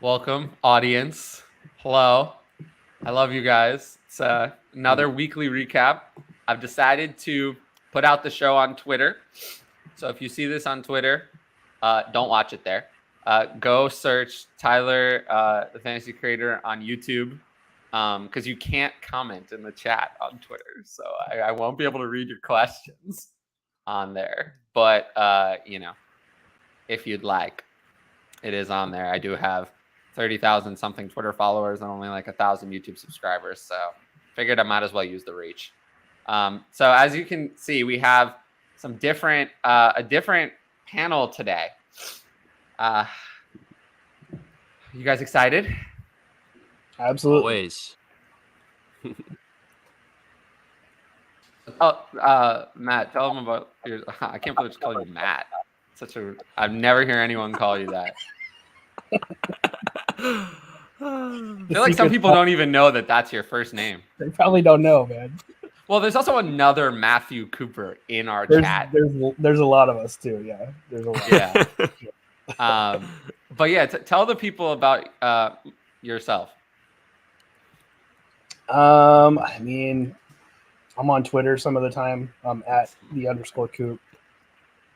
Welcome, audience. Hello. I love you guys. It's another weekly recap. I've decided to put out the show on Twitter. So if you see this on Twitter, don't watch it there. Go search Tyler, the Fantasy Creator, on YouTube because you can't comment in the chat on Twitter. So I won't be able to read your questions on there. But, if you'd like, it is on there. I do have 30,000 something Twitter followers and only like 1,000 YouTube subscribers. So figured I might as well use the reach. So as you can see, we have some different, a different panel today. You guys excited? Absolutely. Always. Matt, tell them about your, I can't believe it's calling you Matt. I've never hear anyone call you that. I feel like some people don't even know that that's your first name. They probably don't know, man. Well, there's also another Matthew Cooper in our chat. There's a lot of us too. Yeah, there's a lot. Yeah. But yeah, tell the people about yourself. I mean, I'm on Twitter some of the time. I'm at @the_coop,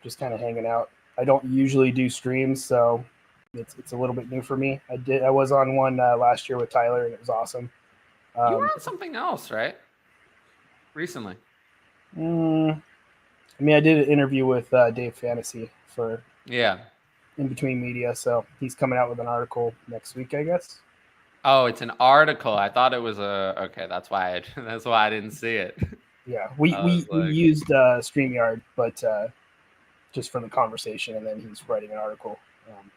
just kind of hanging out. I don't usually do streams, so it's a little bit new for me. I was on one last year with Tyler, and it was awesome. You were on something else, right? Recently. I mean, I did an interview with Dave Fantasy for In Between Media, so he's coming out with an article next week, I guess. Oh, it's an article. I thought it was okay. That's why I didn't see it. Yeah, we used StreamYard, but just for the conversation, and then he's writing an article.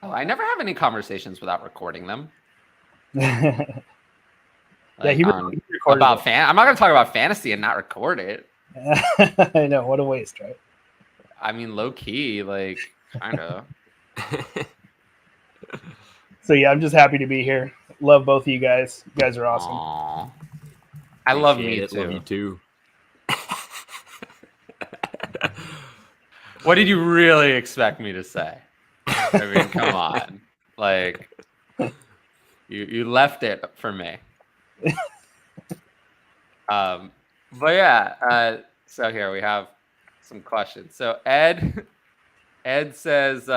I never have any conversations without recording them. Yeah, he recorded about I'm not going to talk about fantasy and not record it. I know, what a waste, right? I mean, low key, like kind of. So yeah, I'm just happy to be here. Love both of you guys. You guys are awesome. Aww. I love me too. Love you too. What did you really expect me to say? I mean, come on. Like, you left it for me. But yeah, so here we have some questions. So Ed says,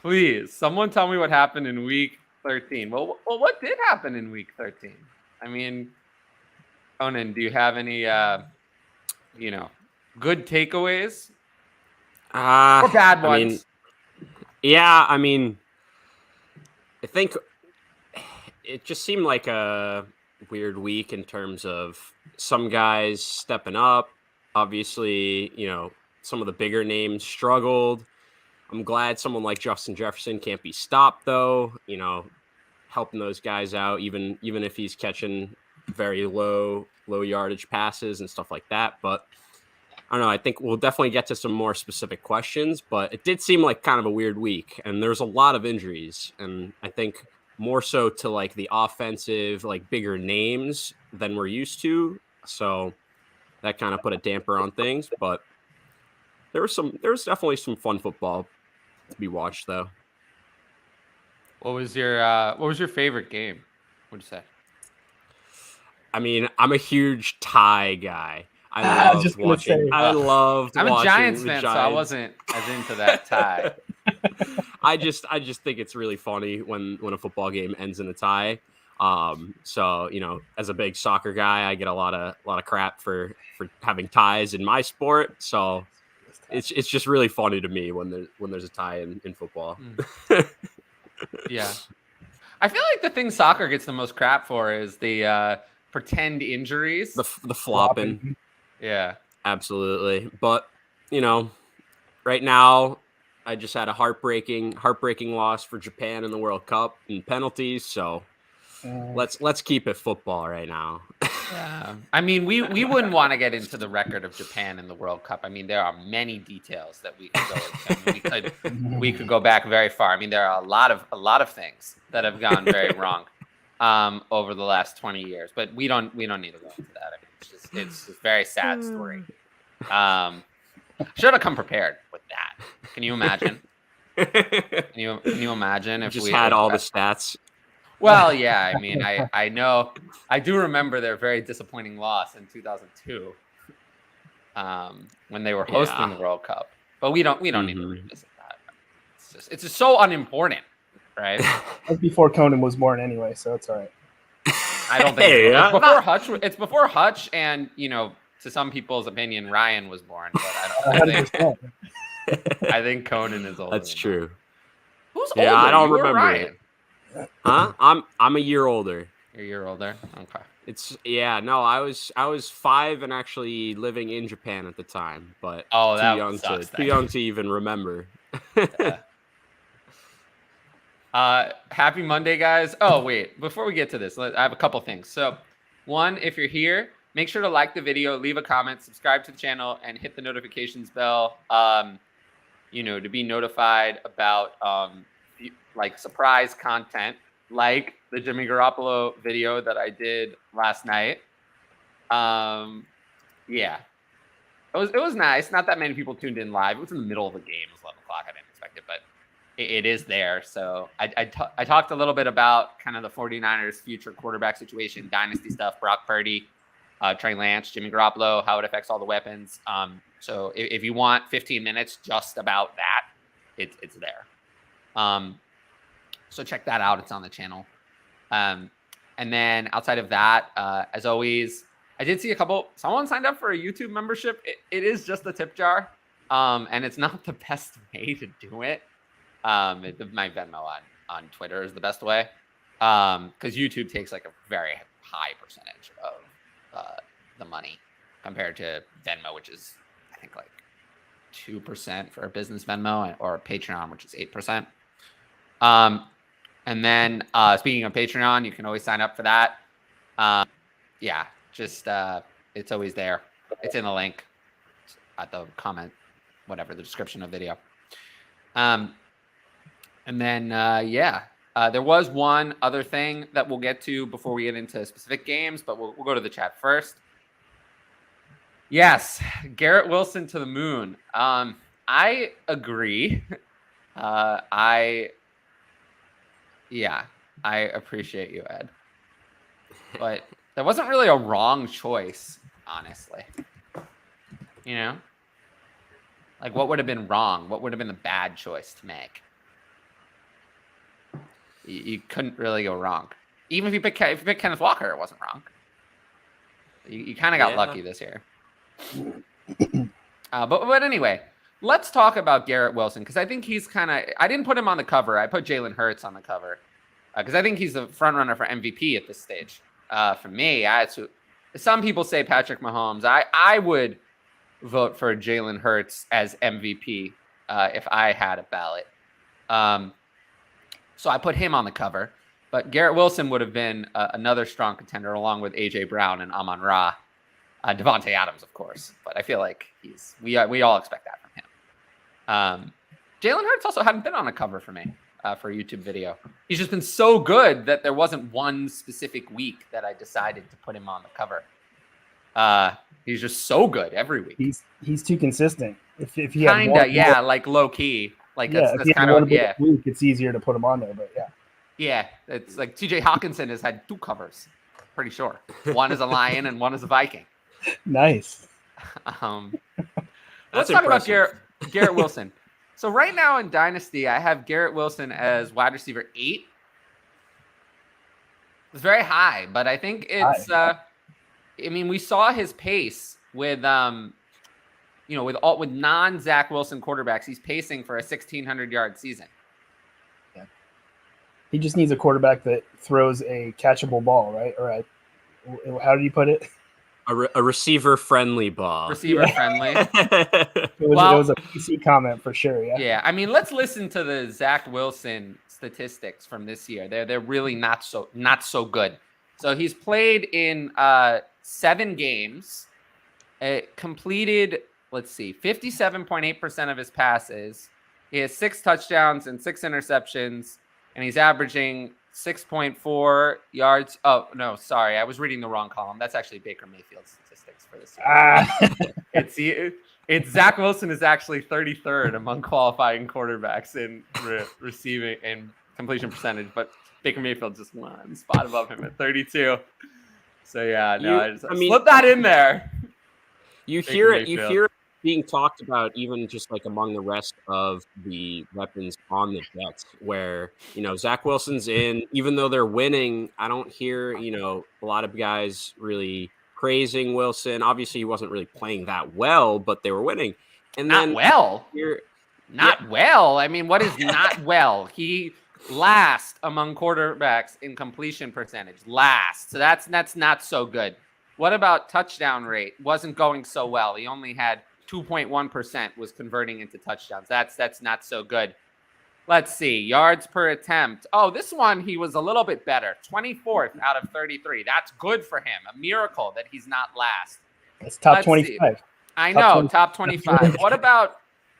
please, someone tell me what happened in week 13. Well, what did happen in week 13? I mean, Conan, do you have any, good takeaways? Or bad ones? I think it just seemed like a weird week in terms of some guys stepping up. Obviously, some of the bigger names struggled. I'm glad someone like Justin Jefferson can't be stopped, though, helping those guys out, even if he's catching very low yardage passes and stuff like that. But I don't know. I think we'll definitely get to some more specific questions, but it did seem like kind of a weird week, and there's a lot of injuries, and I think more so to like the offensive, like bigger names than we're used to. So that kind of put a damper on things, but there was definitely some fun football to be watched, though. What was your favorite game? What'd you say? I mean, I'm a huge tie guy. I loved watching. I'm a Giants fan, so I wasn't as into that tie. I just think it's really funny when a football game ends in a tie. So as a big soccer guy, I get a lot of crap for having ties in my sport. So it's just really funny to me when there's a tie in football. Yeah, I feel like the thing soccer gets the most crap for is the pretend injuries, the flopping. Yeah, absolutely. But right now, I just had a heartbreaking loss for Japan in the World Cup in penalties. So let's keep it football right now. Yeah, I mean, we wouldn't want to get into the record of Japan in the World Cup. I mean, there are many details that we could go into. I mean, we could go back very far. I mean, there are a lot of things that have gone very wrong over the last 20 years, but we don't need to go into that. I mean, it's a very sad story. Should have come prepared with that. Can you imagine? Can you imagine if we had all the stats? Well, yeah, I mean, I know, I do remember their very disappointing loss in 2002, when they were hosting the World Cup. But we don't need to revisit that. It's just so unimportant, right? That's before Conan was born anyway, so it's all right. I don't think it's before Hutch. It's before Hutch, and to some people's opinion, Ryan was born. But I think Conan is older. That's true. Who's older? I don't you remember Ryan? it. Huh? I'm a year older. You're a year older. Okay. No, I was 5 and actually living in Japan at the time, but too young to even remember. Yeah. Happy Monday, guys. Oh, wait, before we get to this, I have a couple things. So, one, if you're here, make sure to like the video, leave a comment, subscribe to the channel, and hit the notifications bell, to be notified about, surprise content, like the Jimmy Garoppolo video that I did last night. Yeah, it was nice. Not that many people tuned in live. It was in the middle of the game. It was 11 o'clock. I didn't expect it, but it is there. So I talked a little bit about kind of the 49ers future quarterback situation, dynasty stuff, Brock Purdy, Trey Lance, Jimmy Garoppolo, how it affects all the weapons. So if you want 15 minutes just about that, it's there. So check that out. It's on the channel. And then outside of that, as always, I did see someone signed up for a YouTube membership. It is just a tip jar. And it's not the best way to do it. My Venmo on Twitter is the best way. Because YouTube takes like a very high percentage of the money compared to Venmo, which is, I think, like 2% for a business Venmo, or Patreon, which is 8%. And then speaking of Patreon, you can always sign up for that. It's always there. It's in the link at the comment, whatever, the description of the video. And then, there was one other thing that we'll get to before we get into specific games, but we'll go to the chat first. Yes, Garrett Wilson to the moon. I agree. I appreciate you, Ed. But there wasn't really a wrong choice, honestly. Like, what would have been wrong? What would have been the bad choice to make? You couldn't really go wrong. Even if you pick Kenneth Walker, it wasn't wrong. You kind of got lucky this year. But anyway, let's talk about Garrett Wilson, because I think he's I didn't put him on the cover. I put Jalen Hurts on the cover because I think he's the front runner for MVP at this stage. For me, some people say Patrick Mahomes. I would vote for Jalen Hurts as MVP if I had a ballot. So I put him on the cover, but Garrett Wilson would have been another strong contender, along with A.J. Brown and Amon-Ra. Devontae Adams, of course, but I feel like we all expect that from him. Jalen Hurts also hadn't been on a cover for me for a YouTube video. He's just been so good that there wasn't one specific week that I decided to put him on the cover. He's just so good every week. He's too consistent. If he had like low key, like that's kind of week, it's easier to put him on there. But yeah, it's like T.J. Hawkinson has had 2 covers, pretty sure. One is a Lion and one is a Viking. Nice. Let's talk about Garrett Wilson. So right now in Dynasty, I have Garrett Wilson as wide receiver 8. It's very high, but I think it's. We saw his pace with with non-Zach Wilson quarterbacks. He's pacing for a 1,600-yard season. Yeah. He just needs a quarterback that throws a catchable ball, right? Or how did you put it? A receiver-friendly ball. Receiver-friendly. It was a PC comment for sure, yeah. Yeah, let's listen to the Zach Wilson statistics from this year. They're really not so good. So he's played in 7 games, completed, 57.8% of his passes. He has 6 touchdowns and 6 interceptions, and he's averaging 6.4 yards. Oh, no, sorry. I was reading the wrong column. That's actually Baker Mayfield's statistics for this year. It's Zach Wilson is actually 33rd among qualifying quarterbacks in receiving and completion percentage, but Baker Mayfield just one spot above him at 32. So yeah, no, I mean, slip that in there. You hear it being talked about even just like among the rest of the weapons on the Jets, where Zach Wilson's in, even though they're winning. I don't hear a lot of guys really praising Wilson. Obviously, he wasn't really playing that well, but they were winning. And not then well. Well. I mean, what is not well? He last among quarterbacks in completion percentage. Last. So that's not so good. What about touchdown rate? Wasn't going so well. He only had 2.1% was converting into touchdowns. That's not so good. Let's see. Yards per attempt. Oh, this one he was a little bit better. 24th out of 33. That's good for him. A miracle that he's not last. It's top 25. I know, top 25. What about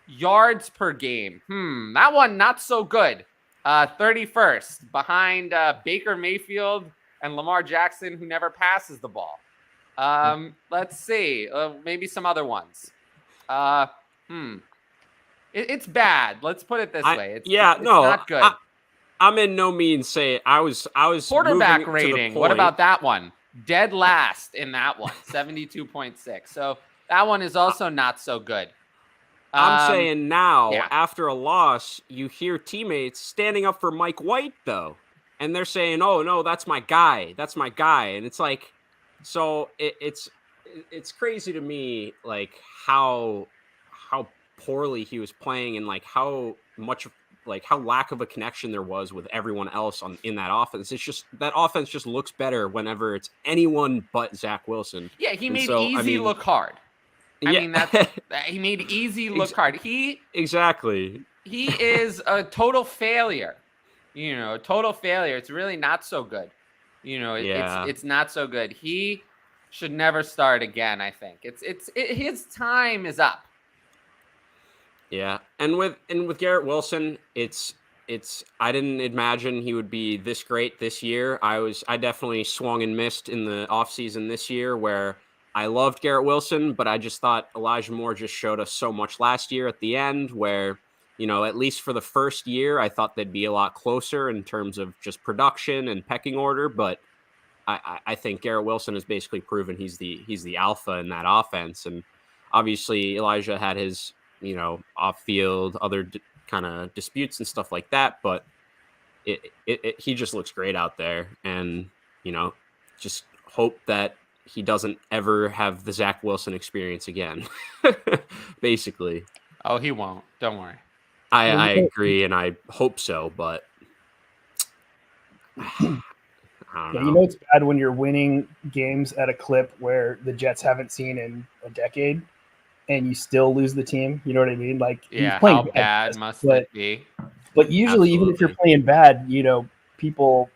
yards per game? That one not so good. 31st behind Baker Mayfield and Lamar Jackson, who never passes the ball. Let's see. Maybe some other ones. It's bad. Let's put it this way. It's not good. I'm in no means saying I was quarterback rating. What about that one? Dead last in that one, 72.6. So that one is also not so good. I'm saying now, after a loss, you hear teammates standing up for Mike White, though. And they're saying, oh, no, that's my guy. That's my guy. And it's like, so it's crazy to me, like, how poorly he was playing and, like, how lack of a connection there was with everyone else in that offense. It's just that offense just looks better whenever it's anyone but Zach Wilson. Yeah, he made easy look hard. I mean, he made easy look hard. Exactly. He is a total failure. Total failure. It's really not so good. It's not so good. He should never start again. I think his time is up. Yeah, and with Garrett Wilson, it's I didn't imagine he would be this great this year. I definitely swung and missed in the offseason this year where I loved Garrett Wilson, but I just thought Elijah Moore just showed us so much last year at the end where, at least for the first year, I thought they'd be a lot closer in terms of just production and pecking order. But I think Garrett Wilson has basically proven he's the alpha in that offense. And obviously Elijah had his, off-field, other kind of disputes and stuff like that. But he just looks great out there. And, just hope that he doesn't ever have the Zach Wilson experience again, basically. Oh, he won't. Don't worry. I agree, and I hope so, but I don't know. It's bad when you're winning games at a clip where the Jets haven't seen in a decade, and you still lose the team. You know what I mean? Like, yeah, how bad must it be? But usually, even if you're playing bad, people,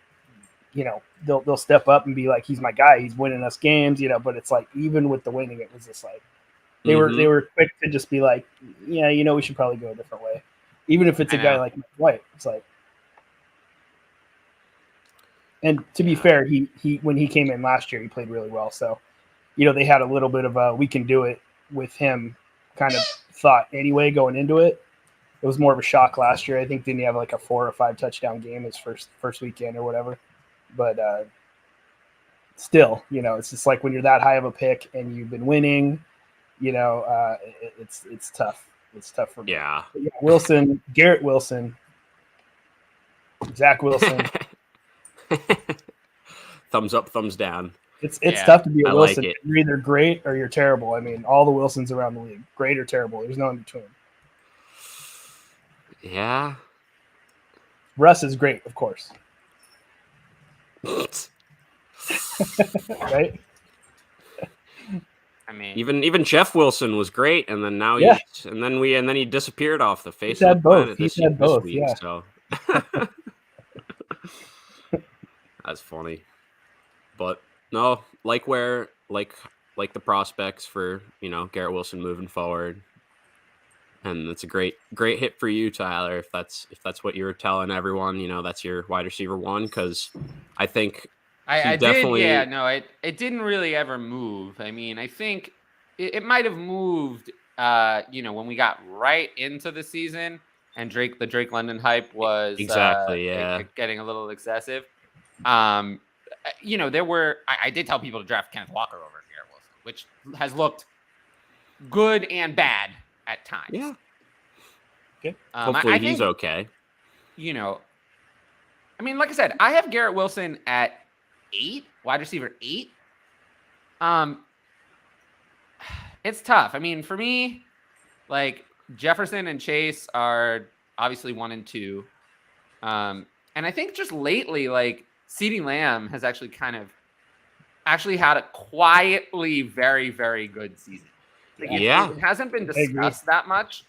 they'll step up and be like, he's my guy. He's winning us games, but it's like, even with the winning, it was just like, they were quick to just be like, yeah, we should probably go a different way. Even if it's a guy like Mike White, it's like, and to be fair, he when he came in last year, he played really well. So, they had a little bit of a, we can do it with him kind of thought anyway, going into it. It was more of a shock last year. I think didn't he have like a 4 or 5 touchdown game his first weekend or whatever. But still, it's just like when you're that high of a pick and you've been winning, it's tough. It's tough for me. Yeah. But yeah, Wilson, Garrett Wilson, Zach Wilson. Thumbs up, thumbs down. It's tough to be a Wilson. Like you're either great or you're terrible. I mean, all the Wilsons around the league, great or terrible. There's no in between. Yeah. Russ is great, of course. Right? I mean, even Jeff Wilson was great, and then now and then he disappeared off the face of the planet this week. Yeah. So that's funny, but no, like the prospects for Garrett Wilson moving forward, and it's a great hit for you, Tyler. If that's what you were telling everyone, that's your wide receiver one, because I think. I definitely did, it didn't really ever move. I mean, I think it might have moved, when we got right into the season, and the Drake London hype was Exactly, yeah. getting a little excessive. There were I did tell people to draft Kenneth Walker over Garrett Wilson, which has looked good and bad at times. Yeah. Okay. Hopefully I he's think, okay. Like I said, I have Garrett Wilson at 8, wide receiver 8. It's tough. I mean, for me, like Jefferson and Chase are obviously 1 and 2. And I think just lately, like CeeDee Lamb has actually had a quietly very, very good season. Like, Yeah. it hasn't been discussed that much,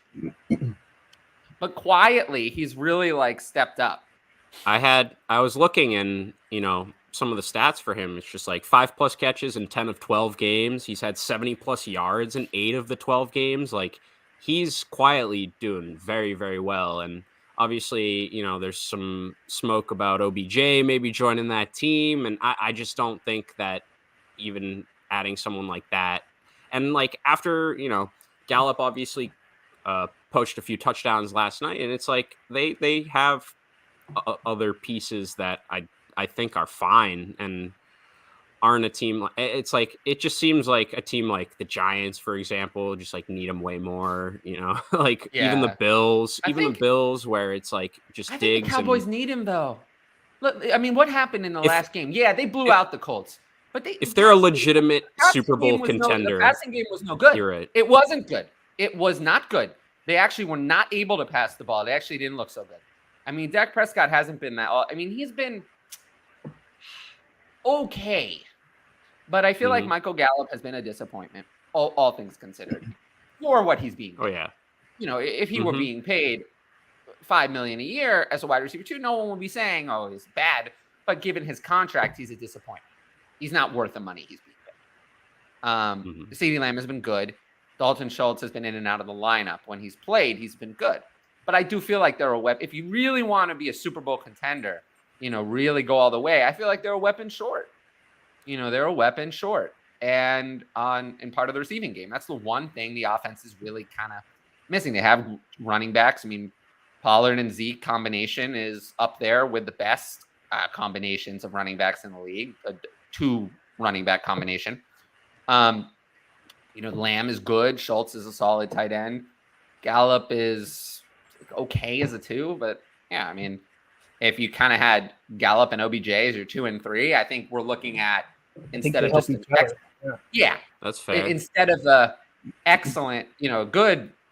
but quietly he's really like stepped up. I was looking and, some of the stats for him. It's just like 5+ catches in 10 of 12 games. He's had 70+ yards in 8 of the 12 games. Like he's quietly doing very, very well. And obviously, there's some smoke about OBJ maybe joining that team. And I just don't think that even adding someone like that. And like after, Gallup obviously poached a few touchdowns last night. And it's like they have other pieces that I think are fine and aren't a team. It's like it just seems like a team like the Giants, for example, just like need them way more. Like even the Bills, the Bills, where it's like just I Diggs. think the Cowboys need him though. Look, I mean, what happened in the last game? Yeah, they blew out the Colts, but if they're a legitimate Super Bowl contender, the passing game was no good. You're right. It wasn't good. It was not good. They actually were not able to pass the ball. They actually didn't look so good. I mean, Dak Prescott hasn't been that. I mean, he's been okay, but I feel like Michael Gallup has been a disappointment, all things considered, for what he's being paid. Oh yeah. If he were being paid $5 million a year as a wide receiver 2, no one would be saying, "Oh, he's bad." But given his contract, he's a disappointment. He's not worth the money he's being paid. CeeDee Lamb has been good. Dalton Schultz has been in and out of the lineup. When he's played, he's been good. But I do feel like they're a weapon. If you really want to be a Super Bowl contender, really go all the way, I feel like they're a weapon short. They're a weapon short. And in part of the receiving game, that's the one thing the offense is really kind of missing. They have running backs. I mean, Pollard and Zeke combination is up there with the best combinations of running backs in the league. A 2 running back combination. Lamb is good. Schultz is a solid tight end. Gallup is okay as a 2, but yeah, I mean, if you kind of had Gallup and OBJ as your 2 and 3, I think we're looking at instead of just that's fair. Instead of a excellent,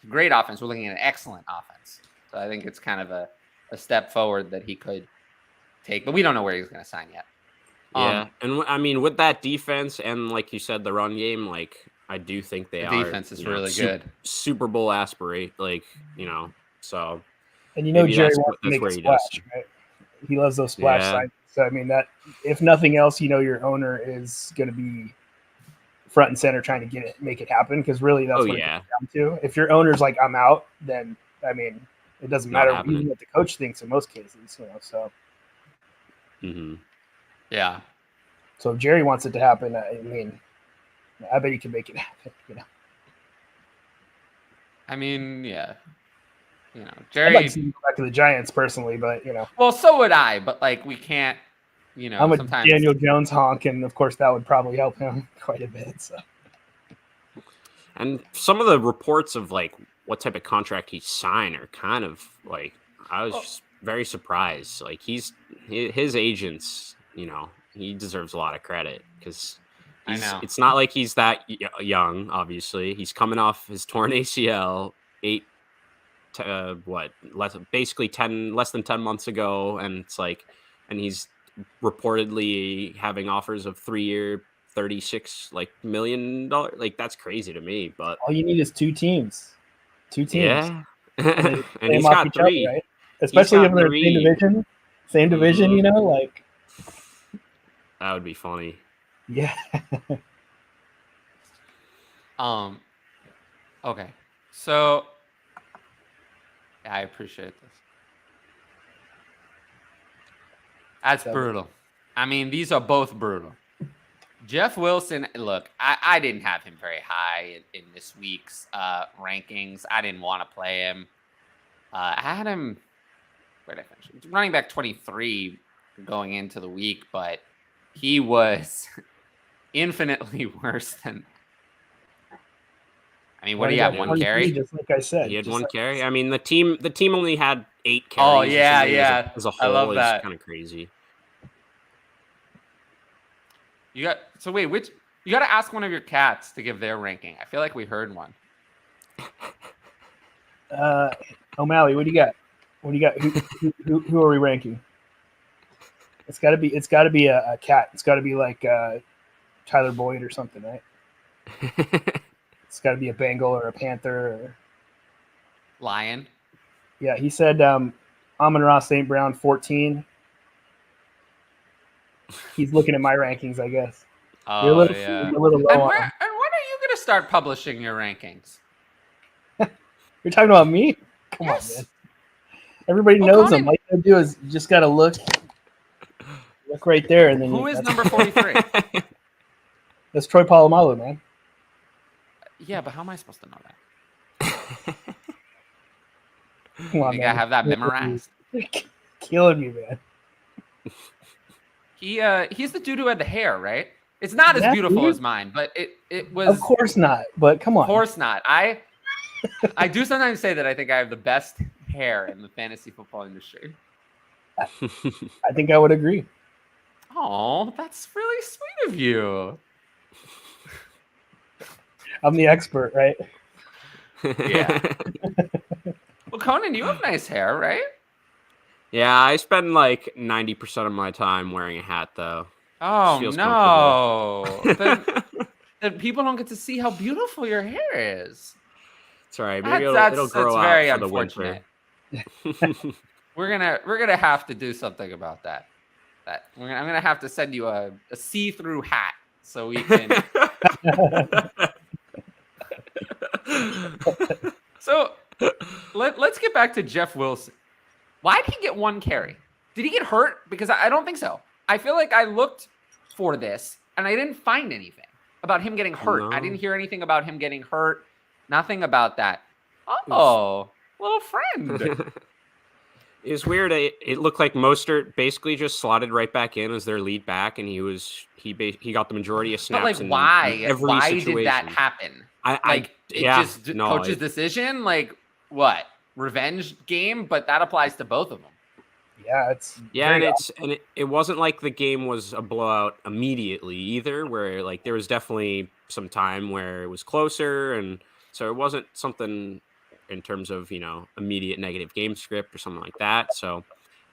great offense, we're looking at an excellent offense. So I think it's kind of a step forward that he could take, but we don't know where he's going to sign yet. Yeah, and I mean, with that defense and like you said, the run game, like I do think the defense is really good. Super Bowl aspirate, so. And Jerry wants to make a splash, right? He loves those splash signings. So I mean, that if nothing else, your owner is going to be front and center trying to make it happen, because really that's what it comes down to. If your owner's like, I'm out, then I mean, it doesn't matter even what the coach thinks in most cases, So. Yeah. So if Jerry wants it to happen, I mean, I bet he can make it happen. I mean, yeah. Jerry. I'd like to see him go back to the Giants personally, but Well, so would I, but like we can't. I'm a sometimes Daniel Jones honk, and of course that would probably help him quite a bit. So. And some of the reports of like what type of contract he signed are kind of like I was just very surprised. Like his agents, he deserves a lot of credit because it's not like he's that young. Obviously, he's coming off his torn ACL less than 10 months ago, and it's like, and he's reportedly having offers of 3-year $36 million. Like that's crazy to me. But all you need is 2 teams. Yeah, and he's got 3, other, right? Especially if they're same division. Like that would be funny. Yeah. Okay. So I appreciate this. That's brutal. I mean, these are both brutal. Jeff Wilson, look, I didn't have him very high in this week's rankings. I didn't want to play him. I had him. Where did I finish? Running back 23 going into the week, but he was infinitely worse than. I mean, what do you have? One carry? Just like I said. He had just one like carry. I mean, the team only had 8 carries. Oh or yeah, something yeah. As a I whole love is that. kind of crazy. You got so wait, which you got to ask one of your cats to give their ranking. I feel like we heard one. O'Malley, what do you got? What do you got? Who are we ranking? It's got to be a cat. It's got to be like Tyler Boyd or something, right? It's got to be a Bengal or a Panther. Or... Lion. Yeah, he said Amon-Ra St. Brown 14. He's looking at my rankings, I guess. Oh, you're a little, yeah. You're a little low and on when him. are you going to start publishing your rankings? You're talking about me? Come Yes. on, man. Everybody knows him. All you gotta do is you just gotta look right there, and then who is number 43? That's Troy Polamalu, man. Yeah, but how am I supposed to know that? Come on, think man. I have that memorized? You're killing me, man. He's the dude who had the hair, right? It's not as beautiful as mine, but it was. Of course not. But come on. Of course not. I do sometimes say that I think I have the best hair in the fantasy football industry. I think I would agree. Oh, that's really sweet of you. I'm the expert, right? Yeah. Well, Conan, you have nice hair, right? Yeah, I spend like 90% of my time wearing a hat, though. Oh no! then people don't get to see how beautiful your hair is. It's all right. Maybe it'll grow out very for the unfortunate. winter. We're gonna have to do something about that. I'm gonna have to send you a see-through hat so we can. So let's get back to Jeff Wilson. Why did he get one carry? Did he get hurt? Because I don't think so. I feel like I looked for this and I didn't find anything about him getting hurt. No. I didn't hear anything about him getting hurt. Nothing about that. Oh, little friend. It was weird. It looked like Mostert basically just slotted right back in as their lead back, and he got the majority of snaps. But like, in why? Every Why situation. did that happen? Coach's decision. Like what? Revenge game, but that applies to both of them. Yeah, it wasn't like the game was a blowout immediately either, where like there was definitely some time where it was closer, and so it wasn't something in terms of immediate negative game script or something like that. So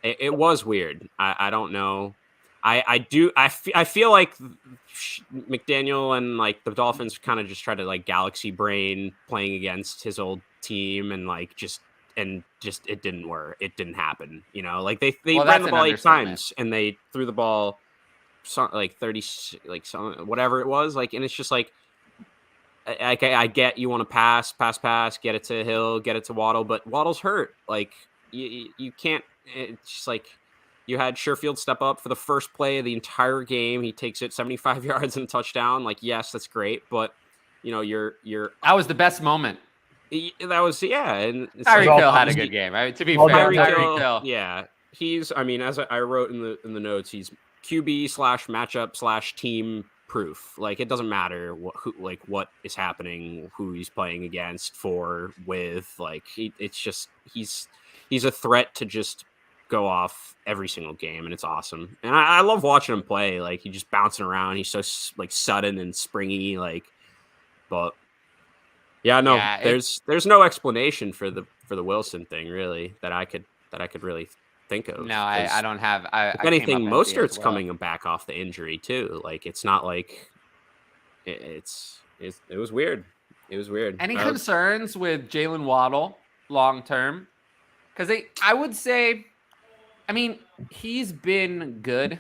it was weird. I don't know. I feel like McDaniel and like the Dolphins kind of just tried to like galaxy brain playing against his old team and it didn't work. It didn't happen. Like they ran the ball 8 times and they threw the ball like 30, like some whatever it was. Like, and it's just like, I get you want to pass, get it to Hill, get it to Waddle, but Waddle's hurt. Like you can't. It's just like you had Sherfield step up for the first play of the entire game. He takes it 75 yards and a touchdown. Like, yes, that's great, but you're that was the best moment. That was and Tyreek Hill had a good game. To be fair, Tyreek Hill. Yeah, he's. I mean, as I wrote in the notes, he's QB / matchup / team proof. Like, it doesn't matter what is happening, who he's playing against, with. Like, it's just he's a threat to just go off every single game, and it's awesome. And I love watching him play. Like, he's just bouncing around. He's so like sudden and springy. Like, but. Yeah, no. Yeah, there's no explanation for the Wilson thing really that I could really think of. No, I don't have. If anything, Mostert's coming back off the injury too. Like, it's not like it was weird. It was weird. Any concerns with Jalen Waddle long term? Because I would say, I mean, he's been good,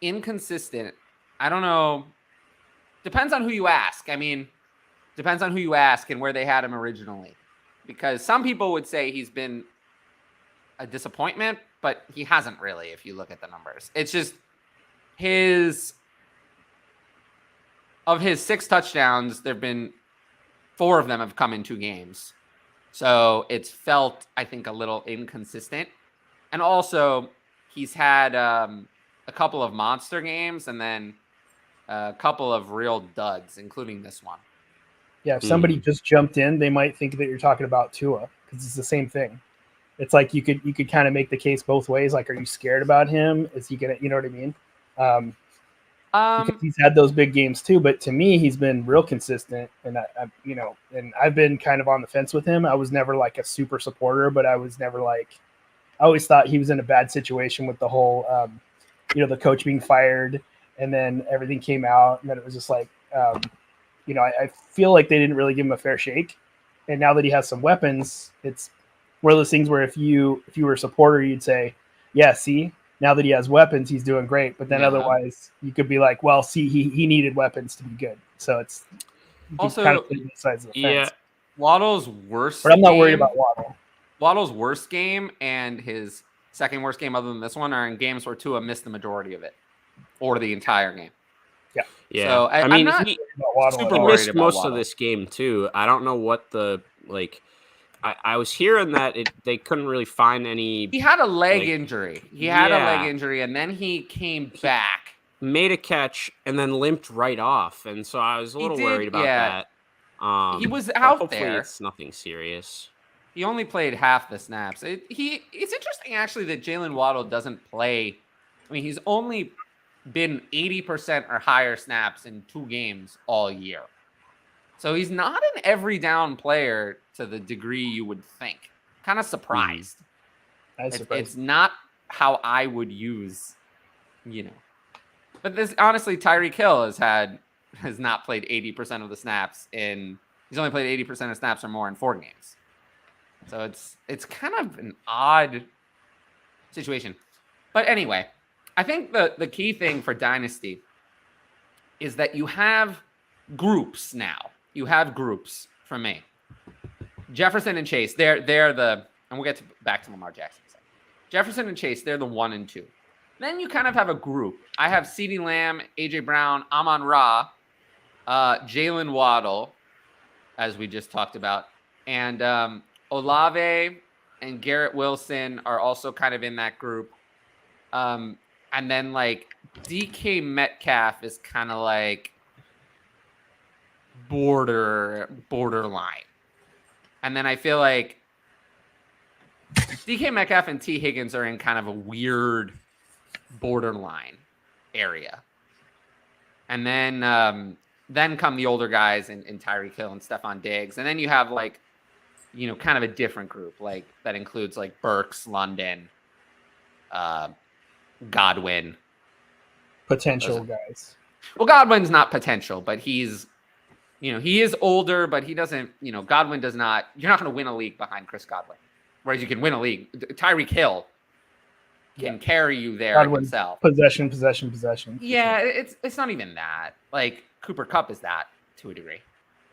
inconsistent. I don't know. Depends on who you ask. I mean. Depends on who you ask and where they had him originally. Because some people would say he's been a disappointment, but he hasn't really if you look at the numbers. It's just of his 6 touchdowns, there've been 4 of them have come in 2 games. So it's felt, I think, a little inconsistent. And also, he's had a couple of monster games and then a couple of real duds, including this one. Yeah, if somebody just jumped in, they might think that you're talking about Tua because it's the same thing. It's like you could kind of make the case both ways. Like, are you scared about him? Is he gonna, you know what I mean? Because he's had those big games too. But to me, he's been real consistent, and and I've been kind of on the fence with him. I was never like a super supporter, but I was never like, I always thought he was in a bad situation with the whole, the coach being fired, and then everything came out, and then it was just like, I feel like they didn't really give him a fair shake. And now that he has some weapons, it's one of those things where if you were a supporter, you'd say, yeah, see, now that he has weapons, he's doing great. But then otherwise, you could be like, well, see, he needed weapons to be good. So it's also kind of both sides of the fence. Waddle's worst. But I'm not worried about Waddle. Waddle's worst game and his second worst game, other than this one, are in games where Tua missed the majority of it or the entire game. Yeah. So I mean, he missed most of this game too. I don't know what the I was hearing that they couldn't really find any. He had a leg injury. He had a leg injury, and then he came back, made a catch, and then limped right off. And so I was a little worried about that. He was out hopefully there. It's nothing serious. He only played half the snaps. It's interesting actually that Jalen Waddle doesn't play. I mean, he's only been 80% or higher snaps in 2 games all year. So he's not an every down player to the degree you would think. Kind of surprised. It's not how I would use, But this honestly, Tyreek Hill has not played 80% of the snaps he's only played 80% of snaps or more in 4 games. So it's kind of an odd situation. But anyway, I think the key thing for Dynasty is that you have groups now. You have groups for me. Jefferson and Chase, they're the, and we'll get back to Lamar Jackson in a second. Jefferson and Chase, they're the 1 and 2. Then you kind of have a group. I have CeeDee Lamb, AJ Brown, Amon-Ra, Jalen Waddle, as we just talked about, and Olave and Garrett Wilson are also kind of in that group. And then like DK Metcalf is kind of like borderline. And then I feel like DK Metcalf and T Higgins are in kind of a weird borderline area. And then come the older guys in Tyreek Hill and Stephon Diggs. And then you have like, kind of a different group, like that includes like Burks, London, Godwin. Potential guys. Well, Godwin's not potential, but he's, he is older, but he doesn't, Godwin does not, you're not going to win a league behind Chris Godwin. Whereas you can win a league. Tyreek Hill can carry you there Godwin, himself. Possession. Yeah, it's not even that. Like Cooper Kupp is that to a degree,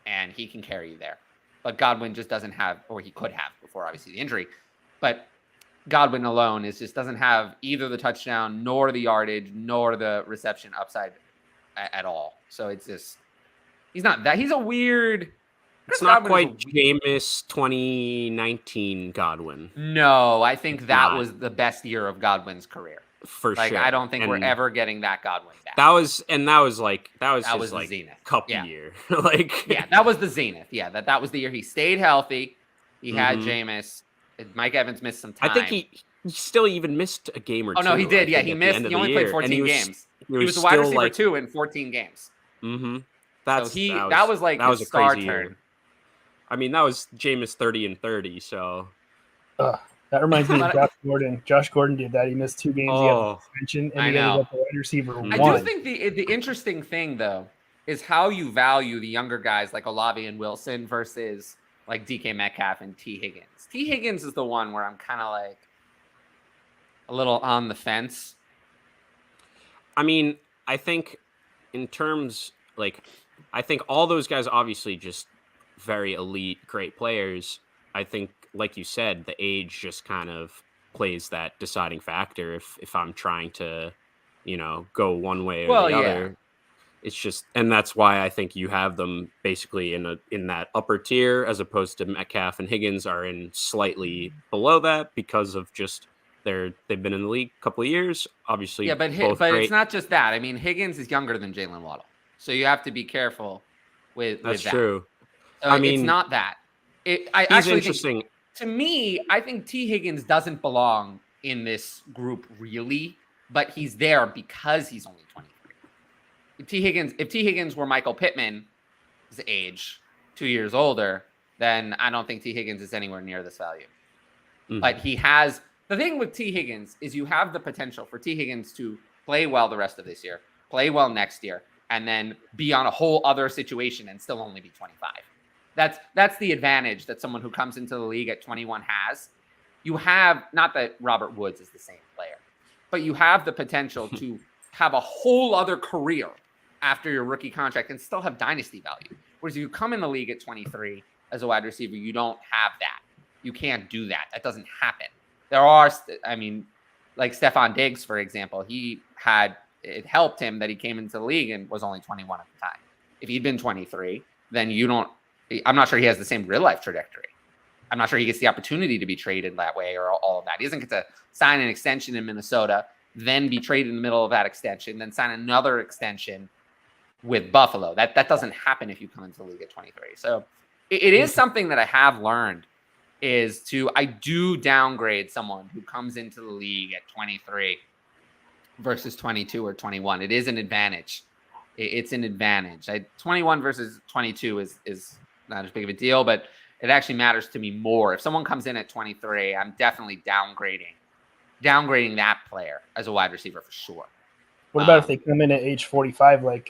and he can carry you there. But Godwin just doesn't have, or he could have before obviously the injury. But Godwin alone just doesn't have either the touchdown, nor the yardage, nor the reception upside at all. So it's just, he's not that. He's a weird. It's not quite Jameis 2019 Godwin. No, I think that was the best year of Godwin's career. For sure. I don't think we're ever getting that Godwin back. That was his the zenith. Cup year. That was the zenith. Yeah, that was the year he stayed healthy. He had Jameis. Mike Evans missed some time. I think he still even missed a game or two. Oh no, he did. Yeah, he missed. He only played 14 games. He was the wide receiver 2 in 14 games. Mm-hmm. That was like his a star crazy turn. Year. I mean, that was Jameis 30 and 30. So that reminds me of Josh Gordon. Josh Gordon did that. He missed 2 games. He had the suspension, and he ended up the wide receiver 1. I do think the interesting thing though is how you value the younger guys like Olave and Wilson versus like DK Metcalf and T Higgins. T Higgins is the one where I'm kind of like a little on the fence. I mean, I think in terms I think all those guys obviously just very elite, great players. I think, like you said, the age just kind of plays that deciding factor if I'm trying to, go one way or the other. It's just, and that's why I think you have them basically in that upper tier, as opposed to Metcalf and Higgins are in slightly below that because of just they've been in the league a couple of years. Obviously, Yeah, but both but great. it's not just that. I mean, Higgins is younger than Jalen Waddle, so you have to be careful with That's that. true. I I mean, it's not that. I he's actually interesting. think, to me, I think T. Higgins doesn't belong in this group really, but he's there because he's only 23. If T. Higgins were Michael Pittman's age, 2 years older, then I don't think T. Higgins is anywhere near this value. Mhm. But he has the thing with T. Higgins is you have the potential for T. Higgins to play well the rest of this year, play well next year, and then be on a whole other situation and still only be 25. That's the advantage that someone who comes into the league at 21 has. You have, not that Robert Woods is the same player, but you have the potential to have a whole other career after your rookie contract and still have dynasty value. Whereas if you come in the league at 23 as a wide receiver, you don't have that. You can't do that. That doesn't happen. There are, I mean, like Stephon Diggs, for example, it helped him that he came into the league and was only 21 at the time. If he'd been 23, then I'm not sure he has the same real life trajectory. I'm not sure he gets the opportunity to be traded that way or all of that. He doesn't get to sign an extension in Minnesota, then be traded in the middle of that extension, then sign another extension with Buffalo. That doesn't happen if you come into the league at 23. So it is something that I have learned is I do downgrade someone who comes into the league at 23 versus 22 or 21. It is an advantage. It's an advantage. 21 versus 22 is not as big of a deal, but it actually matters to me more. If someone comes in at 23, I'm definitely downgrading that player as a wide receiver for sure. What about if they come in at age 45, like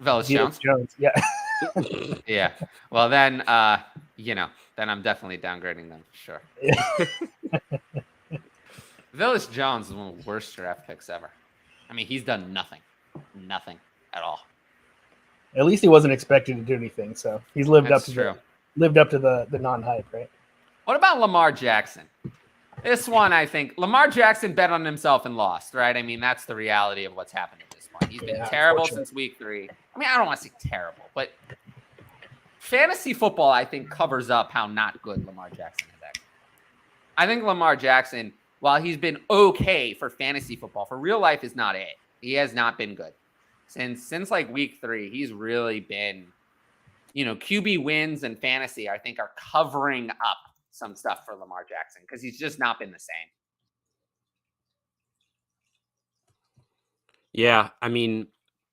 Velus Jones? Yeah. Yeah. Well, then, then I'm definitely downgrading them for sure. Yeah. Velus Jones is one of the worst draft picks ever. I mean, he's done nothing at all. At least he wasn't expected to do anything, so he's lived up to the non-hype, right? What about Lamar Jackson? This one, I think Lamar Jackson bet on himself and lost, right? I mean, that's the reality of what's happened at this point. He's been terrible since week 3. I mean, I don't want to say terrible, but fantasy football, I think, covers up how not good Lamar Jackson is actually. I think Lamar Jackson, while he's been okay for fantasy football, for real life is not it. He has not been good. Since like week 3, he's really been, QB wins and fantasy, I think, are covering up some stuff for Lamar Jackson because he's just not been the same. Yeah, I mean,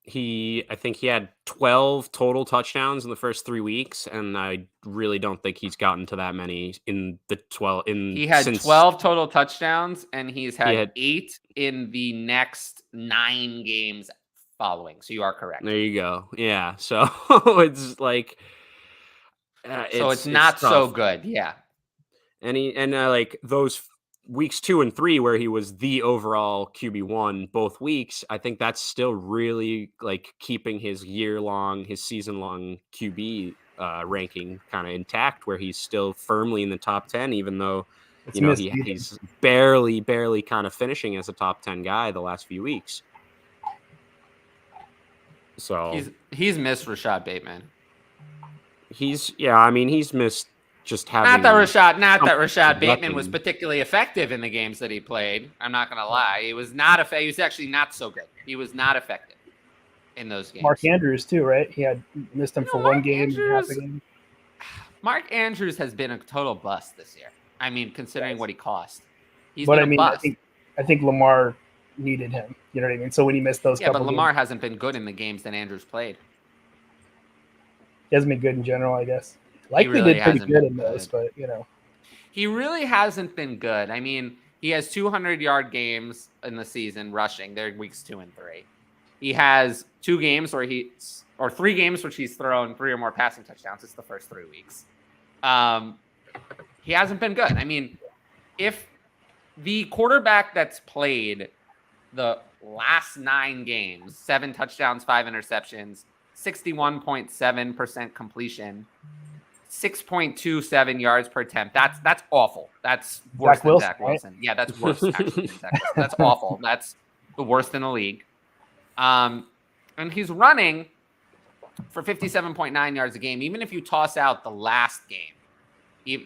I think he had 12 total touchdowns in the first 3 weeks, and I really don't think he's gotten to that many in the 12. He had 12 total touchdowns, and he had 8 in the next 9 games following. So you are correct. There you go. Yeah. So it's like, it's not so good. Yeah. And like those weeks 2 and 3 where he was the overall QB1 both weeks, I think that's still really like keeping his season-long QB ranking kind of intact, where he's still firmly in the top 10, even though he's barely kind of finishing as a top 10 guy the last few weeks. So he's missed Rashad Bateman. He's missed just having not that Rashad Bateman was particularly effective in the games that he played. I'm not going to lie. He was actually not so good. He was not effective in those games. Mark Andrews too, right? He had missed him for one game, half a game. Mark Andrews has been a total bust this year. I mean, considering what he cost. I think Lamar needed him. You know what I mean? So when he missed those couple but Lamar games, hasn't been good in the games that Andrews played. He hasn't been good in general, I guess. Likely really did pretty good in those, but he really hasn't been good. I mean, he has 200-yard games in the season rushing. They're weeks 2 and 3. He has 3 games which he's thrown 3 or more passing touchdowns. It's the first 3 weeks. He hasn't been good. I mean, if the quarterback that's played the last 9 games, 7 touchdowns, 5 interceptions, 61.7% completion, 6.27 yards per attempt. That's awful. That's worse than Zach Wilson. Right? Yeah, that's worse actually than Zach Wilson. That's awful. That's the worst in the league. And he's running for 57.9 yards a game. Even if you toss out the last game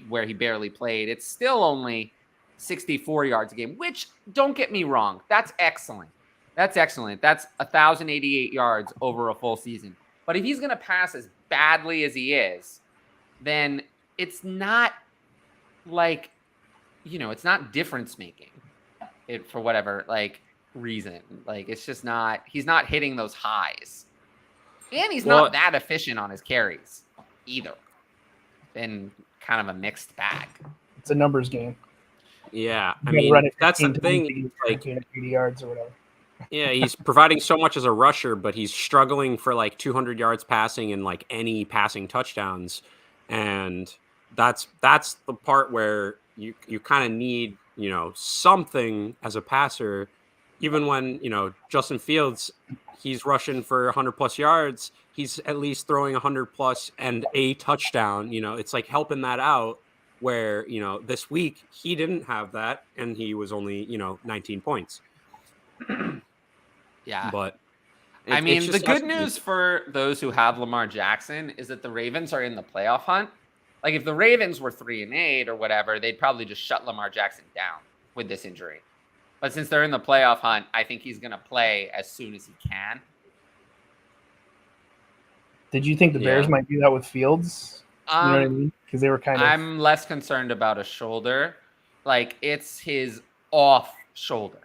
where he barely played, it's still only 64 yards a game, which, don't get me wrong, that's excellent. That's excellent. That's 1,088 yards over a full season. But if he's going to pass as badly as he is, then it's not like, it's not difference making for whatever reason. It's just not, he's not hitting those highs. And he's not that efficient on his carries either. Been kind of a mixed bag. It's a numbers game. Yeah, I mean, that's the thing. 80 yards or whatever. Yeah, he's providing so much as a rusher, but he's struggling for 200 yards passing and any passing touchdowns. And that's the part where you kind of need, something as a passer. Even when, Justin Fields, he's rushing for 100 plus yards, he's at least throwing 100 plus and a touchdown. It's helping that out where, this week he didn't have that and he was only, 19 points. Yeah. But I mean, the good news for those who have Lamar Jackson is that the Ravens are in the playoff hunt. If the Ravens were 3-8 or whatever, they'd probably just shut Lamar Jackson down with this injury. But since they're in the playoff hunt, I think he's going to play as soon as he can. Did you think the Bears might do that with Fields? You know what I mean? Because they were I'm less concerned about a shoulder. It's his off shoulder.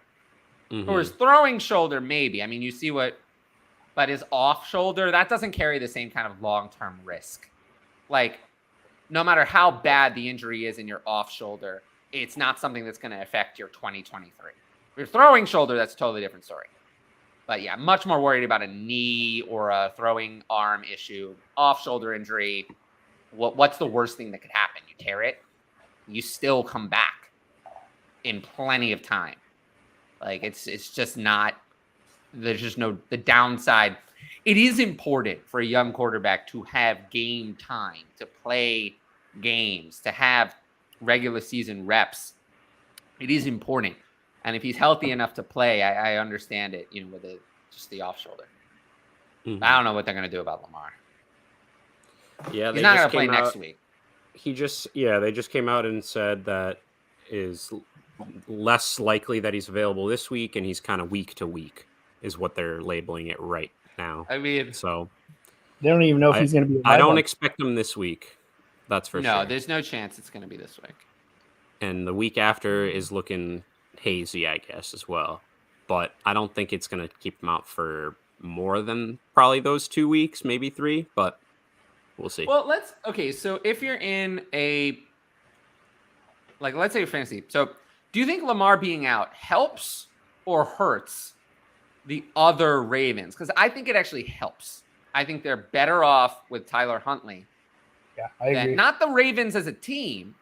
Mm-hmm. Or his throwing shoulder, maybe. I mean, you see but his off shoulder, that doesn't carry the same kind of long-term risk. No matter how bad the injury is in your off shoulder, it's not something that's going to affect your 2023. Your throwing shoulder, that's a totally different story. But yeah, much more worried about a knee or a throwing arm issue. Off shoulder injury, what's the worst thing that could happen? You tear it, you still come back in plenty of time. It's just not, there's just no, the downside. It is important for a young quarterback to have game time, to play games, to have regular season reps. It is important. And if he's healthy enough to play, I understand it, with just the off shoulder. Mm-hmm. I don't know what they're going to do about Lamar. Yeah, he's not going to play next week. They just came out and said that is less likely that he's available this week, and he's kind of week to week is what they're labeling it right now. I mean, so they don't even know if he's going to be. I don't expect him this week. That's for sure. No, there's no chance it's going to be this week. And the week after is looking hazy, I guess, as well. But I don't think it's going to keep him out for more than probably those 2 weeks, maybe 3. But we'll see. Well, so if you're in let's say you're fantasy. So do you think Lamar being out helps or hurts the other Ravens? Because I think it actually helps. I think they're better off with Tyler Huntley. Yeah, I agree. Not the Ravens as a team,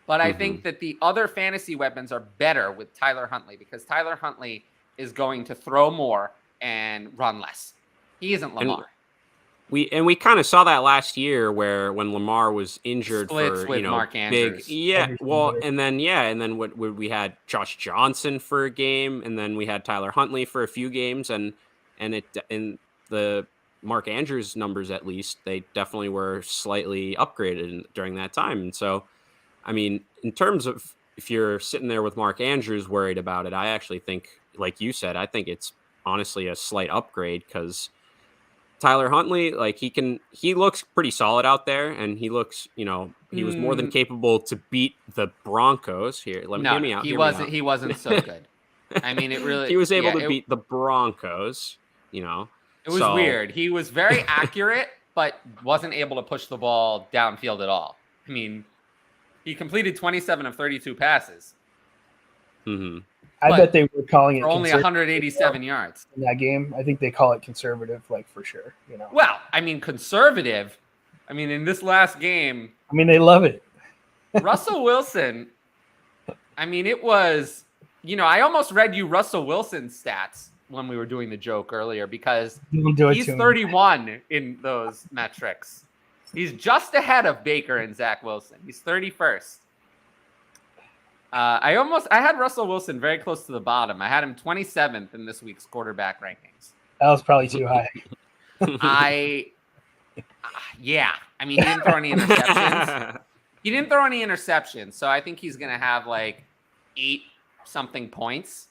but I think that the other fantasy weapons are better with Tyler Huntley because Tyler Huntley is going to throw more and run less. He isn't Lamar. And we kind of saw that last year when Lamar was injured Splits with Mark Andrews. and then we had Josh Johnson for a game, and then we had Tyler Huntley for a few games, and in the Mark Andrews numbers, at least, they definitely were slightly upgraded during that time. And so, I mean, in terms of if you're sitting there with Mark Andrews worried about it, I actually think, like you said, I think it's honestly a slight upgrade because Tyler Huntley, he looks pretty solid out there, and he looks, he was more than capable to beat the Broncos. Here, hear me out. He wasn't so good. I mean, it really. He was able to beat the Broncos. It was weird. He was very accurate, but wasn't able to push the ball downfield at all. I mean, he completed 27 of 32 passes. Mm-hmm. I bet they were calling it for only 187 yards in that game. I think they call it conservative, for sure. Well, I mean, conservative. I mean, in this last game, they love it. Russell Wilson. I mean, it was. I almost read you Russell Wilson's stats when we were doing the joke earlier because he's 31 in those metrics. He's just ahead of Baker and Zach Wilson. He's 31st. I had Russell Wilson very close to the bottom. I had him 27th in this week's quarterback rankings. That was probably too high. Yeah. I mean, he didn't throw any interceptions. He didn't throw any interceptions, so I think he's going to have like 8-something points.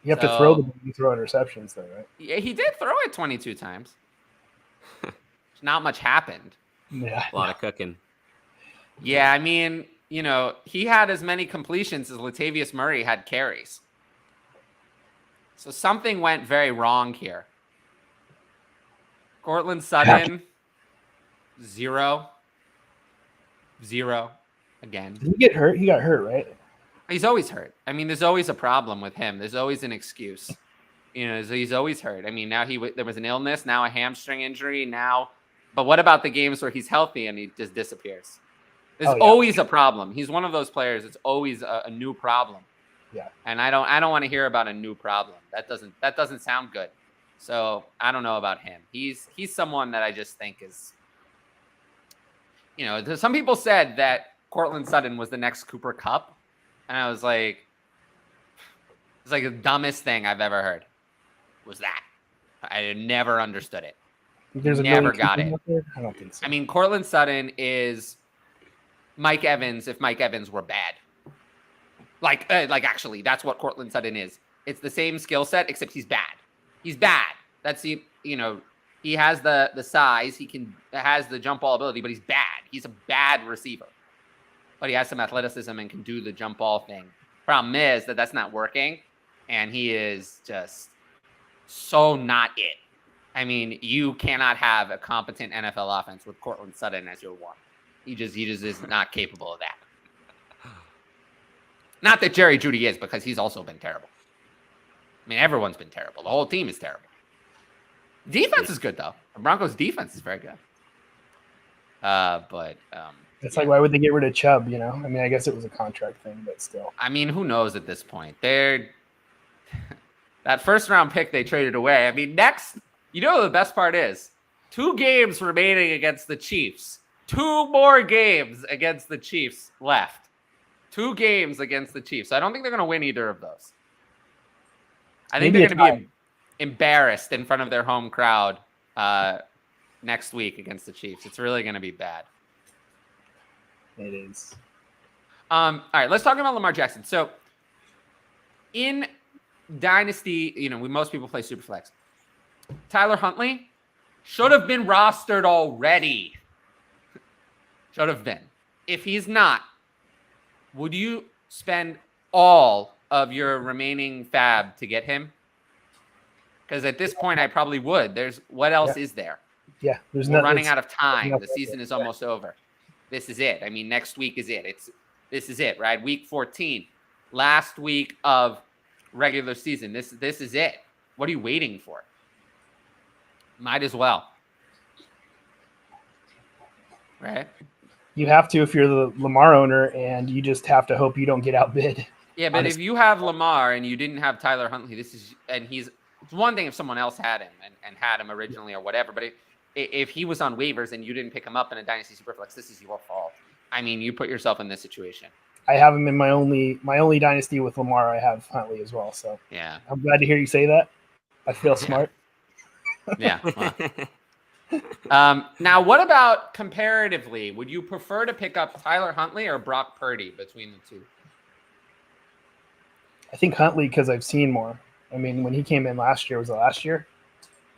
You have to throw the ball, you throw interceptions, though, right? Yeah, he did throw it 22 times. Not much happened. Yeah, a lot of cooking. Yeah, I mean, you know, he had as many completions as Latavius Murray had carries. So something went very wrong here. Cortland Sutton, 0. Again. Did he get hurt? He got hurt, right? He's always hurt. I mean, there's always a problem with him. There's always an excuse. You know, he's always hurt. I mean, now there was an illness, now a hamstring injury, now. But what about the games where he's healthy and he just disappears? There's always a problem. He's one of those players. It's always a new problem. Yeah. And I don't want to hear about a new problem. That doesn't sound good. So I don't know about him. He's someone that I just think is, you know, some people said that Cortland Sutton was the next Cooper Kupp. And I was like, it's like the dumbest thing I've ever heard was that. I never understood it. Never got it. I don't think so. I mean, Cortland Sutton is Mike Evans if Mike Evans were bad. Like actually, that's what Cortland Sutton is. It's the same skill set, except he's bad. He's bad. That's you know, he has the size, has the jump ball ability, but he's bad. He's a bad receiver. But he has some athleticism and can do the jump ball thing. Problem is that that's not working, and he is just so not it. I mean, you cannot have a competent NFL offense with Cortland Sutton as your one. He just is not capable of that. Not that Jerry Jeudy is, because he's also been terrible. I mean, everyone's been terrible. The whole team is terrible. Defense is good, though. The Broncos' defense is very good. It's like, why would they get rid of Chubb, you know? I mean, I guess it was a contract thing, but still. I mean, who knows at this point? That first-round pick they traded away. I mean, next, you know what the best part is? 2 games remaining against the Chiefs. 2 more games against the Chiefs left. 2 games against the Chiefs. I don't think they're going to win either of those. I think they're going to be embarrassed in front of their home crowd next week against the Chiefs. It's really going to be bad. It is. All right, let's talk about Lamar Jackson. So in Dynasty, you know, most people play Superflex. Tyler Huntley should have been rostered already. Should have been. If he's not, would you spend all of your remaining fab to get him? Because at this point, I probably would. What else is there? Yeah, we're running out of time. The season is almost over. This is it. I mean, next week is it. This is it, right? Week 14, last week of regular season. This is it. What are you waiting for? Might as well. Right? You have to if you're the Lamar owner, and you just have to hope you don't get outbid. Yeah, but if you have Lamar and you didn't have Tyler Huntley, it's one thing if someone else had him and had him originally or whatever, but if he was on waivers and you didn't pick him up in a Dynasty Superflex, this is your fault. I mean, you put yourself in this situation. I have him in my only Dynasty with Lamar. I have Huntley as well. So yeah, I'm glad to hear you say that. I feel smart. Yeah. Well. Now, what about comparatively? Would you prefer to pick up Tyler Huntley or Brock Purdy between the two? I think Huntley, because I've seen more. I mean, when he came in last year, was it last year?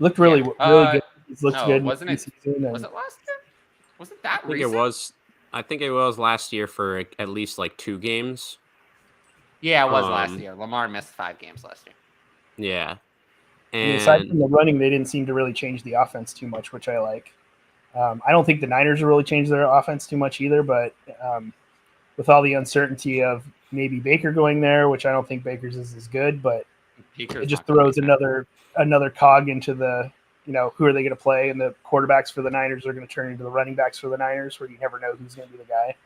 Looked really good. He's looked good. Wasn't it? Was it last year? Was it that recent? I think it was last year for at least like 2 games. Yeah, it was last year. Lamar missed 5 games last year. Yeah. And aside from the running, they didn't seem to really change the offense too much, which I like. I don't think the Niners have really changed their offense too much either, but with all the uncertainty of maybe Baker going there, which I don't think Baker's is as good, but it just throws another cog into the, you know, who are they going to play? And the quarterbacks for the Niners are going to turn into the running backs for the Niners, where you never know who's going to be the guy.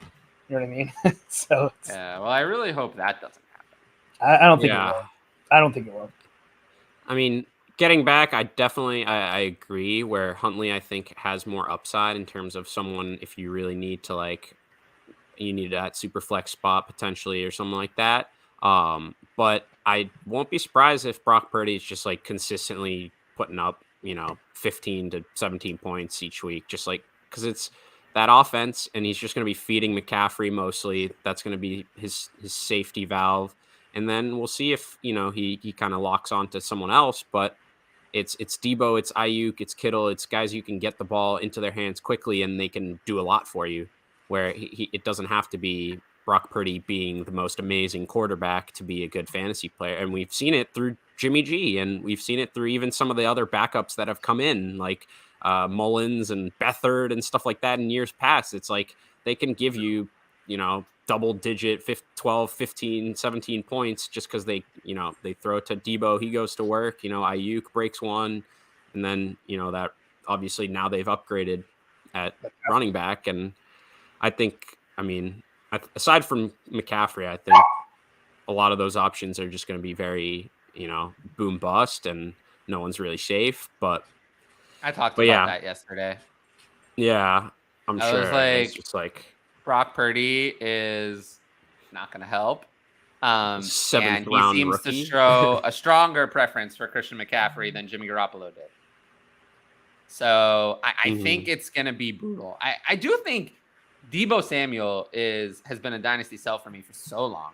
You know what I mean? So yeah, well, I really hope that doesn't happen. I don't think it will. I don't think it will. I mean, getting back, I agree where Huntley, I think, has more upside in terms of someone, if you really need to, like, you need that super flex spot potentially or something like that. But I won't be surprised if Brock Purdy is just like consistently putting up, 15 to 17 points each week, just like because it's that offense, and he's just going to be feeding McCaffrey mostly. That's going to be his safety valve, and then we'll see if he kind of locks onto someone else. But it's Debo, it's Ayuk, it's Kittle, it's guys you can get the ball into their hands quickly, and they can do a lot for you. Where it doesn't have to be Brock Purdy being the most amazing quarterback to be a good fantasy player, and we've seen it through Jimmy G, and we've seen it through even some of the other backups that have come in, like Mullins and Beathard and stuff like that in years past. It's like they can give you, double digit 12, 15, 17 points just because they throw it to Debo. He goes to work, Ayuk breaks one. And then, that obviously now they've upgraded at running back. And I think, aside from McCaffrey, I think a lot of those options are just going to be very, boom bust, and no one's really safe. But I talked about that yesterday. Yeah, I'm sure. It's just like Brock Purdy is not going to help. And he seems to show a stronger preference for Christian McCaffrey than Jimmy Garoppolo did. So I think it's going to be brutal. I do think Debo Samuel has been a dynasty sell for me for so long.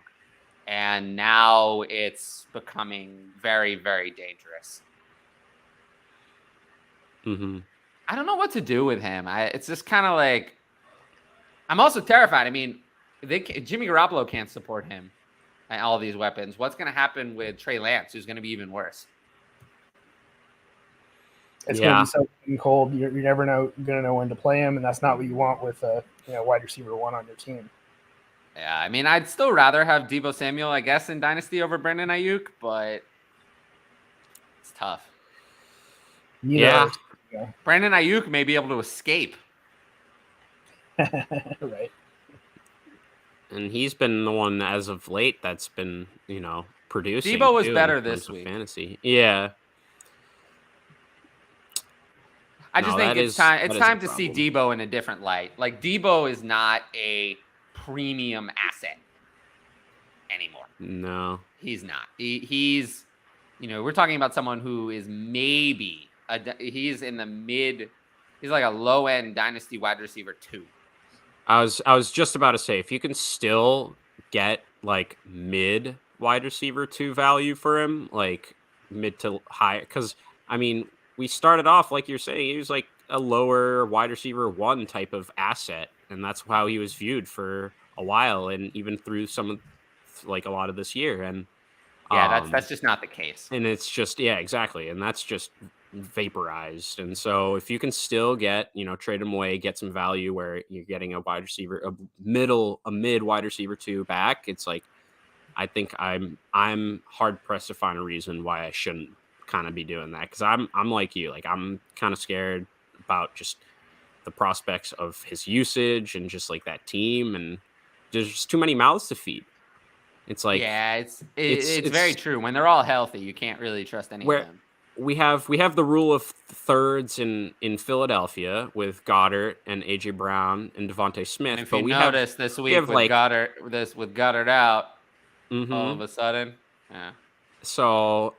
And now it's becoming very, very dangerous. I don't know what to do with him. It's just kind of like, I'm also terrified. I mean, Jimmy Garoppolo can't support him and all these weapons. What's going to happen with Trey Lance, who's going to be even worse? It's going to be so cold. You're never going to know when to play him, and that's not what you want with a wide receiver one on your team. Yeah, I mean, I'd still rather have Debo Samuel, I guess, in Dynasty over Brandon Ayuk, but it's tough. Yeah. Brandon Ayuk may be able to escape. Right. And he's been the one as of late that's been, producing. Debo was better this week. Fantasy. Yeah. I just think it's time to see Debo in a different light. Like, Debo is not a premium asset anymore. No. He's not. He's, we're talking about someone who is maybe he's in the mid. He's like a low end dynasty wide receiver 2. I was just about to say, if you can still get like mid wide receiver 2 value for him, like mid to high, because we started off like you're saying, he was like a lower wide receiver 1 type of asset, and that's how he was viewed for a while, and even through some of like a lot of this year. And that's just not the case. And it's just exactly, and that's just vaporized. And so if you can still get, trade him away, get some value where you're getting a wide receiver, a mid wide receiver 2 back, it's like, I think I'm hard pressed to find a reason why I shouldn't kind of be doing that, because I'm like you, like I'm kind of scared about just the prospects of his usage and just like that team, and there's just too many mouths to feed. It's like, it's very true. When they're all healthy, you can't really trust any of them. We have the rule of thirds in Philadelphia with Goddard and AJ Brown and Devontae Smith. And if you notice this week with Goddard out, all of a sudden, So,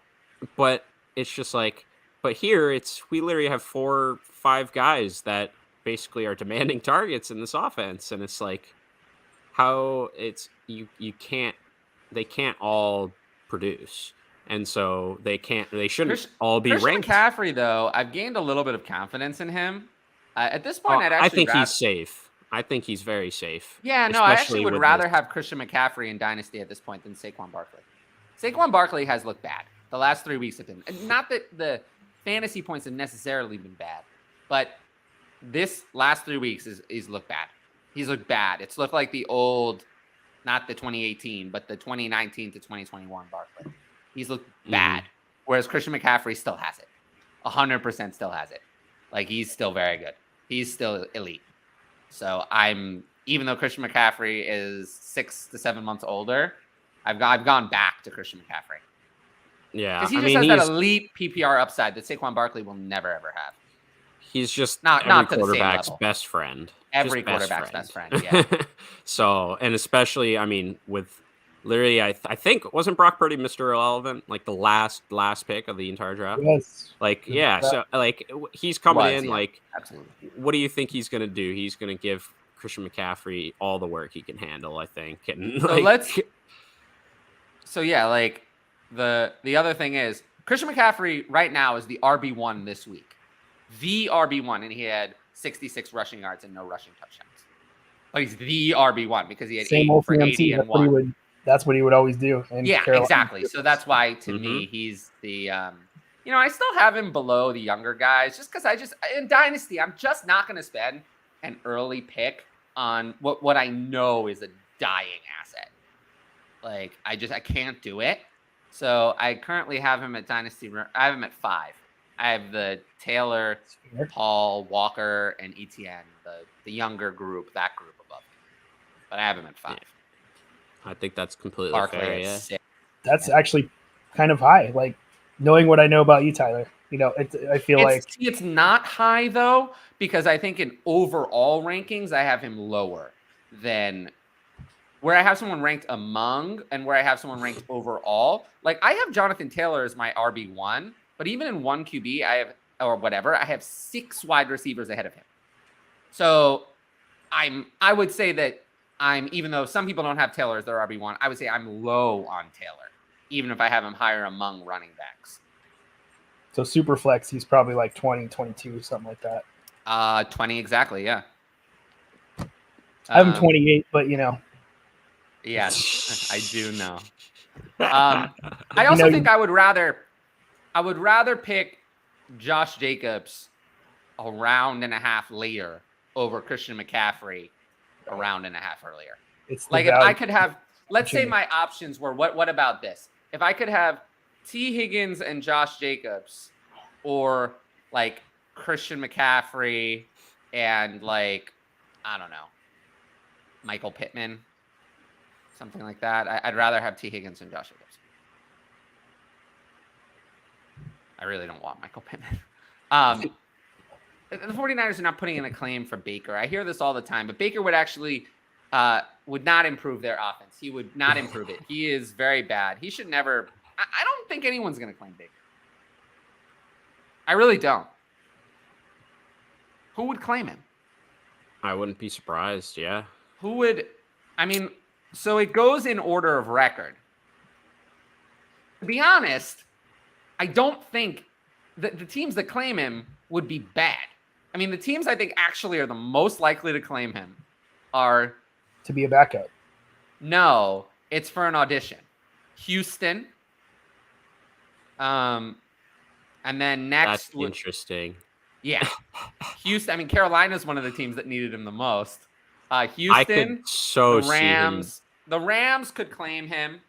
but it's just like, but here we literally have 4 or 5 guys that basically are demanding targets in this offense, and it's like, how they can't all produce. And so they shouldn't all be ranked. McCaffrey, though, I've gained a little bit of confidence in him. At this point, I think he's safe. I think he's very safe. Yeah, no, I actually would rather have Christian McCaffrey in Dynasty at this point than Saquon Barkley. Saquon Barkley has looked bad. The last 3 weeks have been. Not that the fantasy points have necessarily been bad, but this last 3 weeks is looked bad. He's looked bad. It's looked like the old, not the 2018, but the 2019 to 2021 Barkley. He's looked bad, whereas Christian McCaffrey still has it. 100% still has it. Like, he's still very good. He's still elite. So even though Christian McCaffrey is 6 to 7 months older, I've gone back to Christian McCaffrey. Yeah, because he just has that elite PPR upside that Saquon Barkley will never ever have. He's just not every quarterback's best friend. Every quarterback's best friend. Yeah. So, and especially, with Literally, I think wasn't Brock Purdy Mr. Irrelevant, like the last pick of the entire draft? Yes. Like, yeah, Yeah. so like he's coming in. Yeah, Like, absolutely. what do you think he's gonna do? He's gonna give Christian McCaffrey all the work he can handle, I think. And So like, like the other thing is Christian McCaffrey right now is the RB1 this week. The RB1, and he had 66 rushing yards and no rushing touchdowns. But he's the RB1 because he had Same 8 old for 80 CMC. and 1. That's what he would always do. In Yeah, Carolina. exactly. So that's why to me he's the I still have him below the younger guys just because in Dynasty I'm just not going to spend an early pick on what I know is a dying asset. Like I can't do it. So I currently have him at Dynasty. I have him at 5. I have the Taylor, Paul, Walker, and Etienne, the younger group, that group above him. But I have him at 5. Yeah. I think that's completely Barkley fair. at Yeah, 6. That's actually kind of high. Like knowing what I know about you, Tyler. I feel like it's not high though, because I think in overall rankings I have him lower than where I have someone ranked among and where I have someone ranked overall. Like I have Jonathan Taylor as my RB1, but even in 1 QB I have 6 wide receivers ahead of him. So I would say that even though some people don't have Taylor as their RB1, I would say I'm low on Taylor, even if I have him higher among running backs. so super flex, he's probably like 20, 22, something like that. 20 exactly, yeah. I have him 28, but Yes, I do know. I also think I would rather pick Josh Jacobs a round and a half later over Christian McCaffrey a round and a half earlier. It's Like if I could have, let's say my options were what about this? If I could have T. Higgins and Josh Jacobs, or like Christian McCaffrey and like I don't know, Michael Pittman, something like that. I'd rather have T. Higgins and Josh Jacobs. I really don't want Michael Pittman. The 49ers are not putting in a claim for Baker. I hear this all the time, but Baker would actually would not improve their offense. He would not improve it. He is very bad. He should never. I don't think anyone's going to claim Baker. I really don't. Who would claim him? I wouldn't be surprised. Yeah. Who would? I mean, so it goes in order of record. To be honest, I don't think that the teams that claim him would be bad. I mean, the teams I think actually are the most likely to claim him are to be a backup. No, it's for an audition. Houston. And then next. That's interesting. Yeah. Houston. I mean, Carolina's one of the teams that needed him the most. Houston. I could so the Rams. The Rams could claim him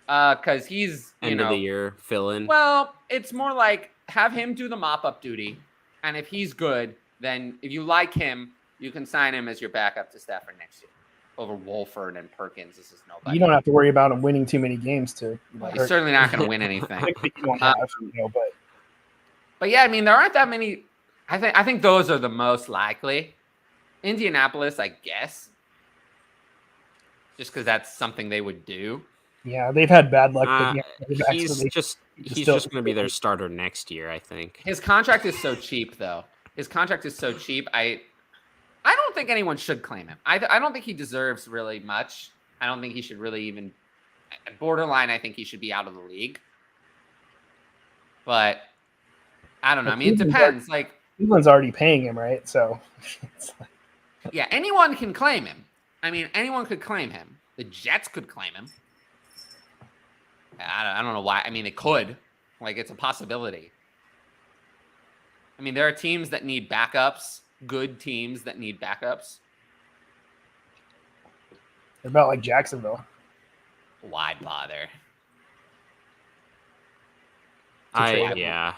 because he's end of the year fill in. Well, it's more like have him do the mop up duty, and if he's good, then if you like him, you can sign him as your backup to Stafford next year over Wolford and Perkins. This is nobody. You don't have to worry about him winning too many games to. He's certainly not going to win anything. I think you won't have, but yeah, I mean, there aren't that many. I think those are the most likely. Indianapolis, I guess, just because that's something they would do. Yeah, they've had bad luck. He's just going to be their starter next year, I think. His contract is so cheap, though. His contract is so cheap. I don't think anyone should claim him. I don't think he deserves really much. I don't think he should really even. Borderline, I think he should be out of the league. But I don't know. I mean, it depends. Like Cleveland's already paying him, right? So. Yeah, anyone can claim him. I mean, anyone could claim him. The Jets could claim him. I don't know why. I mean, it could. Like, it's a possibility. I mean, there are teams that need backups, good teams that need backups. They're about like Jacksonville. Why bother? Yeah.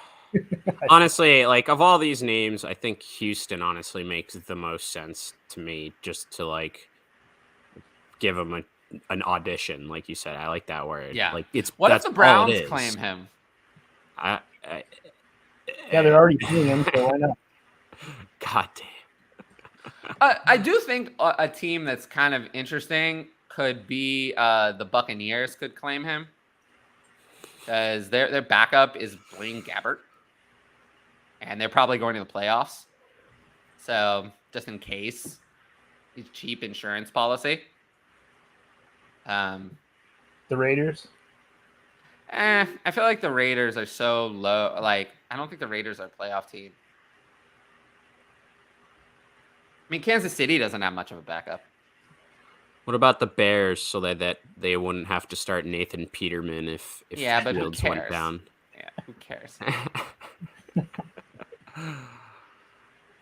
Honestly, like of all these names, I think Houston honestly makes the most sense to me just to like give him an audition, like you said. I like that word. Yeah. Like it's what that's if the Browns all it is. claim him? Yeah, they're already paying him, so why not? God damn. I do think a team that's kind of interesting could be the Buccaneers could claim him because their backup is Blaine Gabbert, and they're probably going to the playoffs. So just in case, it's cheap insurance policy. The Raiders. I feel like the Raiders are so low. Like, I don't think the Raiders are a playoff team. I mean, Kansas City doesn't have much of a backup. What about the Bears so that they wouldn't have to start Nathan Peterman if Yeah, but who Fields went cares? down? Yeah, who cares?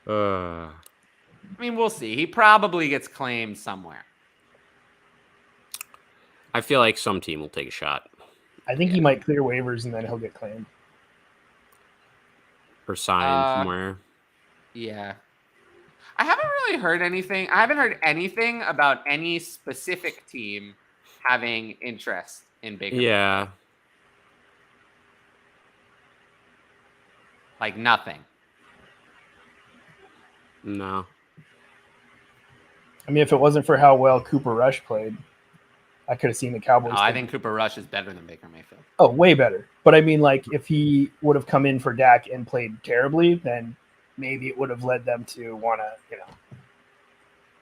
I mean, we'll see. He probably gets claimed somewhere. I feel like some team will take a shot. I think he might clear waivers and then he'll get claimed. Or sign somewhere. Yeah. I haven't really heard anything. I haven't heard anything about any specific team having interest in Baker. Yeah. Like nothing. No. I mean, if it wasn't for how well Cooper Rush played, I could have seen the Cowboys. I think Cooper Rush is better than Baker Mayfield. Oh, way better. But I mean, like, if he would have come in for Dak and played terribly, then maybe it would have led them to want to,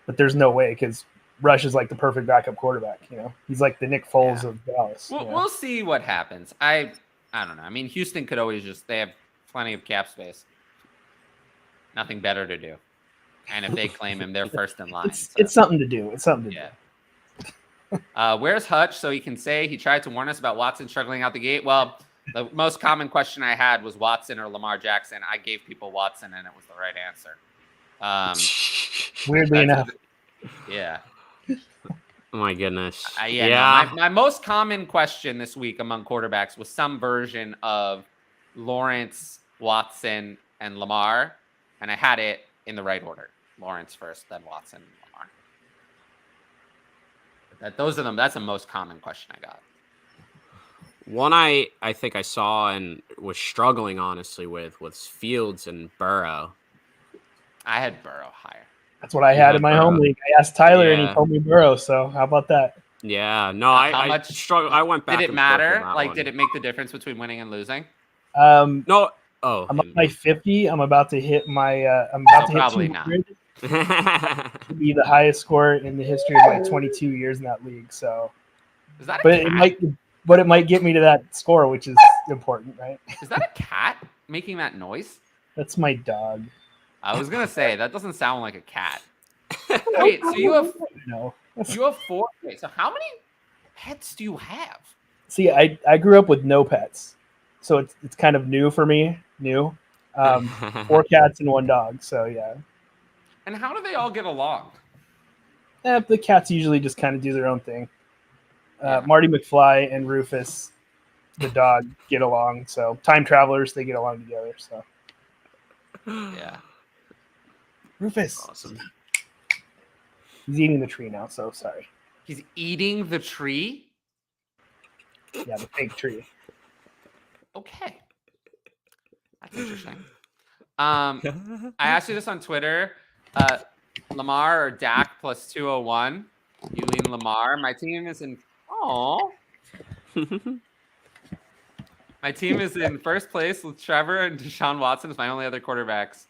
But there's no way because Rush is like the perfect backup quarterback. He's like the Nick Foles of Dallas. We'll see what happens. I don't know. I mean, Houston could always they have plenty of cap space. Nothing better to do. And if they claim him, they're first in line. It's something to do. It's something to do. Where's Hutch so he can say he tried to warn us about Watson struggling out the gate? Well, the most common question I had was Watson or Lamar Jackson. I gave people Watson, and it was the right answer. Weirdly enough. Yeah. Oh my goodness. No, my most common question this week among quarterbacks was some version of Lawrence, Watson, and Lamar, and I had it in the right order. Lawrence first, then Watson, Lamar. Those are them. That's the most common question I got. One I think I saw and was struggling honestly with was Fields and Burrow. I had Burrow higher. That's what I had in my home league. I asked Tyler and he told me Burrow. So how about that? Yeah, no, I struggled. I went back. Did it matter? Like, did it make the difference between winning and losing? No. Oh, I'm on my 50. I'm about to hit my. I'm about to hit probably 200. To be the highest score in the history of my 22 years in that league. So, is that? It might get me to that score, which is important, right? Is that a cat making that noise? That's my dog. I was gonna say that doesn't sound like a cat. Wait, so you have 4. Wait, so how many pets do you have? See, I grew up with no pets, so it's kind of new for me. 4 cats and 1 dog. So yeah. And how do they all get along? The cats usually just kind of do their own thing. Marty McFly and Rufus, the dog, get along. So time travelers, they get along together. So yeah. Rufus. Awesome. He's eating the tree now, so sorry. He's eating the tree? Yeah, the fake tree. Okay. That's interesting. I asked you this on Twitter. Lamar or Dak plus 201. You lean Lamar. My team is in My team is in first place with Trevor and Deshaun Watson as my only other quarterbacks.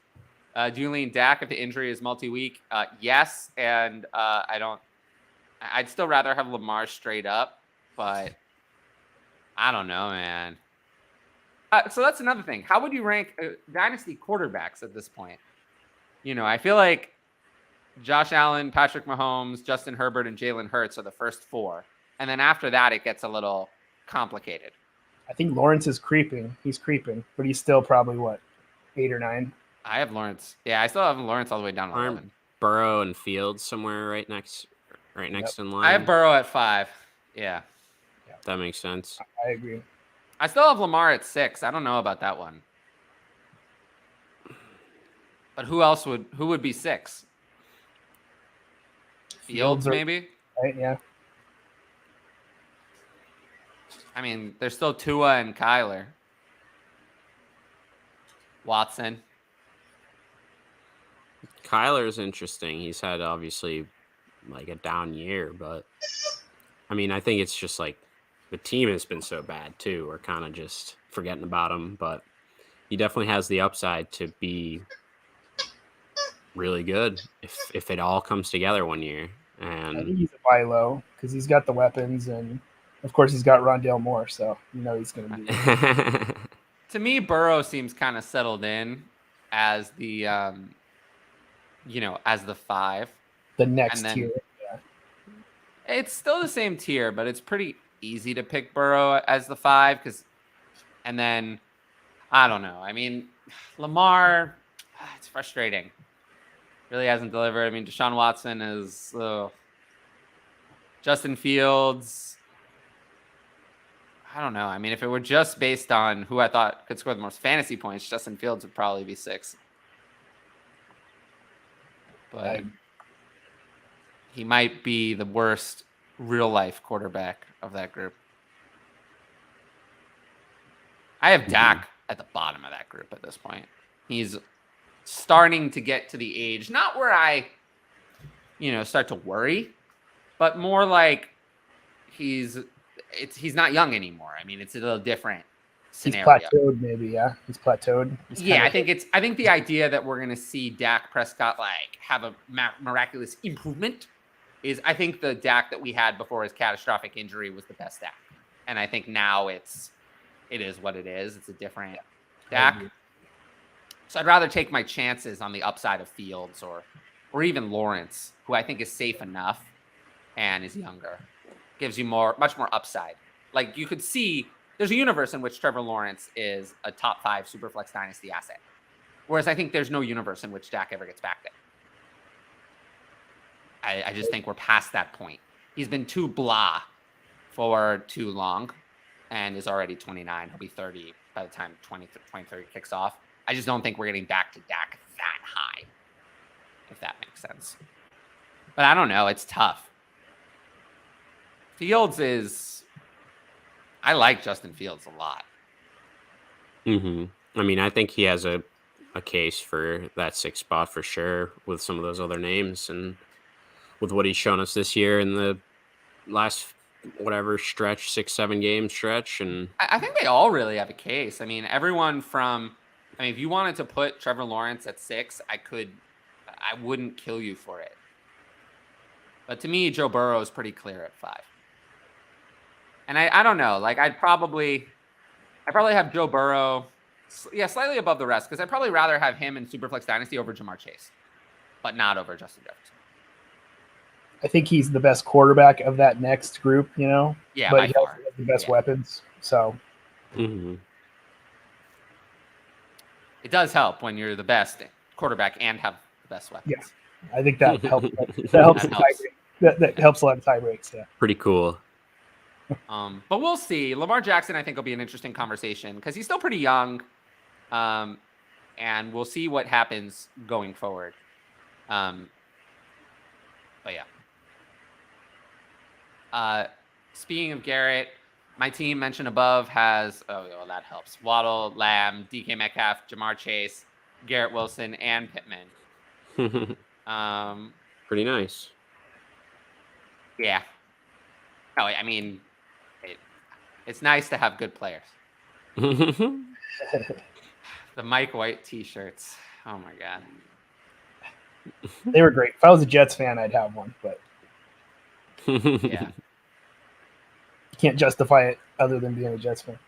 Do you lean Dak if the injury is multi-week? Yes, and I'd still rather have Lamar straight up, but I don't know, man. So that's another thing. How would you rank Dynasty quarterbacks at this point? I feel like Josh Allen, Patrick Mahomes, Justin Herbert, and Jalen Hurts are the first 4. And then after that, it gets a little complicated. I think Lawrence is creeping. He's creeping, but he's still probably, 8 or 9? I have Lawrence. Yeah, I still have Lawrence all the way down to 11. Burrow and Fields somewhere right next in line. I have Burrow at 5. Yeah. That makes sense. I agree. I still have Lamar at 6. I don't know about that one. But who would be 6? Fields maybe? Right, yeah. I mean, there's still Tua and Kyler. Watson. Kyler's interesting. He's had obviously like a down year, but I mean, I think it's just like the team has been so bad too. We're kind of just forgetting about him, but he definitely has the upside to be really good if it all comes together one year. I think And he's a buy low because he's got the weapons, and of course he's got Rondale Moore, so he's going to be. To me, Burrow seems kind of settled in as the as the 5. The next And then- tier. Yeah. It's still the same tier, but it's pretty easy to pick Burrow as the 5 and then I don't know. I mean, Lamar, it's frustrating. Really hasn't delivered. I mean, Deshaun Watson is Justin Fields. I don't know. I mean, if it were just based on who I thought could score the most fantasy points, Justin Fields would probably be 6. But he might be the worst real life quarterback of that group. I have Dak at the bottom of that group at this point. He's starting to get to the age, not where I, start to worry, but more like he's not young anymore. I mean, it's a little different scenario. He's plateaued, maybe. Yeah, he's plateaued. I think the idea that we're going to see Dak Prescott have a miraculous improvement is, I think the Dak that we had before his catastrophic injury was the best Dak, and I think now it is what it is. It's a different Dak. So I'd rather take my chances on the upside of Fields or even Lawrence, who I think is safe enough and is younger. Gives you much more upside. Like, you could see there's a universe in which Trevor Lawrence is a top 5 Superflex Dynasty asset. Whereas I think there's no universe in which Dak ever gets back there. I just think we're past that point. He's been too blah for too long and is already 29. He'll be 30 by the time 2030 kicks off. I just don't think we're getting back to Dak that high, if that makes sense. But I don't know. It's tough. Fields is... I like Justin Fields a lot. I mean, I think he has a case for that 6th spot for sure with some of those other names and with what he's shown us this year in the last stretch, 6-7 game stretch. And I think they all really have a case. I mean, everyone from... if you wanted to put Trevor Lawrence at 6, I wouldn't kill you for it. But to me, Joe Burrow is pretty clear at 5. And I don't know. I'd probably have Joe Burrow, slightly above the rest, because I'd probably rather have him in Superflex Dynasty over Jamar Chase, but not over Justin Jefferson. I think he's the best quarterback of that next group, Yeah, but by he far. also has the best weapons. So it does help when you're the best quarterback and have the best weapons. Yeah, I think that helps. That helps a lot of tie breaks. Yeah, pretty cool. But we'll see. Lamar Jackson, I think, will be an interesting conversation because he's still pretty young, and we'll see what happens going forward. But yeah. Speaking of Garrett, my team mentioned above has that helps. Waddle, Lamb, DK Metcalf, Jamar Chase, Garrett Wilson, and Pittman. Pretty nice. Yeah. No, I mean, it's nice to have good players. The Mike White T-shirts. Oh my god. They were great. If I was a Jets fan, I'd have one, but yeah, you can't justify it other than being a Jets fan.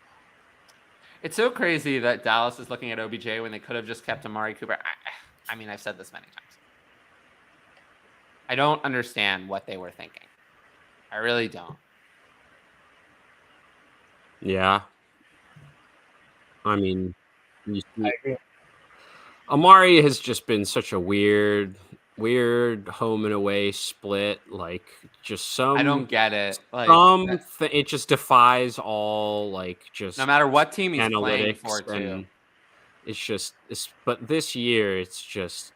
It's so crazy that Dallas is looking at OBJ when they could have just kept Amari Cooper. I mean, I've said this many times. I don't understand what they were thinking. I really don't. Yeah. I mean, you see, I agree. Amari has just been such a weird home and away split. Like, just some. I don't get it. It just defies all just no matter what team he's playing analytics for, too. But this year it's just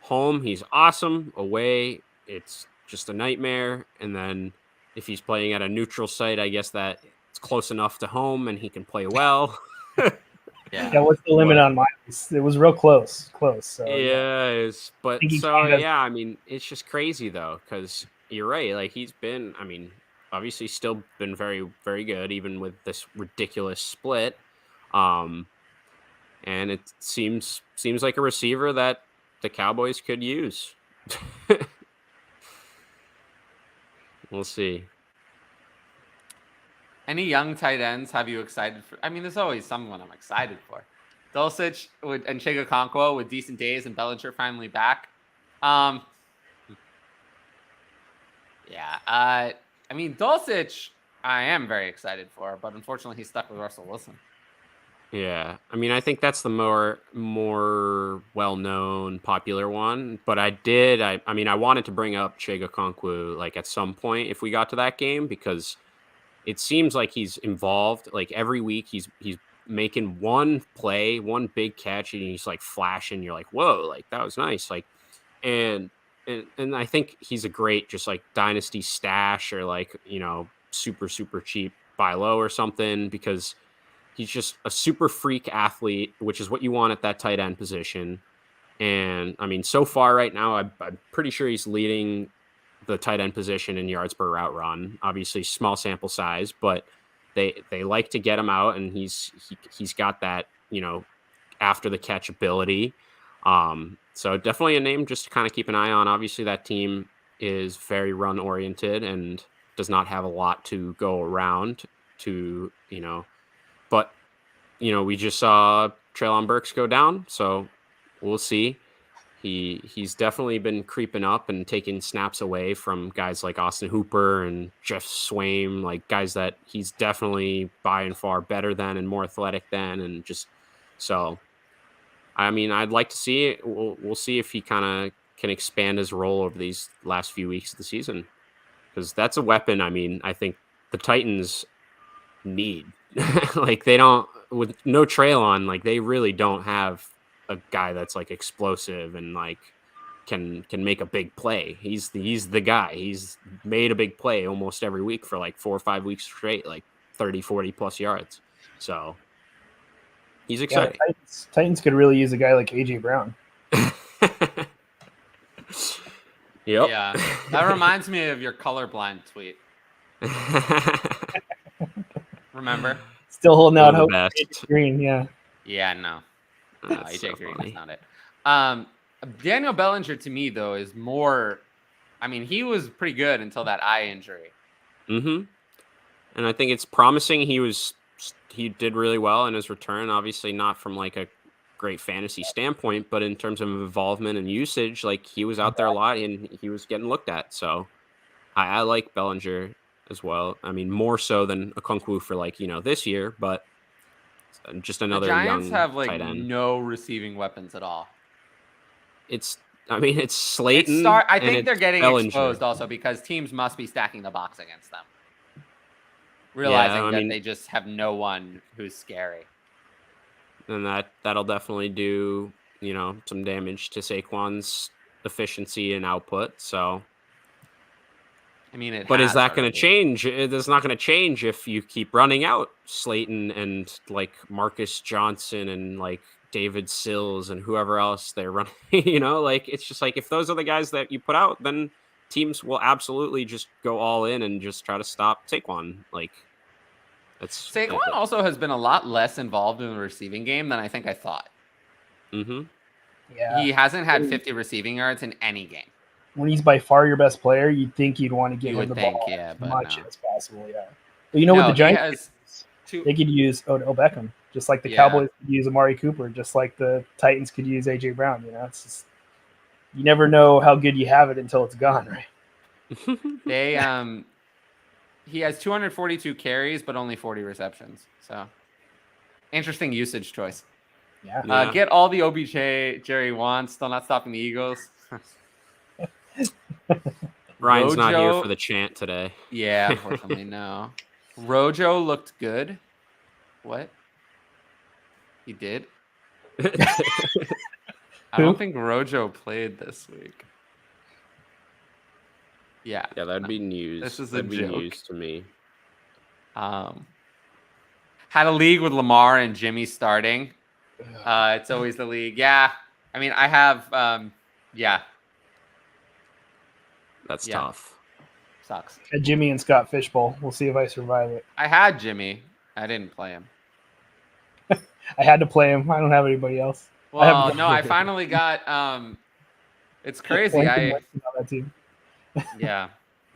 home. He's awesome. Away, it's just a nightmare. And then if he's playing at a neutral site, I guess that it's close enough to home and he can play well. Yeah, what's the limit on miles? It was real close. So, I mean, it's just crazy though, because you're right. Like he's been, obviously still been very, very good, even with this ridiculous split. Um, and it seems like a receiver that the Cowboys could use. We'll see. Any young tight ends have you excited for? I mean, there's always someone I'm excited for. Dulcich and Chigakonkwo with decent days and Bellinger finally back. Yeah. I mean, Dulcich, I am very excited for, but unfortunately, he's stuck with Russell Wilson. Yeah, I think that's the more well-known, popular one. But I wanted to bring up Chigakonkwo like at some point if we got to that game because it seems like he's involved. Like every week, he's making one play, one big catch, and he's like flashing. You're like, whoa, like that was nice. Like, and I think he's a great just like dynasty stash or like super cheap buy low or something because he's just a super freak athlete, which is what you want at that tight end position. And I mean, so far right now, I'm pretty sure he's leading the tight end position in yards per route run. Obviously, small sample size, but they like to get him out, and he's got that after the catch ability. So definitely a name just to kind of keep an eye on. Obviously, that team is very run oriented and does not have a lot to go around to but we just saw Treylon Burks go down, so we'll see. He's definitely been creeping up and taking snaps away from guys like Austin Hooper and Jeff Swaim, like guys that he's definitely by and far better than and more athletic than, and just so. I mean, I'd like to see it. We'll see if he kind of can expand his role over these last few weeks of the season, because that's a weapon. I mean, I think the Titans need like they don't with no Treylon, like they really don't have a guy that's like explosive and like can make a big play. He's the guy. He's made a big play almost every week for like 4 or 5 weeks straight, like 30, 40 plus yards. So he's exciting. Yeah, Titans could really use a guy like AJ Brown. Yep. Yeah. That reminds me of your colorblind tweet. Remember? Still holding out hope. AJ Green, yeah. Yeah, no. AJ so Green funny. is not it. Daniel Bellinger to me though is more. I mean, he was pretty good until that eye injury. Mm-hmm. And I think it's promising. He did really well in his return. Obviously, not from like a great fantasy standpoint, but in terms of involvement and usage, like he was out there a lot and he was getting looked at. So I like Bellinger as well. I mean, more so than Okonkwo for like this year, but just another the Giants young have like tight end. no receiving weapons at all. It's Slayton. I think they're getting Bellinger. exposed also because teams must be stacking the box against them, realizing that they just have no one who's scary. And that'll definitely do some damage to Saquon's efficiency and output. So. I mean, but is that going to change? It's not going to change if you keep running out Slayton and like Marcus Johnson and like David Sills and whoever else they're running. Like it's just like if those are the guys that you put out, then teams will absolutely just go all in and just try to stop Saquon. Like Saquon also has been a lot less involved in the receiving game than I think I thought. Mm-hmm. Yeah, he hasn't had 50 receiving yards in any game. When he's by far your best player, you'd think you'd want to get him the ball as much as possible. Yeah, but with the Giants, they could use Odell Beckham, just like the Cowboys could use Amari Cooper, just like the Titans could use AJ Brown. It's just you never know how good you have it until it's gone, right? He has 242 carries, but only 40 receptions. So interesting usage choice. Yeah. Get all the OBJ Jerry wants. Still not stopping the Eagles. Ryan's not here for the chant today. Yeah, unfortunately, no. Rojo looked good. What? He did? I don't think Rojo played this week. Yeah. Yeah, that'd be news. This is that'd be news to me. Had a league with Lamar and Jimmy starting. It's always the league. Yeah. I mean, I have yeah. That's tough. Sucks. Had Jimmy and Scott Fishbowl. We'll see if I survive it. I had Jimmy. I didn't play him. I had to play him. I don't have anybody else. Well, no, I finally got. It's crazy. Boynton Winston on that team. Yeah,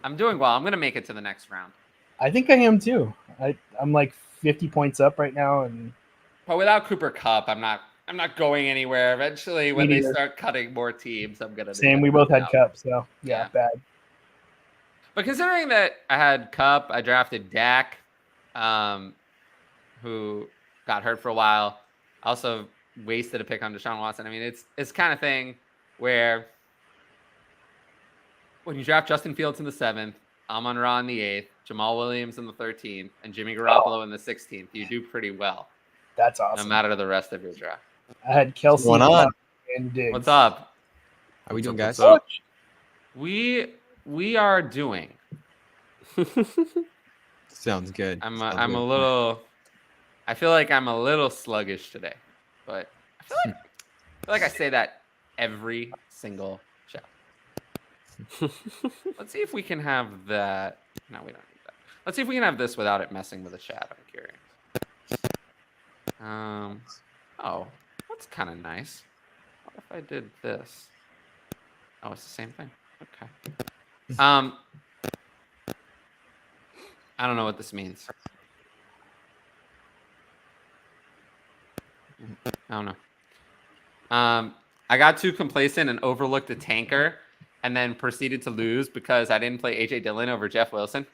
I'm doing well. I'm gonna make it to the next round. I think I am too. I'm like 50 points up right now, and But without Cooper Kupp, I'm not going anywhere. Eventually, when they neither. start cutting more teams, I'm gonna. Same. We both had Cup, so yeah, bad. But considering that I had Cup, I drafted Dak, who got hurt for a while. I also wasted a pick on Deshaun Watson. I mean, it's kind of thing where when you draft Justin Fields in the 7th, Amon-Ra in the 8th, Jamal Williams in the 13th, and Jimmy Garoppolo in the 16th, you do pretty well. That's awesome. No matter the rest of your draft. I had Kelsey and Diggs. What's up? How we doing, guys? We are doing. Sounds good. I'm a little. I feel like I'm a little sluggish today, but I feel like I say that every single show. Let's see if we can have that. No, we don't need that. Let's see if we can have this without it messing with the chat. I'm curious. Oh, that's kind of nice. What if I did this? Oh, it's the same thing. Okay. I don't know what this means. I don't know. I got too complacent and overlooked a tanker and then proceeded to lose because I didn't play AJ Dillon over Jeff Wilson.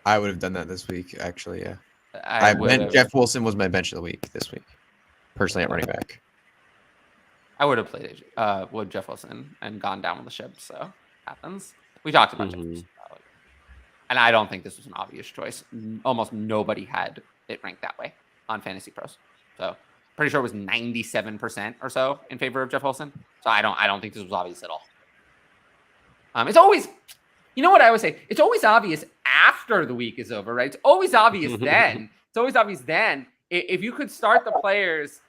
I would have done that this week, actually, yeah. Jeff Wilson was my bench of the week this week, personally at running back. I would have played with Jeff Wilson and gone down with the ship, so happens. We talked about Jeff Wilson. And I don't think this was an obvious choice. Almost nobody had it ranked that way on Fantasy Pros. So pretty sure it was 97% or so in favor of Jeff Wilson. So I don't think this was obvious at all. It's always, you know what I always say? It's always obvious after the week is over, right? It's always obvious then. It's always obvious then. If you could start the players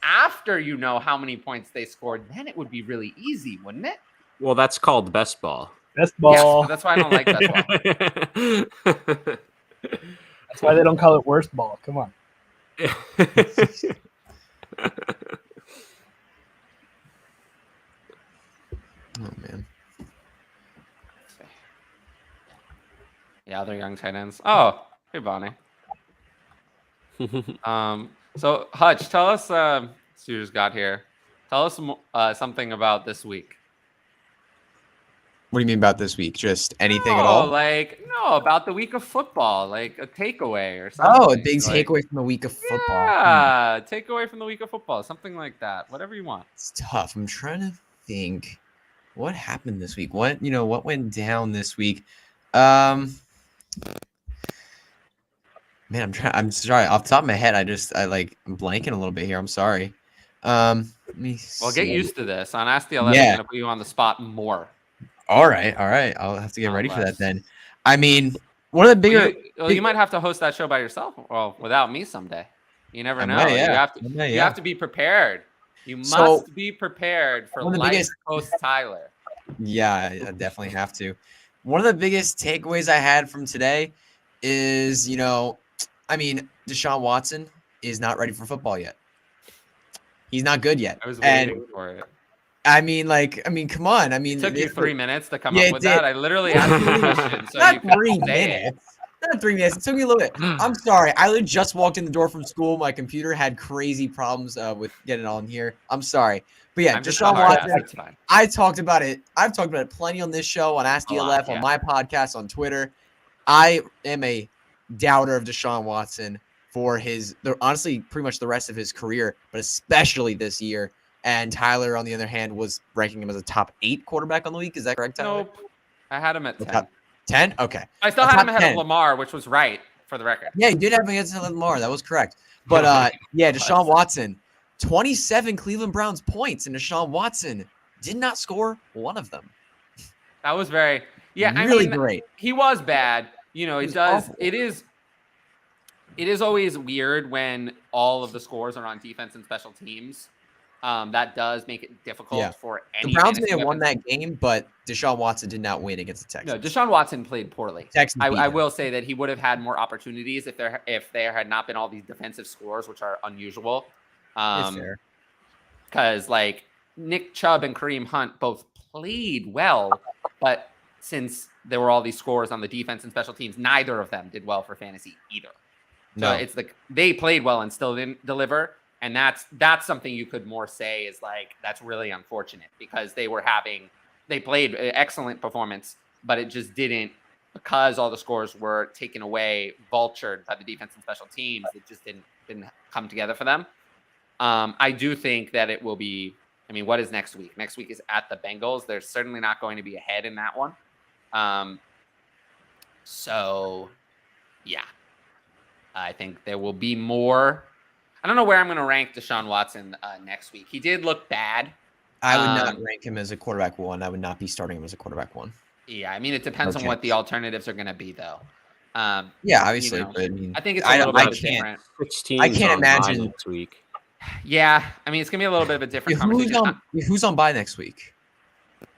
after you know how many points they scored, then it would be really easy, wouldn't it? Well, that's called best ball. Best ball. Yes, that's why I don't like best ball. That's why they don't call it worst ball. Come on. Oh, man. Yeah, other young tight ends. Oh, hey, Bonnie. So, Hutch, tell us, so you just got here. Tell us something about this week. What do you mean about this week? Just anything at all? No, about the week of football, like a takeaway or something. Oh, a big takeaway from the week of football. Yeah, takeaway from the week of football, something like that. Whatever you want. It's tough. I'm trying to think what happened this week. What went down this week? Man, I'm sorry. Off the top of my head, I'm blanking a little bit here. I'm sorry. Let me Well, see. get used to this. On Ask the 11, I'm gonna put you on the spot more. All right. I'll have to get ready for that then. I mean, one of the bigger. You might have to host that show by yourself. Well, without me someday. You never know. Might, yeah. You have to be prepared. You must be prepared for life host Tyler. Yeah, I definitely have to. One of the biggest takeaways I had from today is, Deshaun Watson is not ready for football yet. He's not good yet. I was waiting for it. Come on. It took you 3 minutes to come up with that. I literally asked you the question. So not 3 minutes. Not 3 minutes. It took me a little bit. I'm sorry. I literally just walked in the door from school. My computer had crazy problems with getting on here. I'm sorry. But yeah, Deshaun Watson. I talked about it. I've talked about it plenty on this show, on Ask DLF, on my podcast, on Twitter. I am a doubter of Deshaun Watson for honestly, pretty much the rest of his career, but especially this year. And Tyler, on the other hand, was ranking him as a top 8 quarterback on the week. Is that correct, Tyler? Nope. I had him at 10. 10? Okay. I still had him ahead of Lamar, which was right, for the record. Yeah, you did have him against Lamar. That was correct. But, Deshaun Watson, 27 Cleveland Browns points, and Deshaun Watson did not score one of them. That was very great. He was bad. It is always weird when all of the scores are on defense and special teams. That does make it difficult for any. The Browns may fantasy have won weapons. that game, but Deshaun Watson did not win against the Texans. No, Deshaun Watson played poorly. Texans beat I him. will say that he would have had more opportunities if there had not been all these defensive scores, which are unusual. It's fair. Because like Nick Chubb and Kareem Hunt both played well, but since there were all these scores on the defense and special teams, neither of them did well for fantasy either. So it's like they played well and still didn't deliver. And that's something you could more say is like, that's really unfortunate because they played an excellent performance, but it just didn't, because all the scores were taken away, vultured by the defense and special teams. It just didn't come together for them. I do think that it will be, I mean, what is next week? Next week is at the Bengals. They're certainly not going to be ahead in that one. So yeah, I think there will be more. I don't know where I'm going to rank Deshaun Watson next week. He did look bad. I would not rank him as a quarterback 1. I would not be starting him as a quarterback 1. Yeah, I mean, it depends on what the alternatives are going to be, though. Yeah, obviously. But, I mean, I think it's a little bit different. I can't imagine next week. Yeah, I mean, it's going to be a little bit of a different conversation. Who's on bye next week?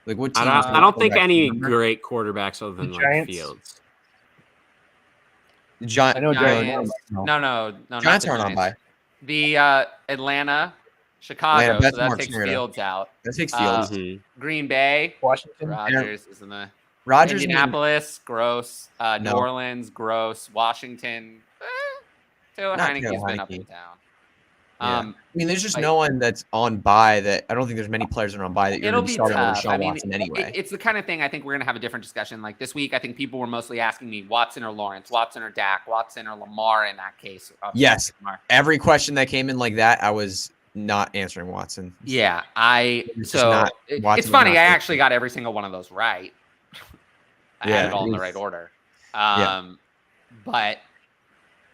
Like what team? I don't think any great quarterbacks other than like Fields. I know Giants. No. Giants aren't on bye. The Atlanta, Chicago, so that takes Fields out. That takes Fields. Green Bay, Washington, Rodgers is in the Rodgers, Indianapolis, gross. New Orleans, gross. Washington, Taylor Heineke's been up and down. I mean, there's just no one that's on bye that I don't think there's many players that are on bye that you're going to be starting over Deshaun Watson anyway. It's the kind of thing I think we're going to have a different discussion. Like this week, I think people were mostly asking me Watson or Lawrence, Watson or Dak, Watson or Lamar in that case. Yes. Every question that came in like that, I was not answering Watson. Yeah. It's funny. I actually got every single one of those right. I had it all in the right order. But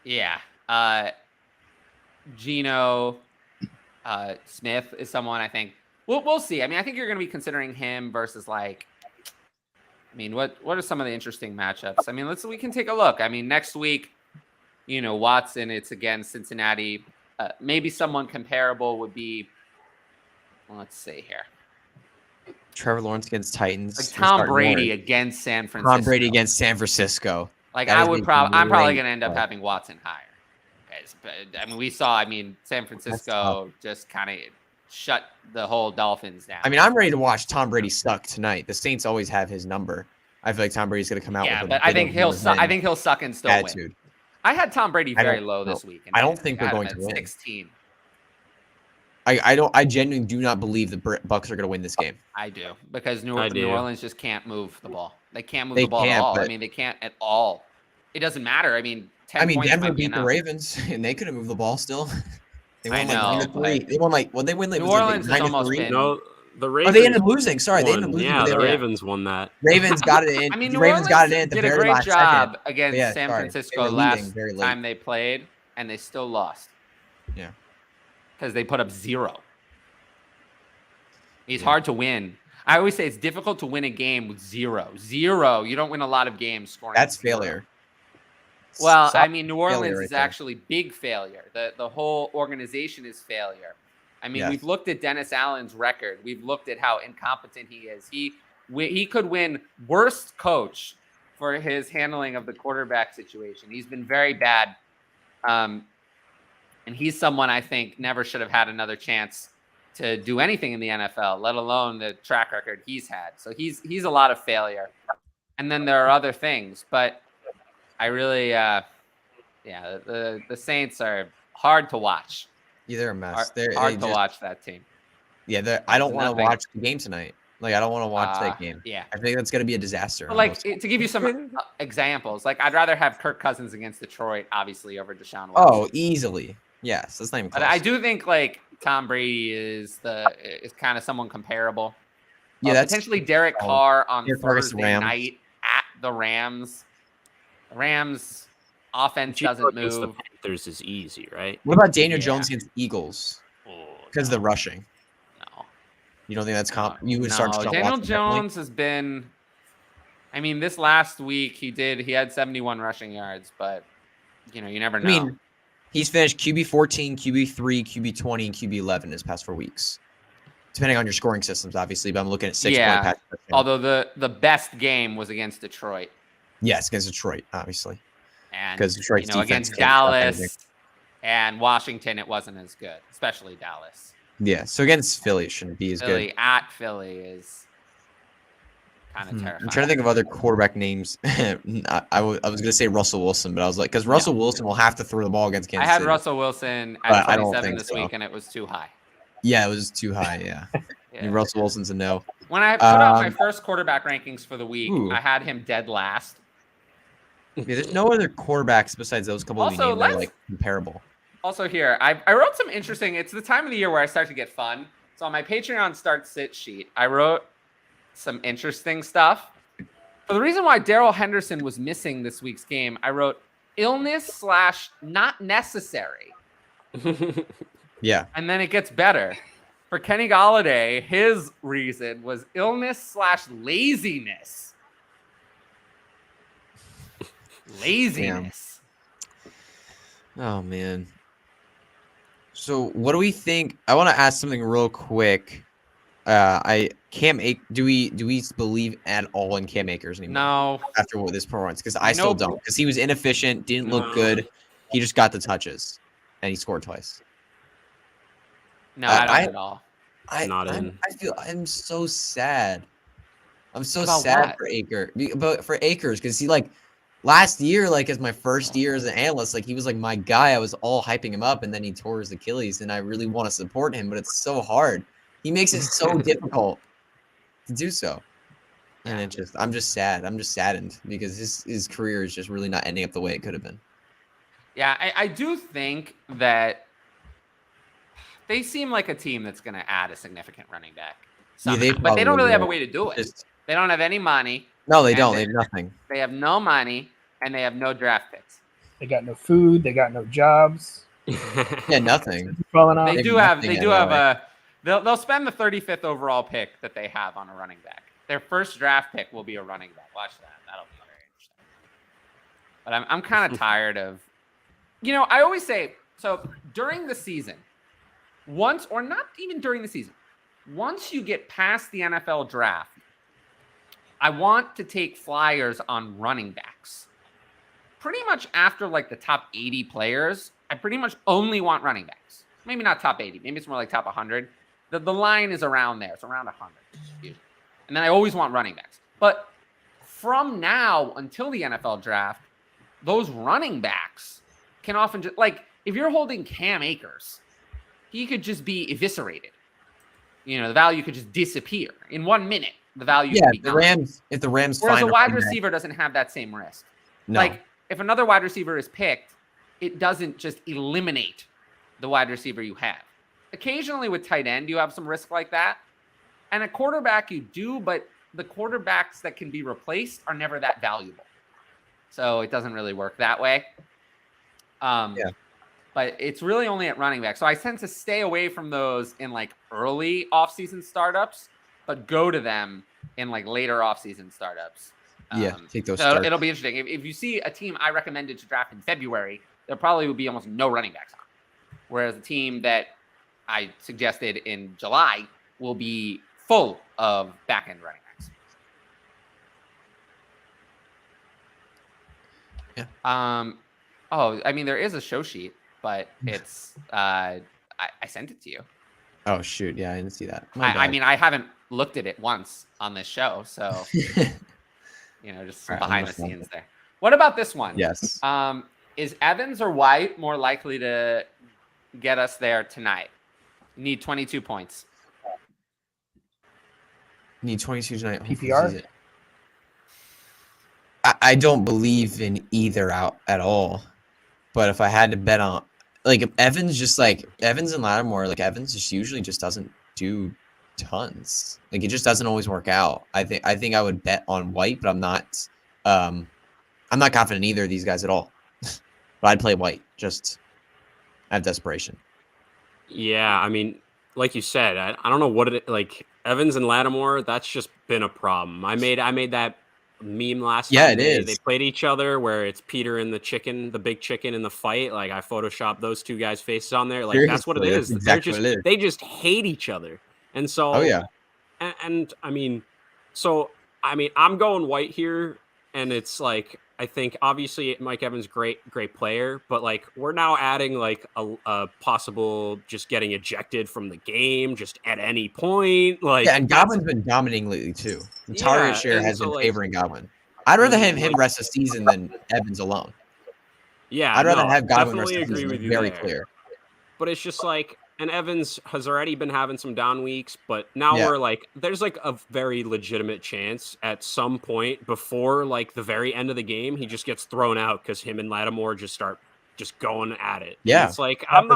yeah. Geno Smith is someone I think we'll see. I mean, I think you're going to be considering him versus like, I mean, what are some of the interesting matchups? I mean, we can take a look. I mean, next week, Watson, it's against Cincinnati. Maybe someone comparable would be, let's see here. Trevor Lawrence against Titans. Like Tom Brady against San Francisco. Tom Brady against San Francisco. Like I'm probably going to end up having Watson higher. I mean, we saw, San Francisco just kind of shut the whole Dolphins down. I mean, I'm ready to watch Tom Brady suck tonight. The Saints always have his number. I feel like Tom Brady's going to come out with but I think he'll suck and still attitude. Win. I had Tom Brady very low this week. I don't think we're going to win. 16. I genuinely do not believe the Bucs are going to win this game. I do, because New Orleans just can't move the ball. They can't move the ball at all. They can't at all. It doesn't matter. 10 points Denver beat the Ravens, and they couldn't move the ball still. They won like 9-3. They won like they win. New Orleans has almost been. No, the Ravens. They ended up losing. Sorry, they ended up losing. Yeah, the Ravens won that. Ravens got it in. New Ravens Orleans got it in at the very last second. did a great job against San Francisco last time they played, and they still lost. Yeah, because they put up 0. It's hard to win. I always say it's difficult to win a game with 0. 0. You don't win a lot of games scoring. That's failure. Well, New Orleans is actually big failure. The whole organization is failure. We've looked at Dennis Allen's record. We've looked at how incompetent he is. He could win worst coach for his handling of the quarterback situation. He's been very bad. And he's someone I think never should have had another chance to do anything in the NFL, let alone the track record he's had. So he's a lot of failure. And then there are other things, but I really, the Saints are hard to watch. Yeah, they're a mess. They're hard to watch that team. Yeah, I don't want to watch the game tonight. Like, I don't want to watch that game. Yeah, I think that's going to be a disaster. But to give you some examples, I'd rather have Kirk Cousins against Detroit, obviously, over Deshaun Watson. Oh, easily. Yes, that's not even close. But I do think Tom Brady is kind of someone comparable. Yeah, that's potentially Derek Carr on Thursday night at the Rams. The Rams offense doesn't move. The Panthers is easy, right? What about Daniel Jones against the Eagles? Because of the rushing. No. You don't think that's you would start Daniel Jones has been. This last week he had 71 rushing yards, but you never know. He's finished QB 14, QB 3, QB 20, and QB 11 his past 4 weeks. Depending on your scoring systems, obviously, but I'm looking at 6-point pass. Although the best game was against Detroit. Yes, against Detroit, obviously. And because Detroit's against Dallas and Washington, it wasn't as good, especially Dallas. Yeah, so against Philly, it shouldn't be as good. At Philly is kind of terrifying. I'm trying to think of other quarterback names. I was going to say Russell Wilson, but I was like, because Russell Wilson will have to throw the ball against Kansas City. I had Russell Wilson at 27 this week, and it was too high. Yeah, it was too high, yeah. I mean, Russell Wilson's a no. When I put out my first quarterback rankings for the week, I had him dead last. Yeah, there's no other quarterbacks besides those couple of names that are like comparable. Also here, I wrote some interesting. It's the time of the year where I start to get fun. So on my Patreon start sit sheet, I wrote some interesting stuff. For the reason why Darrell Henderson was missing this week's game, I wrote illness / not necessary. Yeah. And then it gets better. For Kenny Golladay, his reason was illness / laziness. Laziness. Oh man. So what do we think? I want to ask something real quick. Do we believe at all in Cam Akers anymore? No. After this performance, because I still don't. Because he was inefficient, didn't look good. He just got the touches, and he scored twice. No, I don't at all. I'm so sad. I'm so About sad for Akers because he last year, as my first year as an analyst, he was my guy. I was all hyping him up, and then he tore his Achilles, and I really want to support him, but it's so hard. He makes it so difficult to do so. And I'm just sad. I'm just saddened because his career is just really not ending up the way it could have been. Yeah, I do think that they seem like a team that's going to add a significant running back. But they don't really have a way to do it. They don't have any money. No, they don't. They have nothing. They have no money, and they have no draft picks. They got no food. They got no jobs. Yeah, nothing. They do have a. They'll spend the 35th overall pick that they have on a running back. Their first draft pick will be a running back. Watch that. That'll be very interesting. But I'm kind of tired of. I always say so during the season. Once, or not even during the season, once you get past the NFL draft, I want to take flyers on running backs. Pretty much after the top 80 players, I pretty much only want running backs. Maybe not top 80. Maybe it's more like top 100. The line is around there. It's around 100 usually. And then I always want running backs. But from now until the NFL draft, those running backs can often just, if you're holding Cam Akers, he could just be eviscerated. The value could just disappear in 1 minute. The value. Yeah, if the Rams. Whereas a wide receiver doesn't have that same risk. No. If another wide receiver is picked, it doesn't just eliminate the wide receiver you have. Occasionally with tight end, you have some risk like that. And a quarterback you do, but the quarterbacks that can be replaced are never that valuable. So it doesn't really work that way. Yeah. But it's really only at running back. So I tend to stay away from those in early offseason startups, but go to them in later offseason startups. Take those. So it'll be interesting. If you see a team I recommended to draft in February, there probably would be almost no running backs on. Whereas the team that I suggested in July will be full of back-end running backs. Yeah. There is a show sheet, but it's I sent it to you. Oh shoot! Yeah, I didn't see that. I haven't looked at it once on this show, so just behind the scenes there. What about this one? Yes. Is Evans or White more likely to get us there tonight? Need 22 points. Need 22 tonight. PPR. I don't believe in either out at all. But if I had to bet on Evans and Lattimore, Evans just usually just doesn't do tons. It just doesn't always work out. I think I would bet on White, but I'm not confident in either of these guys at all. But I'd play White just out of desperation. Yeah, like you said, I don't know what Evans and Lattimore, that's just been a problem. I made that meme last Yeah, time it is. they played each other, where it's Peter and the big chicken in the fight. Like I photoshopped those two guys' faces on there. Like that's what it is. Exactly what it is. They just hate each other. And so, oh yeah, and I mean, I'm going White here, and it's like I think obviously Mike Evans great player, but like we're now adding like a possible just getting ejected from the game just at any point. Like yeah, and Godwin's been dominating lately too. The target share has been favoring Godwin. I'd rather have him rest the season than Evans alone. Yeah, I'd rather have Godwin rest definitely the agree season. with you Very there. clear. But it's just like, and Evans has already been having some down weeks, but now we're like, there's like a very legitimate chance at some point before like the very end of the game, he just gets thrown out because him and Lattimore just start just going at it. Yeah, and it's like I'm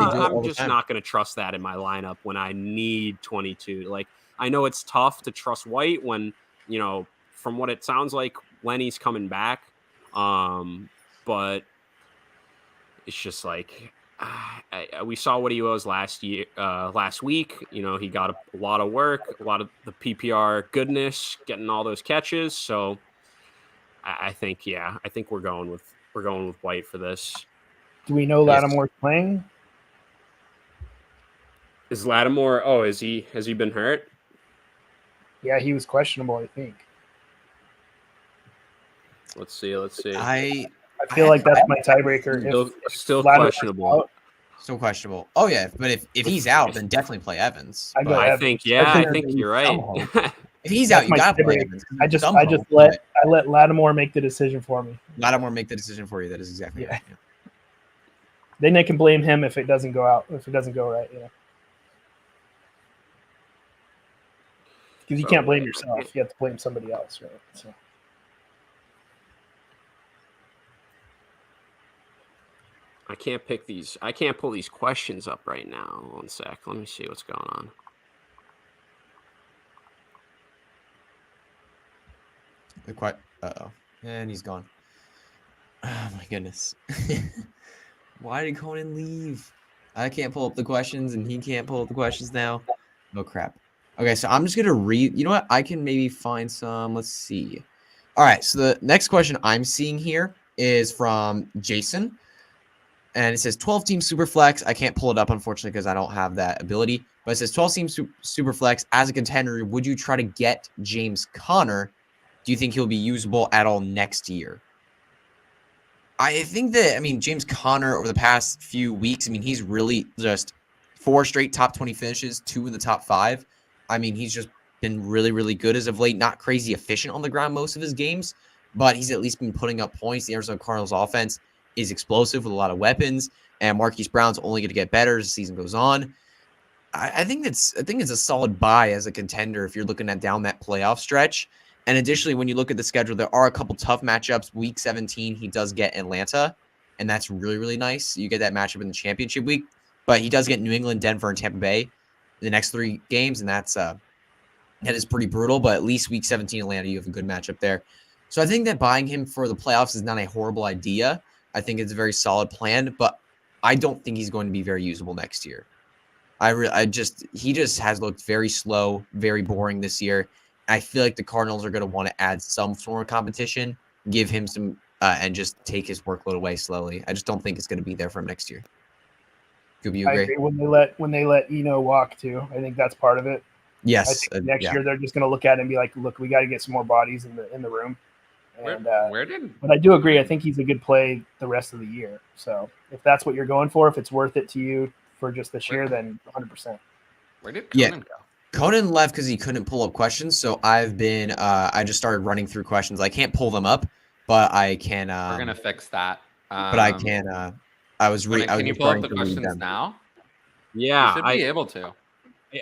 just not going to trust that in my lineup when I need 22. Like I know it's tough to trust White when from what it sounds like Lenny's coming back, but it's just like. We saw what he was last week. He got a lot of work, a lot of the PPR goodness, getting all those catches. So I think we're going with White for this. Do we know Lattimore's playing? Is Lattimore? Oh, has he been hurt? Yeah, he was questionable, I think. Let's see. I feel like that's my tiebreaker. Still questionable. Out, still questionable. Oh yeah, but if he's out, then definitely play Evans. I think you're right. If he's out, you gotta play Evans. I let Lattimore make the decision for me. Lattimore make the decision for you. That is exactly right. Yeah. Then they can blame him if it doesn't go out, if it doesn't go right. Because you can't blame yourself. You have to blame somebody else, right? So. I can't pick these. I can't pull these questions up right now. 1 sec. Let me see what's going on. Uh-oh. And he's gone. Oh, my goodness. Why did Conan leave? I can't pull up the questions, and he can't pull up the questions now. Oh, crap. Okay, so I'm just going to read. You know what? I can maybe find some. Let's see. All right, so the next question I'm seeing here is from Jason. And it says 12-team Superflex. I can't pull it up, unfortunately, because I don't have that ability. But it says 12-team Superflex. As a contender, would you try to get James Conner? Do you think he'll be usable at all next year? I think that, James Conner over the past few weeks, he's really just 4 straight top 20 finishes, 2 in the top 5. He's just been really, really good as of late. Not crazy efficient on the ground most of his games, but he's at least been putting up points. The Arizona Cardinals offense is explosive with a lot of weapons, and Marquise Brown's only going to get better as the season goes on. I think it's a solid buy as a contender if you're looking at down that playoff stretch. And additionally, when you look at the schedule, there are a couple tough matchups. Week 17, he does get Atlanta, and that's really, really nice. You get that matchup in the championship week, but he does get New England, Denver, and Tampa Bay the next 3 games, and that is pretty brutal. But at least week 17, Atlanta, you have a good matchup there. So I think that buying him for the playoffs is not a horrible idea. I think it's a very solid plan, but I don't think he's going to be very usable next year. He just has looked very slow, very boring this year. I feel like the Cardinals are going to want to add some sort of competition, give him some, and just take his workload away slowly. I just don't think it's going to be there for him next year. Could you agree? I agree when they let Eno walk too. I think that's part of it. Yes. I think next year they're just going to look at it and be like, "Look, we got to get some more bodies in the room." And, but I do agree. I think he's a good play the rest of the year. So if that's what you're going for, if it's worth it to you for just this year, then 100%. Where did Conan go? Conan left because he couldn't pull up questions. So I've been, I just started running through questions. I can't pull them up, but I can. We're gonna fix that. But I can. Can you pull up the questions now? Yeah, you should be able to.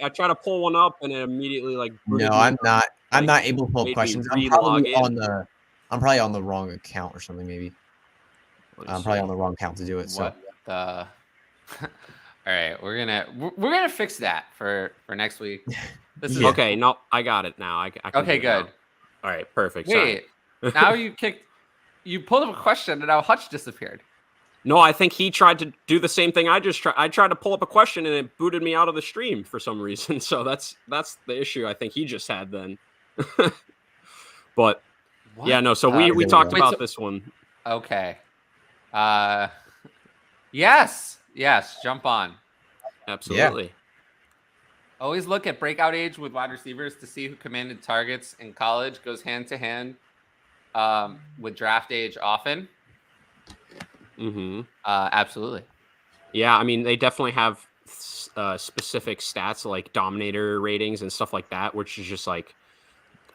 I try to pull one up and it immediately No, I'm not. I'm not able to pull up questions. I'm probably on the wrong account or something. Maybe. I'm probably on the wrong account to do it. So. All right, we're gonna fix that for next week. This is okay. No, I got it now. I can okay, good. All right, perfect. Wait, now you pulled up a question and now Hutch disappeared. No, I think he tried to do the same thing I just tried. I tried to pull up a question and it booted me out of the stream for some reason. So that's the issue I think he just had then. But What? Yeah, no. So we talked about this one. Okay. Yes. Jump on. Absolutely. Yeah. Always look at breakout age with wide receivers to see who commanded targets in college. Goes hand to hand with draft age often. Mm-hmm. Absolutely. Yeah, I mean, they definitely have specific stats like dominator ratings and stuff like that, which is just like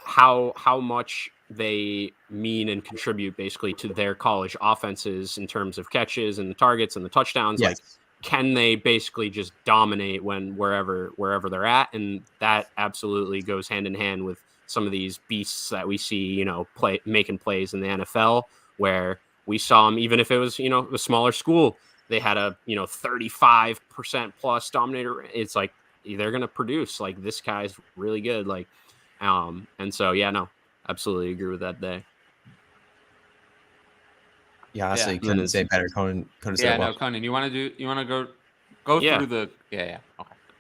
how much they mean and contribute basically to their college offenses in terms of catches and the targets and the touchdowns. Yes. Like, can they basically just dominate wherever they're at? And that absolutely goes hand in hand with some of these beasts that we see, making plays in the NFL, where we saw them, even if it was, a smaller school, they had a 35% plus dominator. It's like they're gonna produce. Like, this guy's really good. Like, and so absolutely agree with that day. Yeah, honestly, Yeah. couldn't say better. Conan said it well. Conan, you want to go Yeah. through the okay.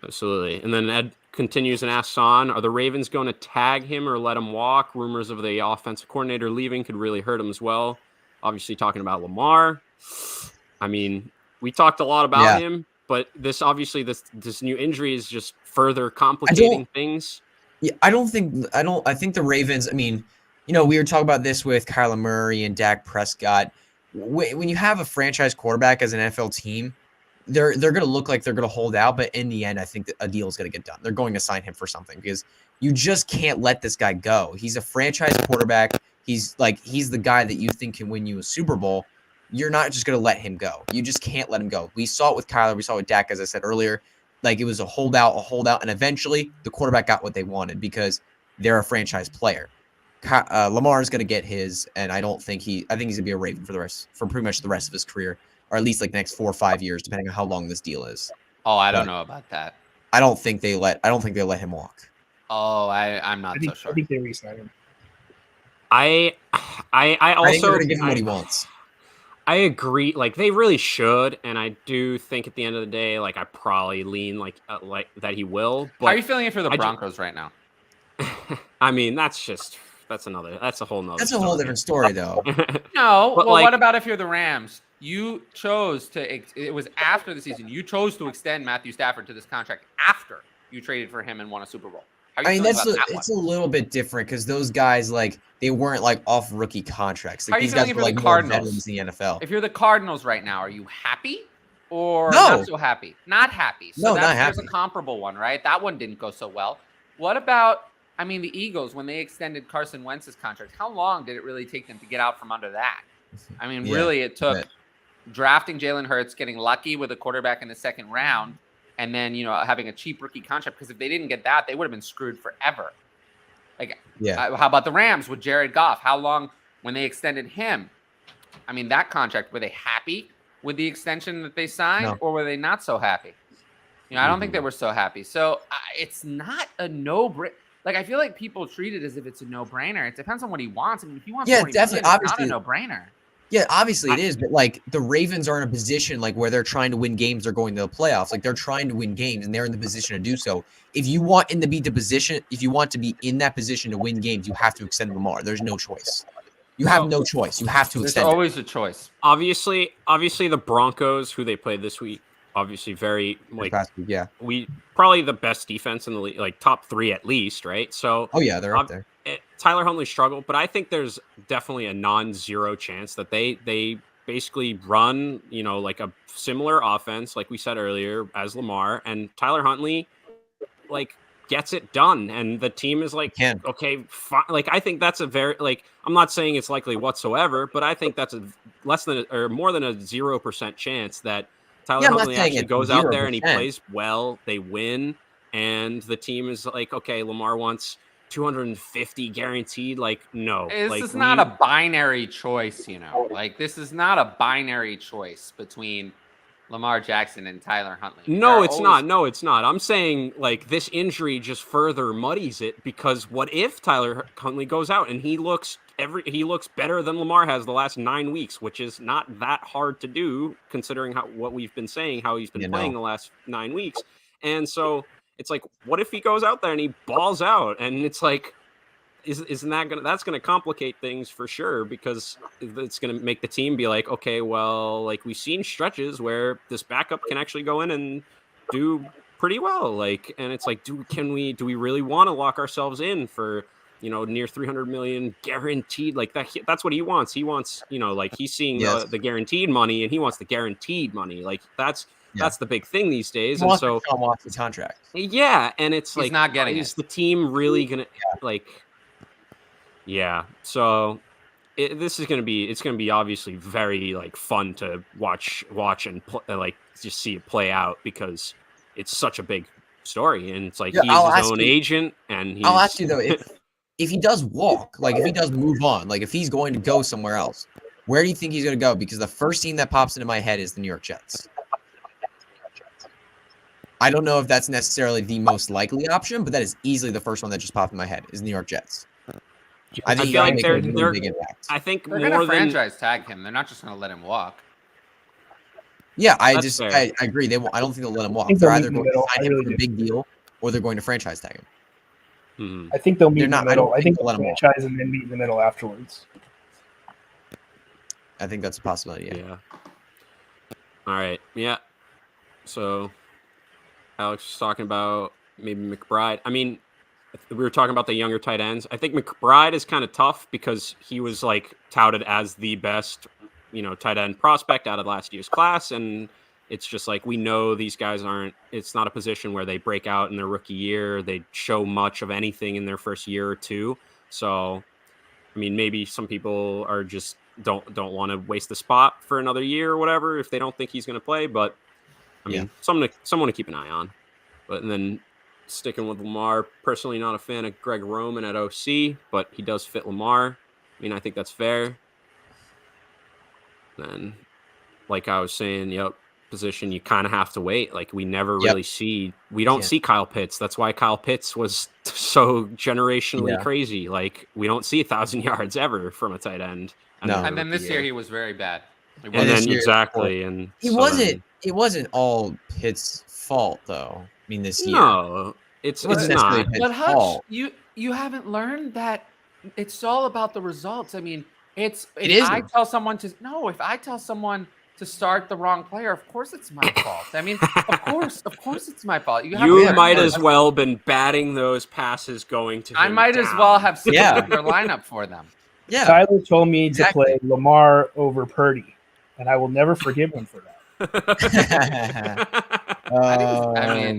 Absolutely. And then Ed continues and asks on, are the Ravens going to tag him or let him walk? Rumors of the offensive coordinator leaving could really hurt him as well. Obviously talking about Lamar. I mean, we talked a lot about him, but this new injury is just further complicating things. Yeah, I think the Ravens, I mean, we were talking about this with Kyler Murray and Dak Prescott. When you have a franchise quarterback as an NFL team, they're going to look like they're going to hold out, but in the end, I think that a deal is going to get done. They're going to sign him for something because you just can't let this guy go. He's a franchise quarterback. He's the guy that you think can win you a Super Bowl. You're not just going to let him go. You just can't let him go. We saw it with Kyler. We saw it with Dak, as I said earlier. Like, it was a holdout, and eventually the quarterback got what they wanted because they're a franchise player. Lamar is going to get his, and I think he's going to be a Raven for pretty much the rest of his career, or at least like the next 4 or 5 years, depending on how long this deal is. Oh, I don't know about that. I don't think they let him walk. Oh, I'm not so sure. I think they re-sign him. I also think they're going to give him what he wants. I agree. Like, they really should, and I do think at the end of the day, like, I probably lean like that he will. But how are you feeling for the Broncos right now? I mean, that's a whole nother. That's a whole different story, though. No, well, what about if you're the Rams? You chose to. It was after the season. You chose to extend Matthew Stafford to this contract after you traded for him and won a Super Bowl. It's a little bit different because those guys, like, they weren't like off rookie contracts. Like, these guys were like more veterans in the NFL. If you're the Cardinals right now, are you happy or not so happy? Not happy. So not happy. There's a comparable one, right? That one didn't go so well. What about, the Eagles, when they extended Carson Wentz's contract, how long did it really take them to get out from under that? Really, it took drafting Jalen Hurts, getting lucky with a quarterback in the second round, and then, having a cheap rookie contract, because if they didn't get that, they would have been screwed forever. How about the Rams with Jared Goff? How long when they extended him? That contract, were they happy with the extension that they signed, or were they not so happy? I don't think they were so happy. So it's not a no-brainer. Like, I feel like people treat it as if it's a no-brainer. It depends on what he wants. If he wants, definitely, obviously, it's not a no-brainer. Yeah, obviously it is, but like the Ravens are in a position like where they're trying to win games, they're going to the playoffs. Like, they're trying to win games and they're in the position to do so. If you want to be in that position to win games, you have to extend Lamar. There's no choice. You have no choice. You have to extend. There's always a choice. Obviously the Broncos, who they played this week, obviously very we probably the best defense in the league, like top 3 at least, right? So they're up there. Tyler Huntley struggled, but I think there's definitely a non-zero chance that they basically run, like a similar offense, like we said earlier, as Lamar, and Tyler Huntley, like, gets it done, and the team is like, okay, fine. Like, I think that's a very, like, I'm not saying it's likely whatsoever, but I think that's a more than a 0% chance that Tyler Huntley actually goes out there and he plays well, they win, and the team is like, okay, Lamar wants 250 guaranteed. Like, no, this is not a binary choice. Like, this is not a binary choice between Lamar Jackson and Tyler Huntley. No, it's not. No, it's not. I'm saying, like, this injury just further muddies it, because what if Tyler Huntley goes out and he looks better than Lamar has the last 9 weeks, which is not that hard to do considering what we've been saying, how he's been playing the last 9 weeks. And so it's like, what if he goes out there and he balls out, and it's like, isn't that that's gonna complicate things for sure, because it's gonna make the team be like, okay, well, like we've seen stretches where this backup can actually go in and do pretty well, like, and it's like, do we really want to lock ourselves in for near 300 million guaranteed like that? That's what he wants. He wants, like he's seeing the guaranteed money, and he wants the guaranteed money. Like that's the big thing these days. And so Sean Watson's contract. Yeah, and it's he's like, not getting is the team really gonna like? Yeah, so it's gonna be obviously very like fun to watch and like just see it play out, because it's such a big story, and it's like he's his own agent, and I'll ask you though, if he does walk, like if he does move on, like if he's going to go somewhere else, where do you think he's going to go? Because the first team that pops into my head is the New York Jets. I don't know if that's necessarily the most likely option, but that is easily the first one that just popped in my head is New York Jets. I feel like they're big impact. I think they're going to franchise tag him. They're not just going to let him walk. Yeah, I agree. I don't think they'll let him walk. They're either going to sign him for a big deal, or they're going to franchise tag him. Mm-hmm. I think they'll meet in the middle. I think they'll franchise and then meet in the middle afterwards. I think that's a possibility. Yeah. All right. Yeah. So Alex was talking about maybe McBride. I mean, we were talking about the younger tight ends. I think McBride is kind of tough because he was like touted as the best, tight end prospect out of last year's class. And it's just like, we know these guys it's not a position where they break out in their rookie year. They show much of anything in their first year or two. So, I mean, maybe some people are just don't want to waste the spot for another year or whatever if they don't think he's going to play. But I mean, someone to keep an eye on. But and then sticking with Lamar, personally not a fan of Greg Roman at OC, but he does fit Lamar. I mean, I think that's fair. Then, like I was saying, position you kind of have to wait. Like we never really see Kyle Pitts. That's why Kyle Pitts was so generationally crazy. Like we don't see 1,000 yards ever from a tight end. And then this year he was very bad. And then exactly, and it wasn't all Pitt's fault though. I mean, this year. No, it's not. But Hutch, you haven't learned that it's all about the results. I mean, if I tell someone to start the wrong player, of course it's my fault. I mean, of course it's my fault. You might as well been batting those passes going to him. I might as well have switched up your lineup for them. Yeah. Tyler told me to play Lamar over Purdy, and I will never forgive him for that.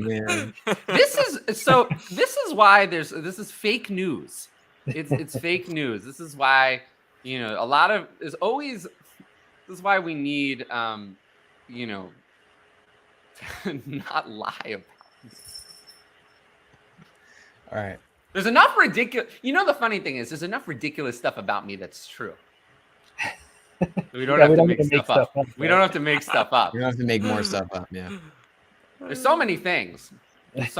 Man. This is why this is fake news. It's fake news. This is why this is why we need to not lie about this. All right. There's enough ridiculous. The funny thing is, there's enough ridiculous stuff about me that's true. We don't have to make stuff up. We don't have to make stuff up. You don't have to make more stuff up. Yeah. There's so many things. There's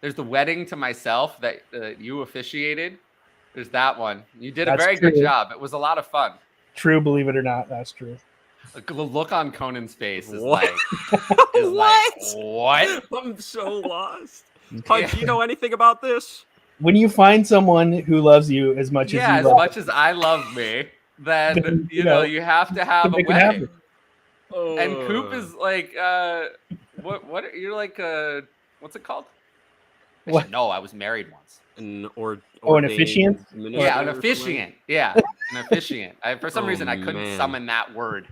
There's the wedding to myself that you officiated. There's that one. You did a very good job. It was a lot of fun. True, believe it or not, that's true. The look on Conan's face is what? What? I'm so lost. Punch, you know anything about this? When you find someone who loves you as much as you much as I love me, then you have to have a wedding. And Coop is like, what? You're like, what's it called? What? No, I was married once. An officiant? Yeah, an officiant. Yeah, an officiant. For some reason, I couldn't summon that word.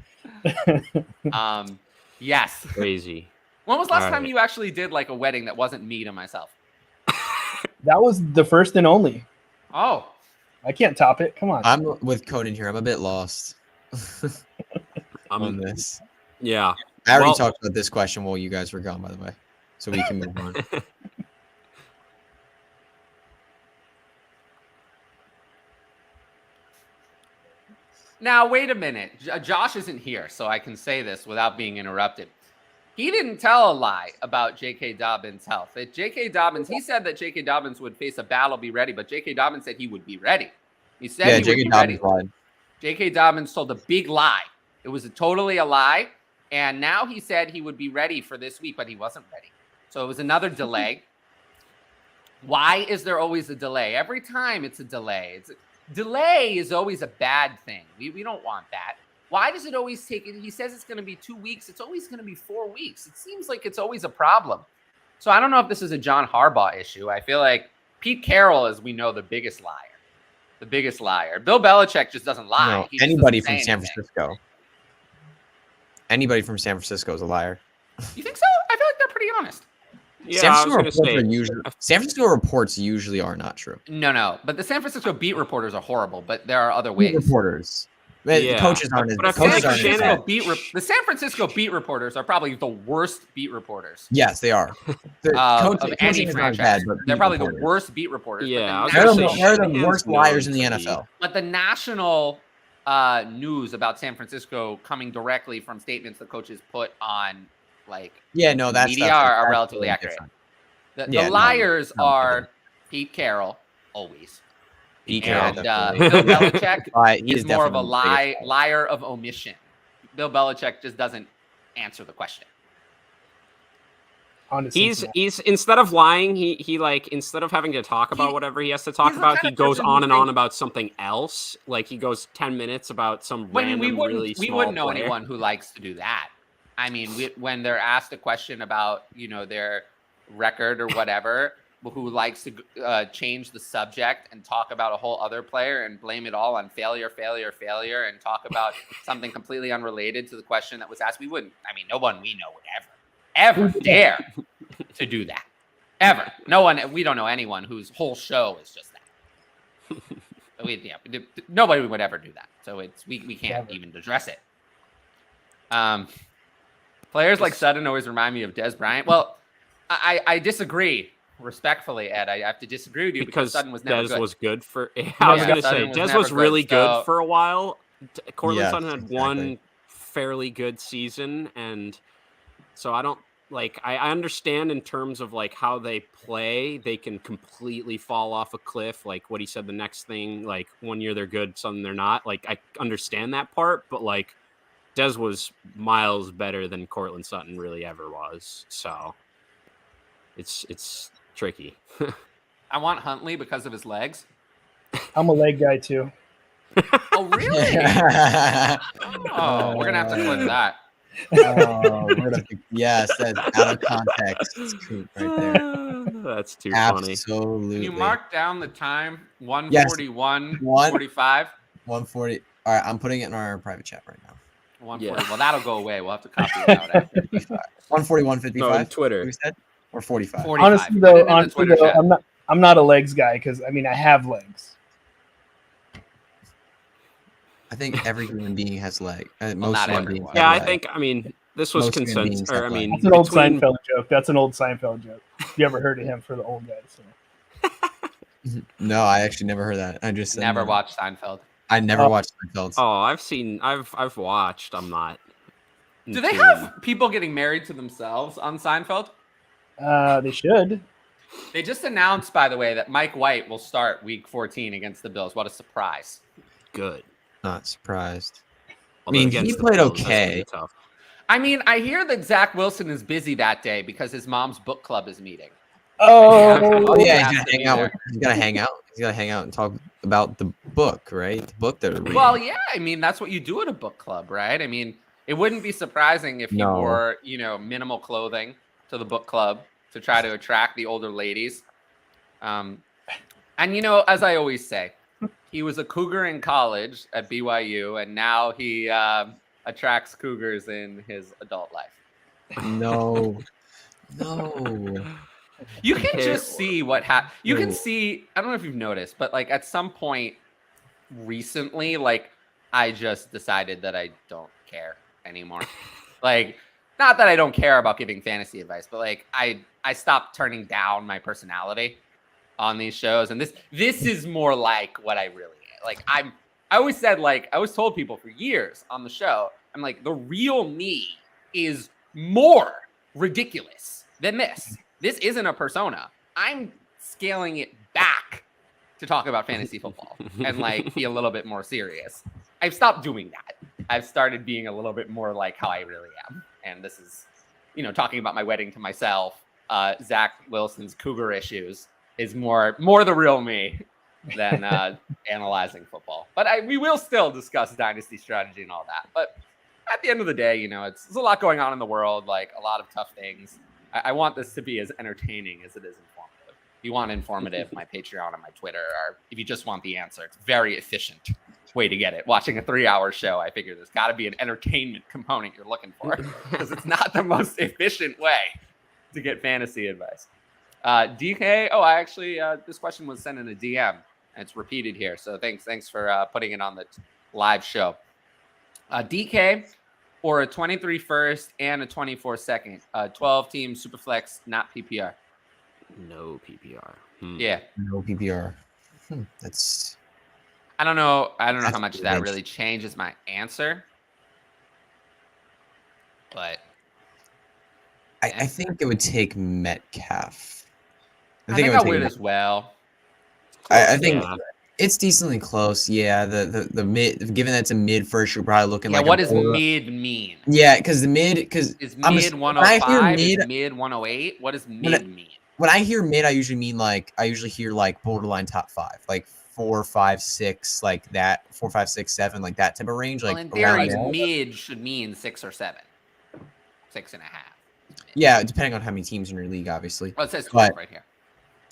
Yes. Crazy. When was the last time you actually did like a wedding that wasn't me to myself? That was the first and only. Oh. I can't top it. Come on. I'm with Conan here. I'm a bit lost on this. Yeah. I already talked about this question while you guys were gone, by the way. So we can move on. Now, wait a minute. Josh isn't here, so I can say this without being interrupted. He didn't tell a lie about J.K. Dobbins' health. He said that J.K. Dobbins would face a battle, be ready, but J.K. Dobbins said he would be ready. He said he would be ready. J.K. Dobbins told a big lie. It was totally a lie, and now he said he would be ready for this week, but he wasn't ready. So it was another delay. Why is there always a delay? Every time it's a delay. Delay is always a bad thing. We don't want that. Why does it always take? He says it's going to be 2 weeks. It's always going to be 4 weeks. It seems like it's always a problem. So I don't know if this is a John Harbaugh issue. I feel like Pete Carroll is, we know, the biggest liar. The biggest liar. Bill Belichick just doesn't lie. No, anybody from San Francisco. Anybody from San Francisco is a liar. You think so? I feel like they're pretty honest. Yeah, San Francisco reports usually are not true. No. But the San Francisco beat reporters are horrible, but there are other ways. Beat reporters. Yeah. The coaches aren't as the San Francisco beat reporters are probably the worst beat reporters. Yes, they are. Of any franchise. They're probably the worst beat reporters. Yeah, they're the worst liars in the NFL. But the national news about San Francisco coming directly from statements the coaches put on, like, media are relatively accurate. The liars are Pete Carroll, always. And Bill Belichick is more of a liar of omission. Bill Belichick just doesn't answer the question. Honestly, he's instead of lying, he like, instead of having to talk about whatever he has to talk about, he goes on and on about something else. Like, he goes 10 minutes about some random we wouldn't know anyone who likes to do that. I mean, when they're asked a question about, their record or whatever, who likes to change the subject and talk about a whole other player and blame it all on failure, and talk about something completely unrelated to the question that was asked. No one we know would ever dare to do that. Ever. No one, we don't know anyone whose whole show is just that. Nobody would ever do that. So we can't even address it. Players like Sutton always remind me of Des Bryant. Well, I disagree. Respectfully, Ed, I have to disagree with you because Sutton was never good. Des was good for. I was going to say Des was really good for a while. Cortland Sutton had one fairly good season, and so I don't like. I understand in terms of like how they play, they can completely fall off a cliff. Like what he said, the next thing, like 1 year they're good, some they're not. Like I understand that part, but like Des was miles better than Cortland Sutton really ever was. So it's tricky. I want Huntley because of his legs. I'm a leg guy too. Oh, really? We're gonna have to clip that. Yes, that's out of context. It's Coop right there. That's too funny. Absolutely. Can you mark down the time? 1:41, 45. 1:40. All right, I'm putting it in our private chat right now. 1:40. Yeah. Well, that'll go away. We'll have to copy it out after. 1:41:55. No, on Twitter. We said? Or 45. 45. Honestly, though, I'm not a legs guy because I have legs. I think every human being has legs. Most human beings. Yeah, I think. This was consensus. That's an old Seinfeld joke. You ever heard of him for the old guys? So. No, I actually never heard that. I just never watched Seinfeld. I never watched Seinfeld. Oh, I've watched. I'm not. Do they have people getting married to themselves on Seinfeld? They should. They just announced, by the way, that Mike White will start week 14 against the Bills. What a surprise. Good. Not surprised. He played okay. I hear that Zach Wilson is busy that day because his mom's book club is meeting. Oh yeah, he's gonna hang out. He's gonna hang out and talk about the book, right? The book they're reading. Well, yeah, that's what you do at a book club, right? It wouldn't be surprising if he wore, minimal clothing to the book club to try to attract the older ladies. And as I always say, he was a Cougar in college at BYU, and now he attracts Cougars in his adult life. No. You can just see what happened. You can see, I don't know if you've noticed, but like at some point recently, like I just decided that I don't care anymore. Like, not that I don't care about giving fantasy advice, but like I stopped turning down my personality on these shows. And this is more like what I really am. Like I always said, like, I always told people for years on the show, I'm like, the real me is more ridiculous than this. This isn't a persona. I'm scaling it back to talk about fantasy football and like be a little bit more serious. I've stopped doing that. I've started being a little bit more like how I really am. And this is, talking about my wedding to myself, Zach Wilson's Cougar issues, is more the real me than analyzing football. But we will still discuss dynasty strategy and all that. But at the end of the day, there's a lot going on in the world, like a lot of tough things. I want this to be as entertaining as it is informative. If you want informative, my Patreon and my Twitter, or if you just want the answer, it's very efficient way to get it. Watching a 3-hour show, I figure there's got to be an entertainment component you're looking for, because it's not the most efficient way to get fantasy advice. DK, I actually, this question was sent in a DM, and it's repeated here. So thanks for putting it on the live show. DK, or a 23 first and a 24 second, 12-team Superflex, not PPR. No PPR. Yeah. No PPR. That's. I don't know how much that really changes my answer, but I think it would take Metcalf. I think I would as well. I think it's decently close. Yeah, the mid, given that's a mid first, you're probably looking like. What does mid mean? Yeah, because is mid 105? Is mid 108? What does mid mean? When I hear mid, I usually hear like borderline top 5, like 4, 5, 6, like that, 4, 5, 6, 7, like that type of range. Like in theory, mid should mean 6 or 7, 6.5. Yeah, depending on how many teams in your league, obviously. Well, it says 12 right here.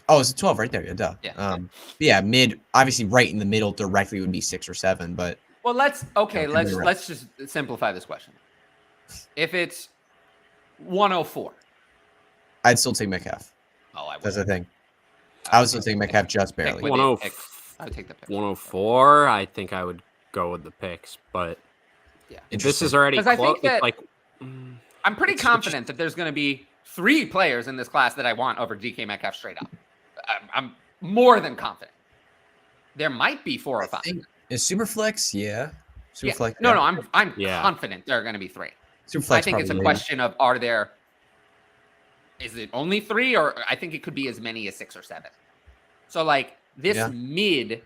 Oh, it's a 12 right there. Yeah, duh. Yeah. Mid, obviously, right in the middle directly would be 6 or 7, but. Well, let's just simplify this question. If it's 104, I'd still take Metcalf. Oh, I would. That's the thing. I would still take Metcalf just barely. I would take the pick. 104. I think I would go with the picks, but yeah, this is already close. I think that, I'm pretty confident that there's going to be 3 players in this class that I want over DK Metcalf straight up. I'm more than confident. There might be 4 or 5. Is Superflex? Yeah. Superflex. Yeah. No, I'm confident there are going to be 3. Superflex. I think it's a question of is it only 3, or I think it could be as many as 6 or 7. So like this mid,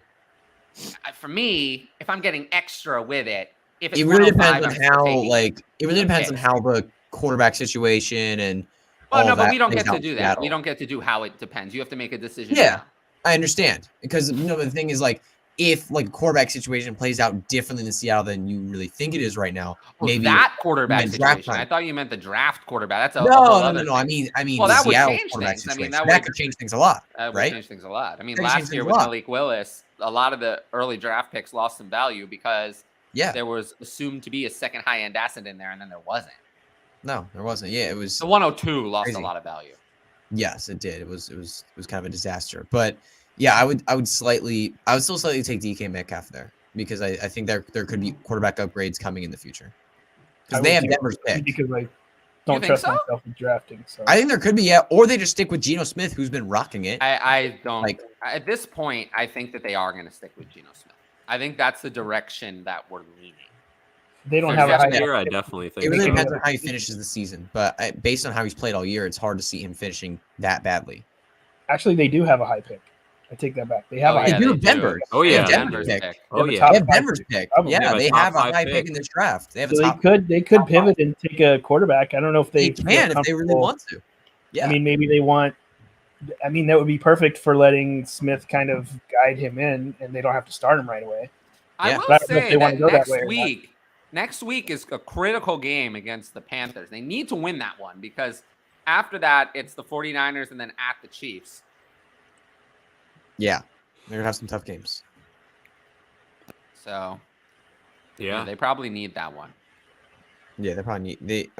for me, if I'm getting extra with it, if it's it really depends on how the quarterback situation and. Well, no, but we don't get to do that. We don't get to do how it depends. You have to make a decision. Yeah, now. I understand, because the thing is, like, if like a quarterback situation plays out differently in Seattle than you really think it is right now, maybe that quarterback situation. I thought you meant the draft quarterback. That's no. I mean, well, that would Seattle change quarterback things. situation. That could change things a lot, right? Would change things a lot. I mean, last year with Malik Willis, a lot of the early draft picks lost some value because there was assumed to be a second high-end asset in there, and then there wasn't. No, there wasn't. Yeah, it was. The 102 lost crazy. A lot of value. Yes, it did. It was kind of a disaster. But yeah, I would still slightly take DK Metcalf there, because I think there could be quarterback upgrades coming in the future. Because they have Denver's pick. Because I don't trust myself in drafting. So I think there could be, or they just stick with Geno Smith, who's been rocking it. I don't at this point. I think that they are going to stick with Geno Smith. I think that's the direction that we're leaning. They don't have a high year. I definitely think it really depends on how he finishes the season, but based on how he's played all year, it's hard to see him finishing that badly. Actually, they do have a high pick. I take that back. They have a high pick. Denver. Oh yeah, Denver's pick. Oh yeah, they have Denver's pick. Yeah, they have a high pick in this draft. They have. They could pivot and take a quarterback. I don't know if they can if they really want to. Yeah, I mean, maybe they want. I mean, that would be perfect for letting Smith kind of guide him in, and they don't have to start him right away. I will say that next week is a critical game against the Panthers. They need to win that one, because after that, it's the 49ers and then at the Chiefs. Yeah, they're going to have some tough games. So, yeah, they probably need that one. Yeah, they probably need.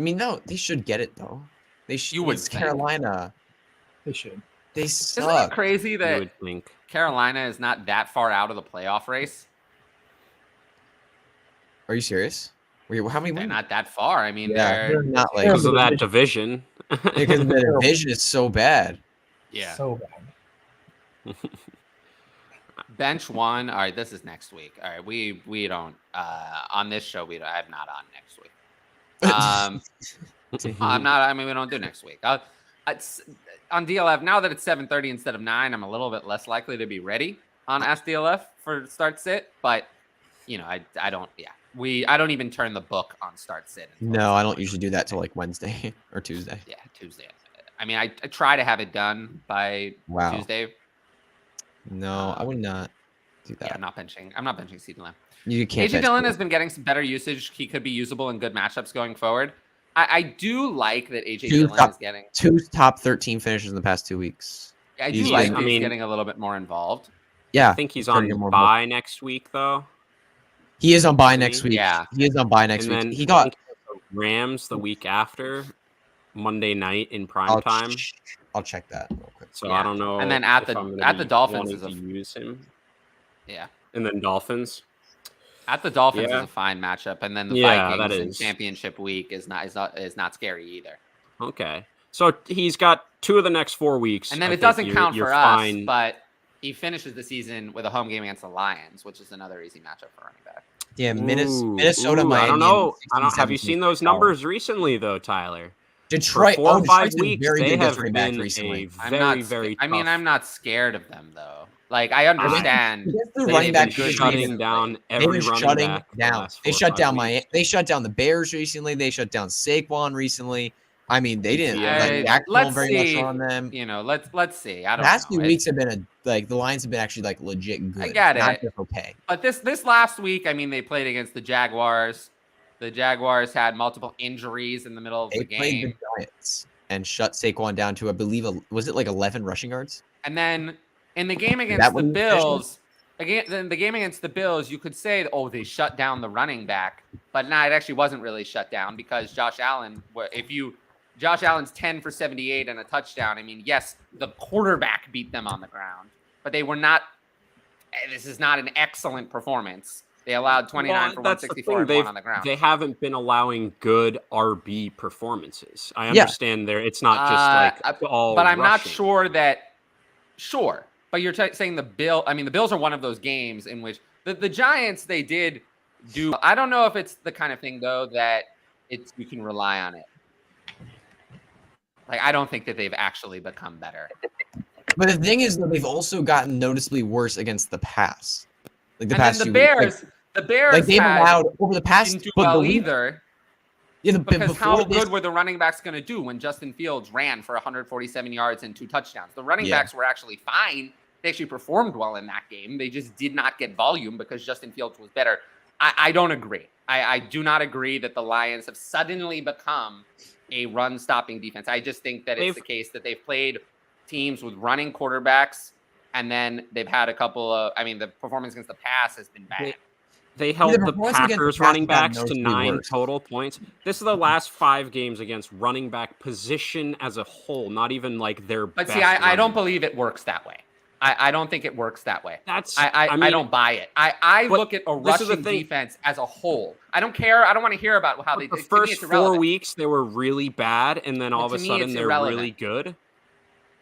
They should get it, though. They should. You would think. Carolina. They should. They suck. Isn't it crazy that Carolina is not that far out of the playoff race? Are you serious? How many? They're not that far. I mean, they're not like because of that division. Because the division is so bad. Yeah, so bad. Bench one. All right, this is next week. All right, we don't on this show. I'm not on next week. I'm not. I mean, we don't do next week. On DLF, now that it's 7:30 instead of 9, I'm a little bit less likely to be ready on Ask DLF for start sit. But I don't. Yeah. I don't even turn the book on start sit. No, I don't usually do that till like Wednesday or Tuesday. Yeah, Tuesday. I mean, I try to have it done by Tuesday No, I would not do that. Yeah, I'm not benching CeeDee Lamb. You can't. AJ Dillon has been getting some better usage. He could be usable in good matchups going forward. I do like that AJ Dillon is getting 2 top 13 finishes in the past 2 weeks. I do like that he's getting a little bit more involved. Yeah, I think he's on bye next week, though. He is on bye next week. Yeah, he is on bye next week. Then he got Rams the week after, Monday night in prime time. I'll check that real quick. So I don't know. And then at the Dolphins is use him. Yeah, and then Dolphins. At the Dolphins is a fine matchup, and then the Vikings in championship week is not scary either. Okay, so he's got 2 of the next 4 weeks, and then it doesn't count for us, but he finishes the season with a home game against the Lions, which is another easy matchup for running back. Yeah, Minnesota, Miami. I don't know. Have you seen those numbers recently, though, Tyler? Detroit, for 4 or 5 weeks, they have been recently. very tough. I mean, I'm not scared of them though. Like I understand the running back shutting down every running back. They shut down They shut down the Bears recently. They shut down Saquon recently. I mean, they didn't let's very see. much on them. You know, let's see. I don't know. The past few weeks have been the Lions have been actually legit good. I get it. Not just okay. But this last week, I mean, they played against the Jaguars. The Jaguars had multiple injuries in the middle of the game. They played the Giants and shut Saquon down to, I believe, was it 11 rushing yards? And then in the game against the Bills, you could say, oh, they shut down the running back, but it actually wasn't really shut down because Josh Allen's 10 for 78 and a touchdown. I mean, yes, the quarterback beat them on the ground, but they were not. This is not an excellent performance. They allowed 29 for 164 and 1 on the ground. They haven't been allowing good RB performances. I understand it's not just all. But I'm rushing. not sure that. Sure, but you're saying the Bills. I mean, the Bills are one of those games in which the Giants they did do. I don't know if it's the kind of thing though that you can rely on it. Like I don't think that they've actually become better. But the thing is, they've also gotten noticeably worse against the pass. The Bears. The Bears they've allowed over the past didn't do well either. Yeah, because how good were the running backs going to do when Justin Fields ran for 147 yards and 2 touchdowns? The running backs were actually fine. They actually performed well in that game. They just did not get volume because Justin Fields was better. I don't agree. I do not agree that the Lions have suddenly become a run-stopping defense. I just think that it's the case that they've played teams with running quarterbacks, and then they've had a couple of – I mean, the performance against the pass has been bad. They held the Packers running backs to 9 total points. This is the last 5 games against running back position as a whole, not even their best. But see, I don't believe it works that way. I don't think it works that way. I don't buy it. I look at a rushing defense as a whole. I don't care. I don't want to hear about how they did. The first 4 weeks, they were really bad, and then all of a sudden they're really good.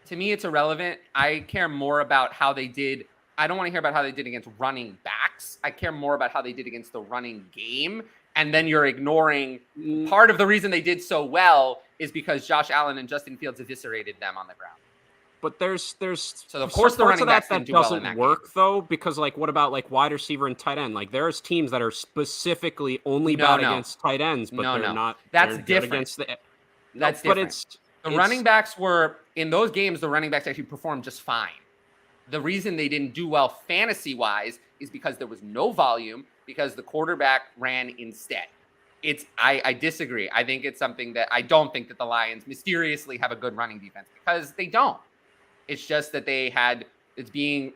To me, it's irrelevant. I care more about how they did. I don't want to hear about how they did against running backs. I care more about how they did against the running game. And then you're ignoring part of the reason they did so well is because Josh Allen and Justin Fields eviscerated them on the ground. But there's so of course the running backs that doesn't work though, because what about wide receiver and tight end? There's teams that are specifically only bad against tight ends, but they're not. That's different. Against that's different. But the running backs were in those games. The running backs actually performed just fine. The reason they didn't do well fantasy-wise is because there was no volume because the quarterback ran instead. I disagree. I think it's something that I don't think that the Lions mysteriously have a good running defense because they don't. It's just that it's being,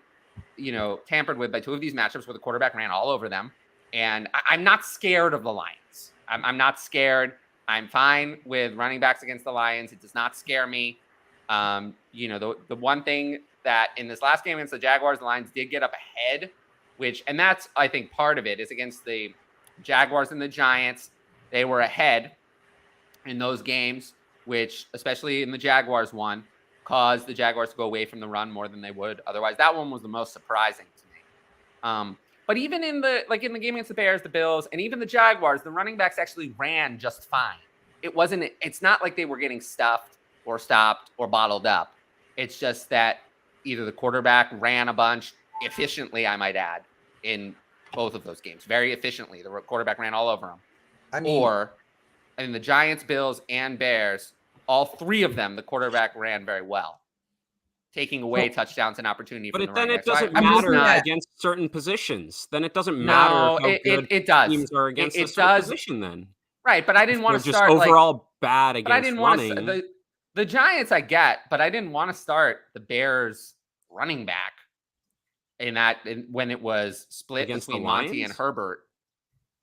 tampered with by 2 of these matchups where the quarterback ran all over them. And I'm not scared of the Lions. I'm not scared. I'm fine with running backs against the Lions. It does not scare me. The one thing that in this last game against the Jaguars, the Lions did get up ahead, and that's, I think, part of it is against the Jaguars and the Giants. They were ahead in those games, which, especially in the Jaguars one, caused the Jaguars to go away from the run more than they would otherwise. That one was the most surprising to me. But even in the game against the Bears, the Bills, and even the Jaguars, the running backs actually ran just fine. It's not like they were getting stuffed or stopped or bottled up. It's just that either the quarterback ran a bunch efficiently, I might add, in both of those games. Very efficiently. The quarterback ran all over them. Or in the Giants, Bills, and Bears, all 3 of them, the quarterback ran very well. taking away touchdowns and opportunity. But from the then running it back. doesn't So matter not, against certain positions. Then it doesn't matter how good it does. teams are against it a certain does. position. Then right, but I didn't want to just start overall bad against but I didn't running. want to. The Giants I get, but I didn't want to start the Bears running back when it was split Against between the Monty and Lions? Herbert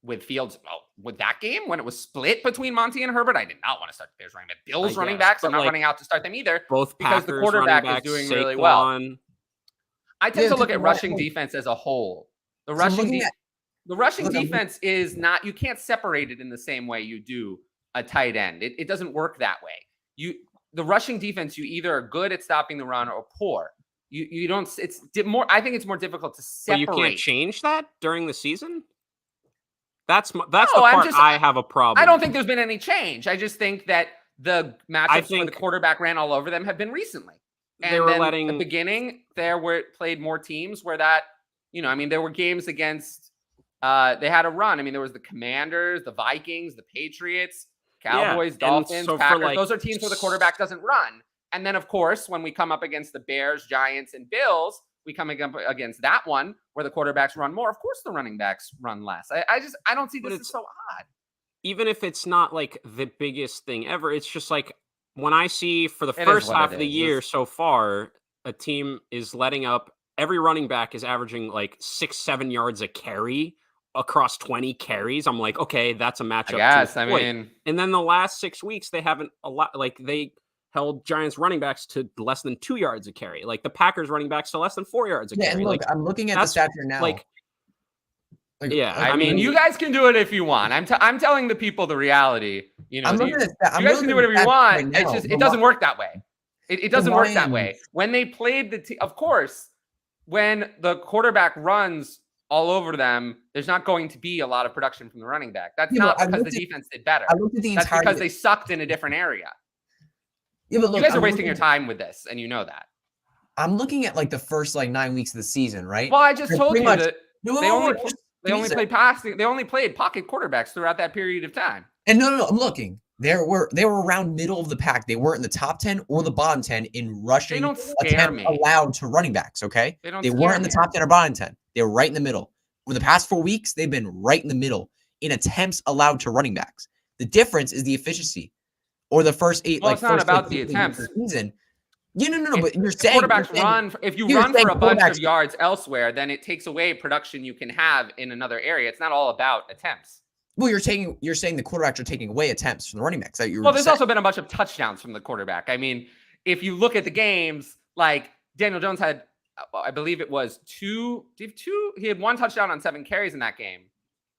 with Fields. Well, with that game when it was split between Monty and Herbert, I did not want to start the Bears running back. Bills running guess, backs, but I'm not running out to start them either. Both because Packers the quarterback running is backs, doing really well. Saquon. I tend to look at because rushing defense as a whole. The rushing defense is not. You can't separate it in the same way you do a tight end. It doesn't work that way. The rushing defense, you either are good at stopping the run or poor. You don't. It's more. I think it's more difficult to separate. But you can't change that during the season. That's the part I have a problem. I don't think there's been any change. I just think that the matchups where the quarterback ran all over them have been recently. And they were then letting at the beginning there were played more teams where that, I mean, there were games against. They had a run. I mean, there was the Commanders, the Vikings, the Patriots. Cowboys, Dolphins, Packers. Those are teams where the quarterback doesn't run. And then, of course, when we come up against the Bears, Giants, and Bills, we come up against that one where the quarterbacks run more. Of course, the running backs run less. I don't see this as so odd. Even if it's not like the biggest thing ever, it's just like when I see for the first half of the year so far, a team is letting up. Every running back is averaging like 6-7 yards a carry across 20 carries. I'm like, okay, that's a matchup. And then the last 6 weeks, they haven't a lot. Like they held Giants running backs to less than 2 yards a carry. Like the Packers running backs to less than 4 yards a carry. And look, I'm looking at the stats here now. I mean, you guys can do it if you want. I'm telling the people the reality. You guys can do whatever you want. It's just it doesn't work that way. It doesn't work that way. When they played of course, when the quarterback runs all over them, there's not going to be a lot of production from the running back. That's not because the defense did better. That's because they sucked in a different area. Yeah, but look, you guys are wasting your time with this, and you know that. I'm looking at like the first 9 weeks of the season, right? Well, I just told you that they only played passing. They only played pocket quarterbacks throughout that period of time. And no, I'm looking. They were around middle of the pack. They weren't in the top 10 or the bottom 10 in rushing attempt allowed to running backs. Okay, they weren't in the top 10 or bottom 10. They were right in the middle. For the past 4 weeks, they've been right in the middle in attempts allowed to running backs. The difference is the efficiency, or the first 8. Well, it's not about the attempts. Season. Yeah, no. But you're saying quarterbacks run. If you run for a bunch of yards elsewhere, then it takes away production you can have in another area. It's not all about attempts. Well, you're saying the quarterbacks are taking away attempts from the running backs. Well, there's also been a bunch of touchdowns from the quarterback. I mean, if you look at the games, like Daniel Jones had, I believe it was two. He had 1 touchdown on 7 carries in that game,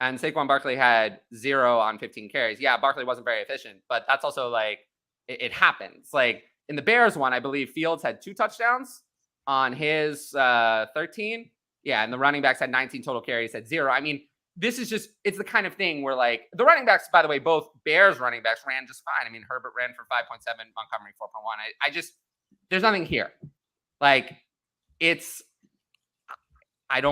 and Saquon Barkley had 0 on 15 carries. Yeah, Barkley wasn't very efficient, but that's also like it happens. Like in the Bears one, I believe Fields had 2 touchdowns on his 13. Yeah, and the running backs had 19 total carries, had 0. I mean, this is it's the kind of thing where like the running backs, by the way, both Bears running backs ran just fine. I mean, Herbert ran for 5.7, Montgomery 4.1. There's nothing here. Like I'm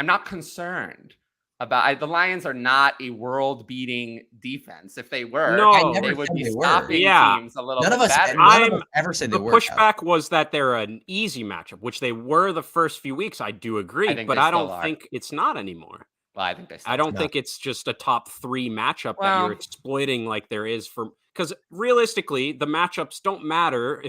not concerned about the Lions are not a world-beating defense. If they were, they would be stopping teams a little bit better. None of us ever said they were. The pushback was that they're an easy matchup, which they were the first few weeks. I do agree, but I don't think it's not anymore. Well, I think I don't think it's just a top 3 matchup that you're exploiting like there is because realistically, the matchups don't matter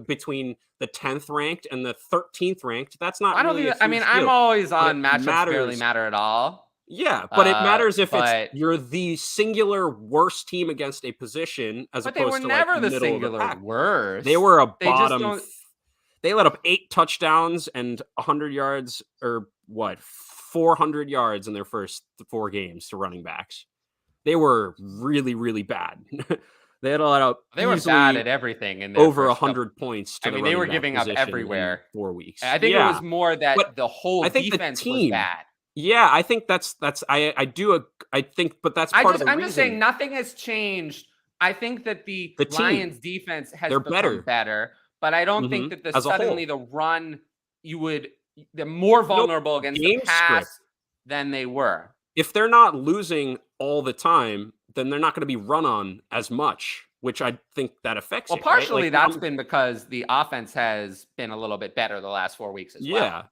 between the 10th ranked and the 13th ranked. That's not. I'm always on matchups barely matter at all. Yeah, but it matters if you're the singular worst team against a position as opposed to never the the singular worst. They were a bottom. They let up 8 touchdowns and 100 yards, or 400 yards in their first 4 games to running backs. They were really, really bad. They had a lot of. They were bad at everything, and over 100 points. They were giving up everywhere. 4 weeks. I think it was more that the whole defense was bad. Yeah, I think that's. I think, but that's part of the reason. I'm just saying nothing has changed. I think that the Lions defense has become better, but I don't think that suddenly the run they're more vulnerable against the pass than they were. If they're not losing all the time, then they're not going to be run on as much. which I think that affects Well, it, partially right? that's been because the offense has been a little bit better the last 4 weeks as well. Yeah,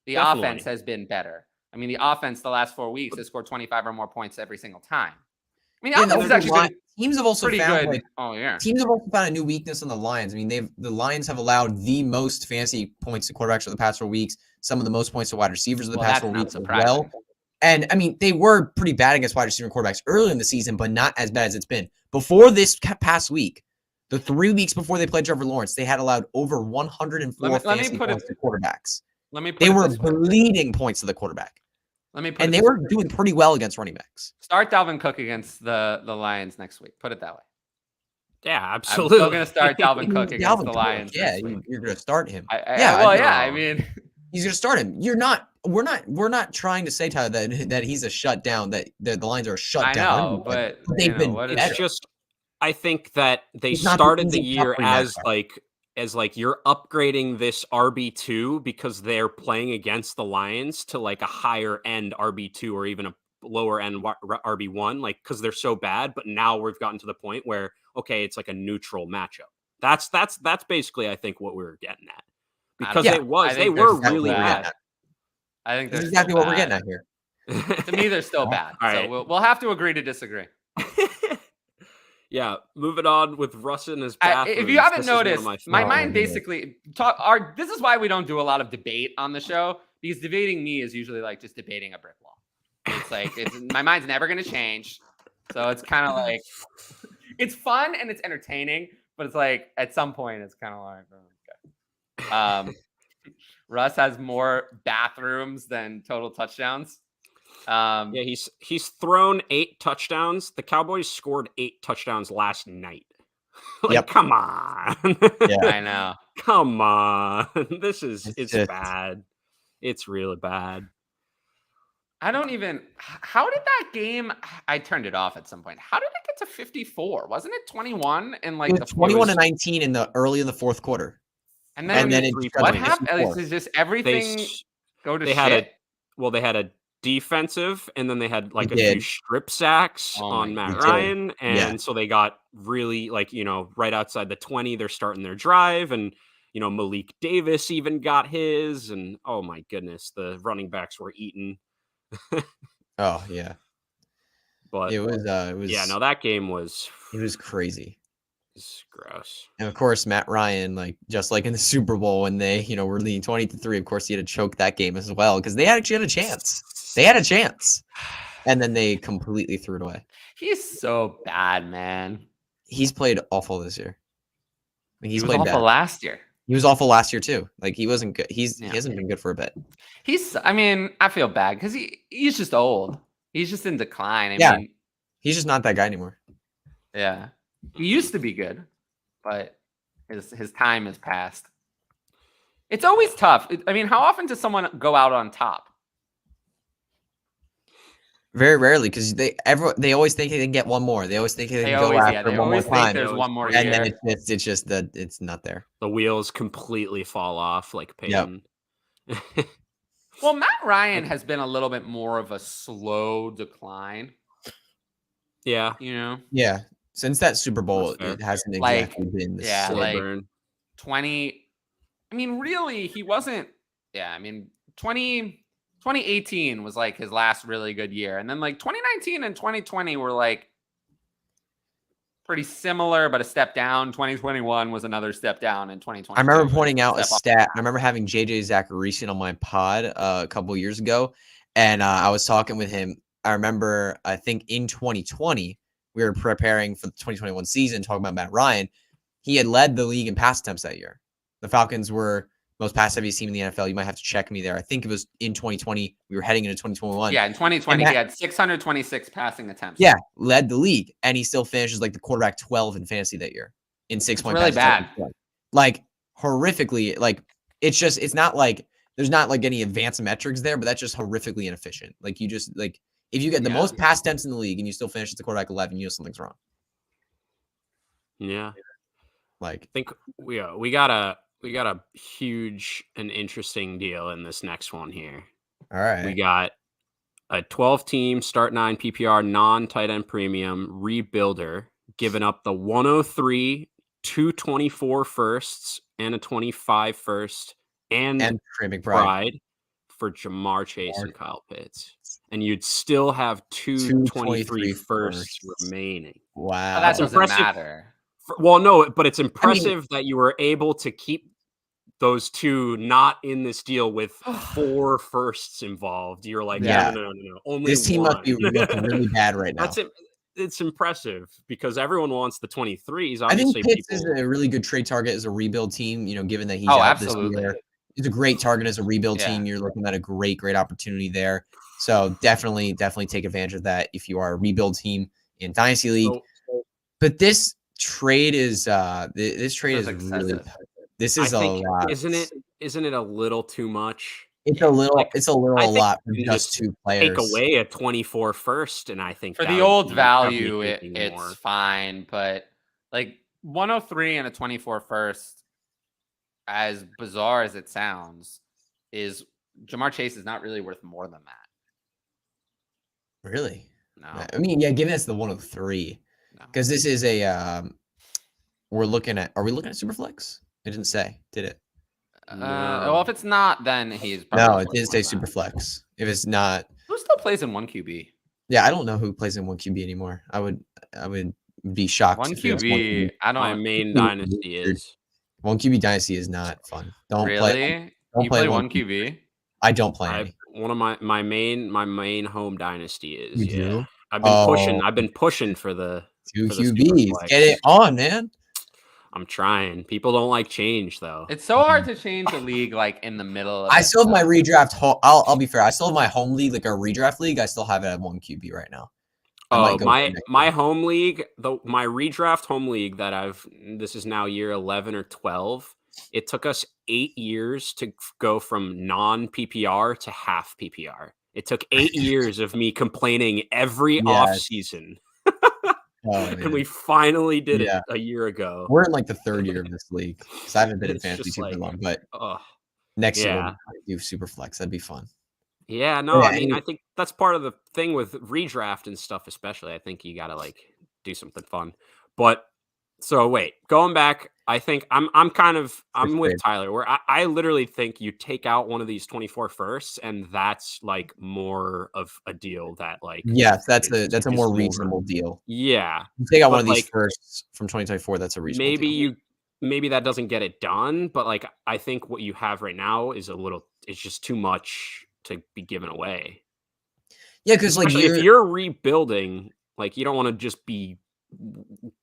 The definitely. offense has been better. I mean, the offense the last 4 weeks has scored 25 or more points every single time. I mean, the Yeah, offense has actually been teams have also pretty found good all year. teams have also found a new weakness on the Lions. I mean, the Lions have allowed the most fantasy points to quarterbacks for the past 4 weeks, some of the most points to wide receivers of the past 4 weeks as well. And I mean, they were pretty bad against wide receiver quarterbacks early in the season, but not as bad as it's been. Before this past week, the 3 weeks before they played Trevor Lawrence, they had allowed over 104 fantasy points to quarterbacks. They were bleeding points to the quarterback. And they were doing pretty well against running backs. Start Dalvin Cook against the Lions next week. Put it that way. Yeah, absolutely. I'm still going to start Dalvin Cook against the Lions. Yeah, you're going to start him. I mean, he's going to start him. We're not trying to say, Tyler, that he's a shutdown, that the Lions are a shutdown. I know, but they've been better. It's just, I think that they started the year as you're upgrading this RB2 because they're playing against the Lions to like a higher end RB2 or even a lower end RB1, like because they're so bad. But now we've gotten to the point where, okay, it's like a neutral matchup. That's basically, I think, what we were getting at, because they were really bad. I think that's exactly what we're getting at here. To me, they're still bad. All so right. we'll have to agree to disagree. Yeah, moving on with Russ in his bathrooms. If you haven't noticed, my mind basically this is why we don't do a lot of debate on the show, because debating me is usually like just debating a brick wall. It's like my mind's never going to change, so it's kind of like it's fun and it's entertaining, but it's like at some point it's kind of like okay. Russ has more bathrooms than total touchdowns. Yeah, he's thrown 8 touchdowns. The Cowboys scored 8 touchdowns last night. Come on. Yeah, I know. Come on. It's bad. It's really bad. How did that game? I turned it off at some point. How did it get to 54? Wasn't it 21 and like the 21 to 19 early in the fourth quarter? And then what happened? Is just everything go to shit? They had a defensive, and then they had like a few strip sacks on Matt Ryan, and so they got really right outside the 20. They're starting their drive, and Malik Davis even got his, and oh my goodness, the running backs were eaten. Oh yeah, but it was that game was crazy. It's gross. And of course, Matt Ryan, just like in the Super Bowl when they, were leading 20-3, of course, he had to choke that game as well because they actually had a chance. They had a chance. And then they completely threw it away. He's so bad, man. He's played awful this year. He was awful last year. He was awful last year, too. He wasn't good. He hasn't been good for a bit. I feel bad because he's just old. He's just in decline. I mean, he's just not that guy anymore. Yeah. He used to be good, but his time has passed. It's always tough. How often does someone go out on top? Very rarely, because they always think they can get one more. They always think they can go after one more time. There's one more and then it's just that it's not there. The wheels completely fall off like Peyton. Yep. Well, Matt Ryan has been a little bit more of a slow decline. Yeah. Yeah. Since that Super Bowl, it hasn't exactly been the slow burn. 20. Really, he wasn't. Yeah, 2018 was like his last really good year, and then 2019 and 2020 were pretty similar, but a step down. 2021 was another step down, and 2020. I remember pointing out a stat. I remember having JJ Zacharyson on my pod a couple years ago, and I was talking with him. I remember, I think in 2020. We were preparing for the 2021 season, talking about Matt Ryan. He had led the league in pass attempts that year. The Falcons were most pass heaviest team in the NFL. You might have to check me there. I think it was in 2020. We were heading into 2021. Yeah, in 2020, he had 626 passing attempts. Yeah, led the league, and he still finishes like the quarterback 12 in fantasy that year in 6-point. Really bad. Horrifically. It's not like there's not any advanced metrics there, but that's just horrifically inefficient. If you get the most pass attempts in the league and you still finish at the quarterback 11, something's wrong. Yeah. I think we got a huge and interesting deal in this next one here. All right. We got a 12-team start 9 PPR non-tight end premium rebuilder giving up the 103, 224 firsts, and a 25 first, and Trey McBride Bride for Jamar Chase and Kyle Pitts. And you'd still have 223 firsts remaining. Wow. Well, that doesn't matter. Well, no, but it's impressive that you were able to keep those two not in this deal with 4 firsts involved. You're like, no. Only this team one. must be looking really bad right now. It's impressive because everyone wants the 23s. I think Pitts is a really good trade target as a rebuild team, given that he's out absolutely. this year. He's a great target as a rebuild team. You're looking at a great opportunity there. So definitely take advantage of that if you are a rebuild team in Dynasty League. But this trade is really, this is a lot. Isn't it a little too much? It's a lot for just 2 players. Take away a 24 first, and I think for the old value, it's fine. But like 103 and a 24 first, as bizarre as it sounds, is Jamar Chase is not really worth more than that. Really? No. I mean, given it's the 103, because this is a are we looking at Superflex? It didn't say, did it? Well, if it's not, then he's probably it did say Superflex. If it's not, who still plays in 1 QB? Yeah, I don't know who plays in 1 QB anymore. I would be shocked. 1 QB. My main dynasty is 1 QB dynasty is not fun. Don't play. Don't you play 1 QB. I don't play any. One of my main home dynasty is. You do? I've been pushing for the 2 QBs. Get it on, man. I'm trying. People don't like change, though. It's so hard to change the league like in the middle of I still have my redraft. I'll be fair. I still have my home league, like our redraft league. I still have it at 1 QB right now. My home league, my redraft home league that this is now year 11 or 12. It took us 8 years to go from non-PPR to half PPR. It took 8 years of me complaining every off season. And we finally did it a year ago. We're in like the 3rd year of this league because I haven't been in fantasy super long. But next year we'll do Superflex. That'd be fun. Yeah, no, I mean, I think that's part of the thing with redraft and stuff, especially. I think you gotta do something fun. But so wait, going back, I think I'm with Tyler, where I literally think you take out one of these 24 firsts, and that's more of a deal that that's a more reasonable deal. Yeah, you take out one of these firsts from 2024. That's a reasonable deal. Maybe that doesn't get it done, but I think what you have right now is it's just too much to be given away. Yeah, because if you're rebuilding, you don't want to just be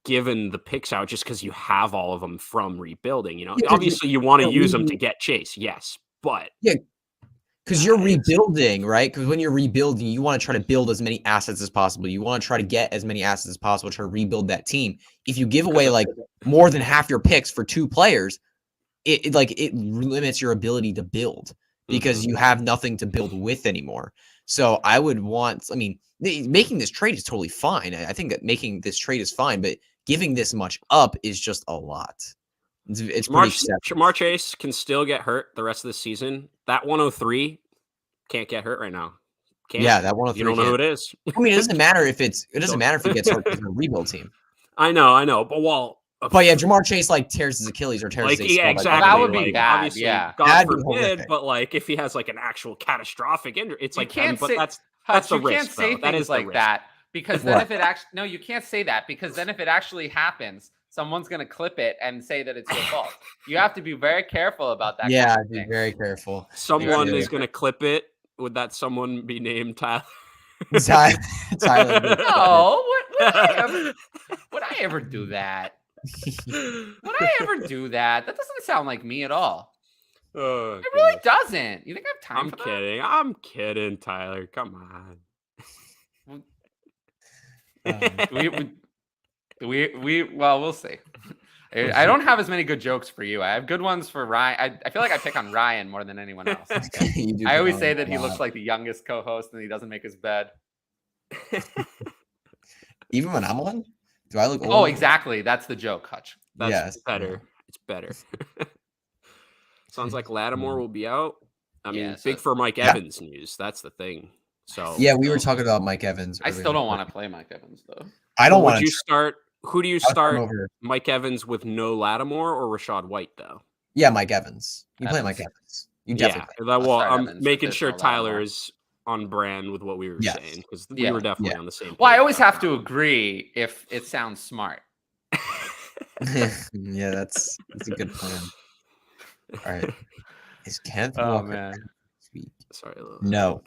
given the picks out just because you have all of them from rebuilding. Obviously you want to use them to get Chase, yes, but because you're rebuilding, right? Because when you're rebuilding, you want to try to build as many assets as possible. You want to try to get as many assets as possible, try to rebuild that team. If you give away more than half your picks for 2 players, it limits your ability to build because you have nothing to build with anymore. So I would making this trade is totally fine. I think that making this trade is fine, but giving this much up is just a lot. It's Jamar Chase can still get hurt the rest of the season. That 103 can't get hurt right now. Can't. Yeah, that 103. You don't know who it is. I mean, it doesn't matter if it gets hurt because of a rebuild team. I know, but Jamar Chase tears his Achilles or tears his exactly. That would be bad. Yeah, God forbid. But if he has an actual catastrophic injury, it's you can't say, that's the you risk. Can't say that things is the like risk. that because then if it actually you can't say that because then if it actually happens, someone's gonna clip it and say that it's your fault. You have to be very careful about that. Yeah, be very careful. Someone is gonna clip it. Would that someone be named Tyler? Tyler. No, would I ever do that? Would I ever do that? That doesn't sound like me at all. It really doesn't. You think I have time for that? I'm kidding, Tyler. Come on. We'll see. I don't have as many good jokes for you. I have good ones for Ryan. I feel like I pick on Ryan more than anyone else. I always say that he looks like the youngest co-host and he doesn't make his bed. Even when I'm on? Do I look old? Oh, exactly. That's the joke, Hutch. That's better. It's better. Sounds like Lattimore will be out. I mean, big for Mike Evans news. That's the thing. So yeah, we were talking about Mike Evans. I still don't want to play Mike Evans though. I don't want to. Who do you start? Mike Evans with no Lattimore or Rashad White though? Yeah, Mike Evans. You play Mike Evans. You definitely play. Well, I'm making sure Tyler is on brand with what we were saying because we were definitely on the same page. Well, I always have to agree if it sounds smart. Yeah, that's a good plan. All right. Is Kenneth Walker sweet? Sorry. No.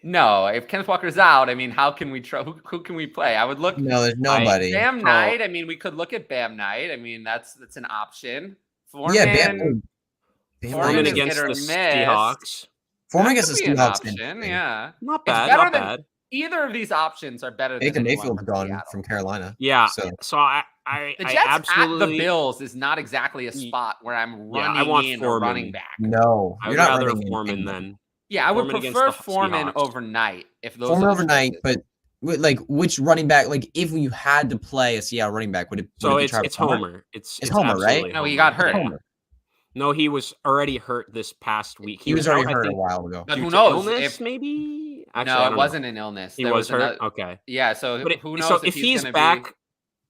No, if Kenneth Walker's out, I mean, how can we who can we play? I would look. No, there's nobody. Bam Knight. I mean, we could look at Bam Knight. I mean, that's an option. Foreman, Foreman against the Seahawks. Foreman against the Seahawks. Yeah, not bad. Either of these options are better than Baker Mayfield's gone from Carolina. Yeah, so I the Jets absolutely at the Bills is not exactly a spot where I'm running I want in Foreman. a running back. No, you're not running Foreman then. Yeah, I would prefer Foreman overnight if those Foreman overnight, but like which running back? Like if you had to play a Seattle running back, would it? So it's Homer. It's Homer, right? No, he got hurt. No, he was already hurt this past week. He was already hurt a while ago. But who knows? Illness, maybe? Actually, no, it wasn't an illness. He was hurt? Okay. Yeah, so who knows if he's back?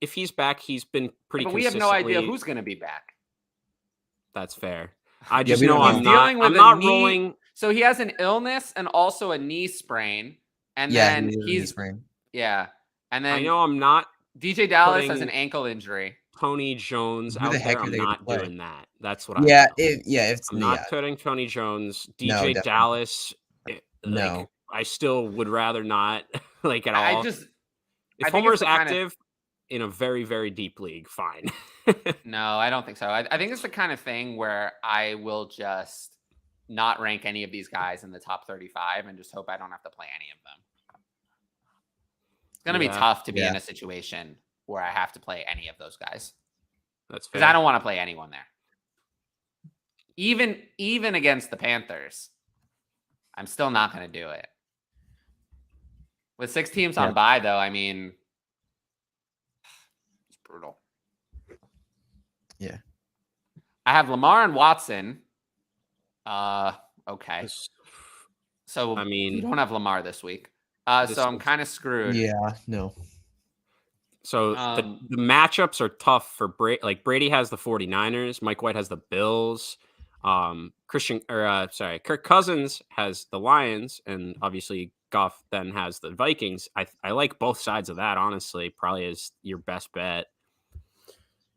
If he's back, he's been pretty but we have no idea who's going to be back. That's fair. I just know I'm not rolling. So he has an illness and also a knee sprain. And then he's and then I know I'm not. DJ Dallas has an ankle injury. Tony Jones out there. I'm not doing that. That's what I'm I'm not cutting Tony Jones. DJ Dallas. No. I still would rather not at all. If Homer's active in a very, very deep league, fine. No, I don't think so. I think it's the kind of thing where I will just not rank any of these guys in the top 35 and just hope I don't have to play any of them. It's going to be tough to be in a situation where I have to play any of those guys. That's because I don't want to play anyone there. Even against the Panthers, I'm still not going to do it. With 6 teams on bye, though, I mean, it's brutal. Yeah. I have Lamar and Watson. Okay. So, I mean, you don't have Lamar this week. So I'm kind of screwed. Yeah, no. So the matchups are tough for Brady. Like Brady has the 49ers, Mike White has the Bills, Kirk Cousins has the Lions, and obviously Goff then has the Vikings. I like both sides of that, honestly. Probably is your best bet.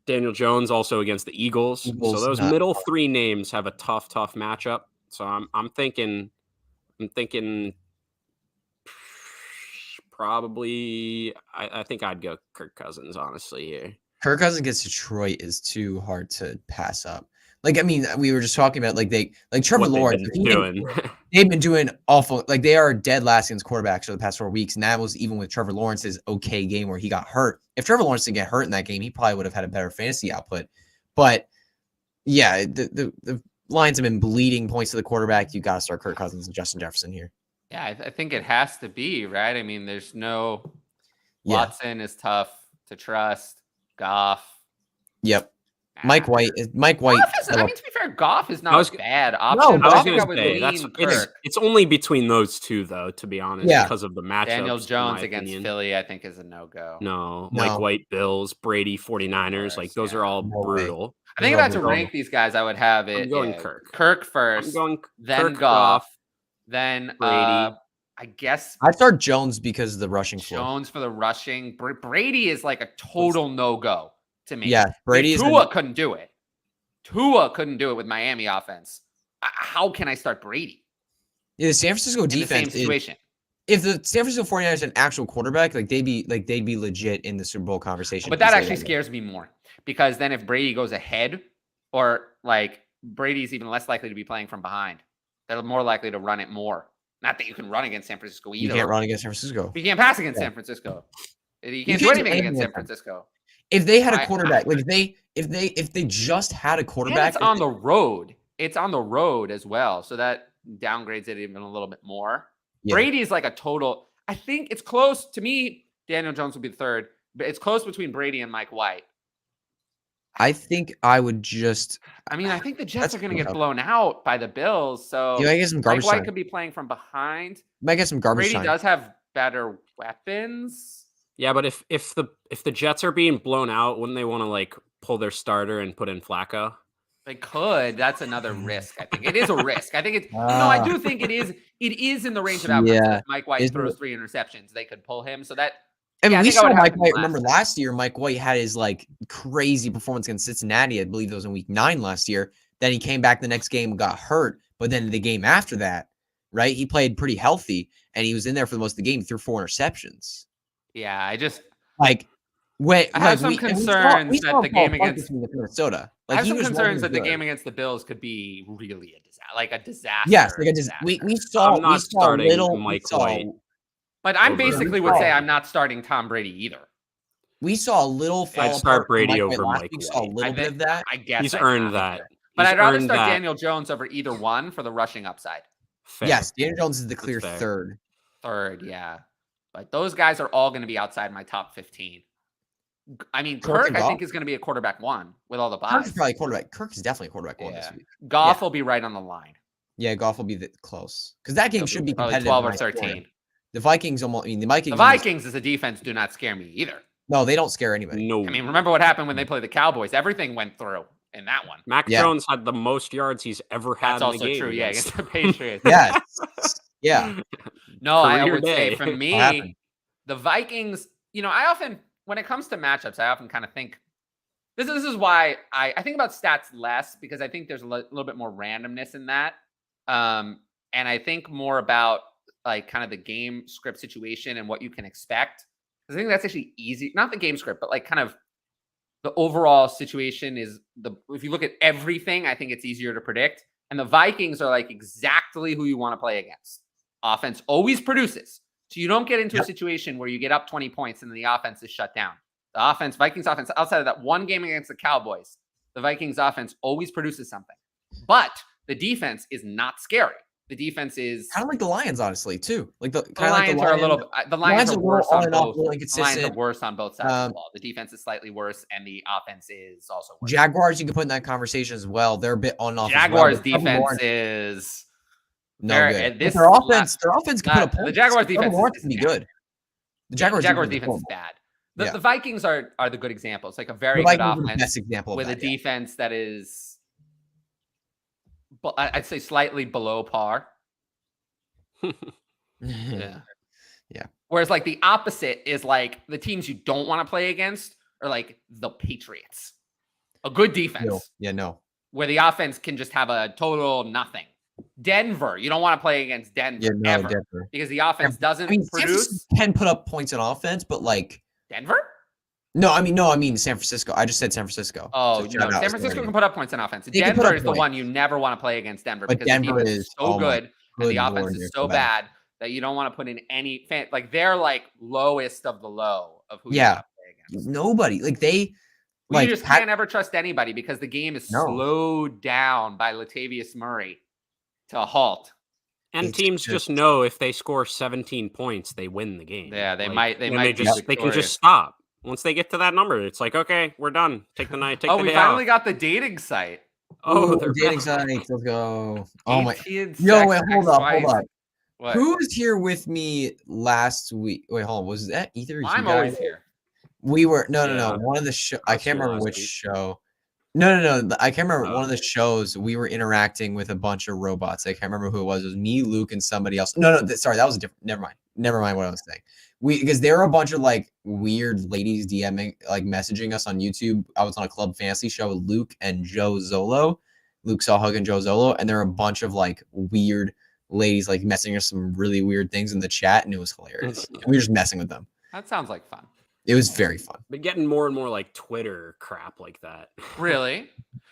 Daniel Jones also against the Eagles. So those middle 3 names have a tough matchup. So I'm thinking probably I think I'd go Kirk Cousins, honestly, here. Kirk Cousins against Detroit is too hard to pass up. Like, I mean, we were just talking about Trevor Lawrence. They've been doing awful. Like, they are dead last against quarterbacks for the past 4 weeks. And that was even with Trevor Lawrence's okay game where he got hurt. If Trevor Lawrence didn't get hurt in that game, he probably would have had a better fantasy output. But yeah, the Lions have been bleeding points to the quarterback. You got to start Kirk Cousins and Justin Jefferson here. Yeah, I think it has to be, right? I mean, there's no Watson is tough to trust. Goff. Yep. Mike White. I mean, to be fair, Goff is not a bad option. No, I was going to say it's only between those two, though. To be honest, because of the matchups. Daniel Jones against Philly, I think, is a no-go. No, Mike White, Bills, Brady, 49ers. Like those are all brutal. I think if I had to rank these guys, I would have it. I'm going Kirk. Kirk first. I'm going then Goff. Then Brady. I guess I'd start Jones because of the rushing floor. Jones for the rushing. Brady is like a total no-go to me. Yeah, Tua couldn't do it. Tua couldn't do it with Miami offense. How can I start Brady? Yeah, the San Francisco defense. Same situation. If the San Francisco 49ers had an actual quarterback, they'd be legit in the Super Bowl conversation. But that actually scares me more because then if Brady goes ahead, or Brady's even less likely to be playing from behind. They're more likely to run it more. Not that you can run against San Francisco either. You can't run against San Francisco. You can't pass against San Francisco. You can't do anything against San Francisco. If they had a quarterback, if they just had a quarterback, it's on the road. It's on the road as well, so that downgrades it even a little bit more. Yeah. Brady is like a total. I think it's close to me. Daniel Jones would be the third, but it's close between Brady and Mike White. I think I would just. I mean, I think the Jets are going to get blown out by the Bills. So I get some garbage. Mike White could be playing from behind. Might get some garbage. Brady does have better weapons. Yeah, but if the Jets are being blown out, wouldn't they want to like pull their starter and put in Flacco? They could. That's another risk. I think it is a risk. I think it's I do think it is. It is in the range of outcomes. Yeah. If Mike White throws 3 interceptions, they could pull him. So that. I mean, I we think I saw would have Mike him White. last Remember time. last year, Mike White had his like crazy performance against Cincinnati. I believe it was in week 9 last year. Then he came back the next game and got hurt. But then the game after that, right, he played pretty healthy and he was in there for the most of the game. He threw 4 interceptions. Yeah, I just like when I have some concerns that the game against Minnesota. I have some concerns that the game against the Bills could be really a disaster, like a disaster. Yes, like a disaster. We saw. I'm not we saw starting little, Mike we saw, White. But I basically would say I'm not starting Tom Brady either. We saw a little fall I'd start apart Brady Mike over White last Mike week. Saw a White. little bit of that. I guess He's I earned have that. But He's I'd rather earned start that. Daniel Jones over either one for the rushing upside. Fair. Yes, Daniel Jones is the clear fair. third. Third, yeah. But those guys are all going to be outside my top 15. I mean, Kirk Kirk, and I Goff? think, is going to be a quarterback 1 with all the Kirk buys. is probably quarterback. Kirk is definitely a quarterback 1 this Yeah. week. Goff will be right on the line. Yeah, Goff will be close because that game should be Probably competitive. 12 or high scoring. 13. The Vikings almost. I mean, the Vikings. The Vikings as a defense do not scare me either. No, they don't scare anybody. No. I mean, remember what happened when they played the Cowboys? Everything went through in that one. Mac Jones had the most yards he's ever had. That's also in the game true. Yeah, against- against the Patriots. Yes. Yeah. No, I Career would say day. for What me, happened? the Vikings, I often, when it comes to matchups, I often kind of think, this is why I think about stats less, because I think there's a little bit more randomness in that. And I think more about like kind of the game script situation and what you can expect. I think that's actually easy. Not the game script, but like kind of the overall situation is if you look at everything, I think it's easier to predict. And the Vikings are like exactly who you want to play against. Offense always produces. So you don't get into a situation where you get up 20 points and then the offense is shut down. The Vikings offense, outside of that one game against the Cowboys, the Vikings offense always produces something. But the defense is not scary. The defense is kind of like the Lions, honestly, too. Like the Lions are a little. The Lions are worse on both. Really the Lions are worse on both sides of the ball. The defense is slightly worse, and the offense is also worse. Jaguars, you can put in that conversation as well. They're a bit on off. Jaguars defense is no good. Their offense can put a point. The Jaguars defense can be good. The Jaguars defense is bad. The Vikings are the good example. It's like a very good offense best example with a defense that is, I'd say, slightly below par. Yeah. Whereas like the opposite is like the teams you don't want to play against are like the Patriots, a good defense. Where the offense can just have a total nothing. Denver, you don't want to play against Denver ever because the offense doesn't produce. Can put up points on offense, but like Denver. No, I mean San Francisco. I just said San Francisco. Oh, no, San Francisco can put up points on offense. Denver is the one you never want to play against Denver because Denver is so good and the offense is so bad that you don't want to put in any fan. Like they're like lowest of the low of who you want to play against. Nobody. Like they you just can't ever trust anybody because the game is slowed down by Latavius Murray to a halt. And teams just know if they score 17 points, they win the game. Yeah, they might. They can just stop. Once they get to that number, it's like, okay, we're done. Take the night. Take the day we finally got the dating site. The dating site. Let's go. Oh my. Yo, wait, hold up. What? Who was here with me last week? Wait, hold on. Was that either? I'm always here. We were no. One of the show. I can't remember which show. No. I can't remember one of the shows. We were interacting with a bunch of robots. I can't remember who it was. It was me, Luke, and somebody else. No. Sorry, that was a different. Never mind what I was saying. Because there were a bunch of like weird ladies DMing, like messaging us on YouTube. I was on a Club Fantasy show with Luke and Joe Zolo. Luke Sawhug and Joe Zolo, and there were a bunch of like weird ladies like messaging us some really weird things in the chat, and it was hilarious. And we were just messing with them. That sounds like fun. It was very fun. But getting more and more like Twitter crap like that. Really?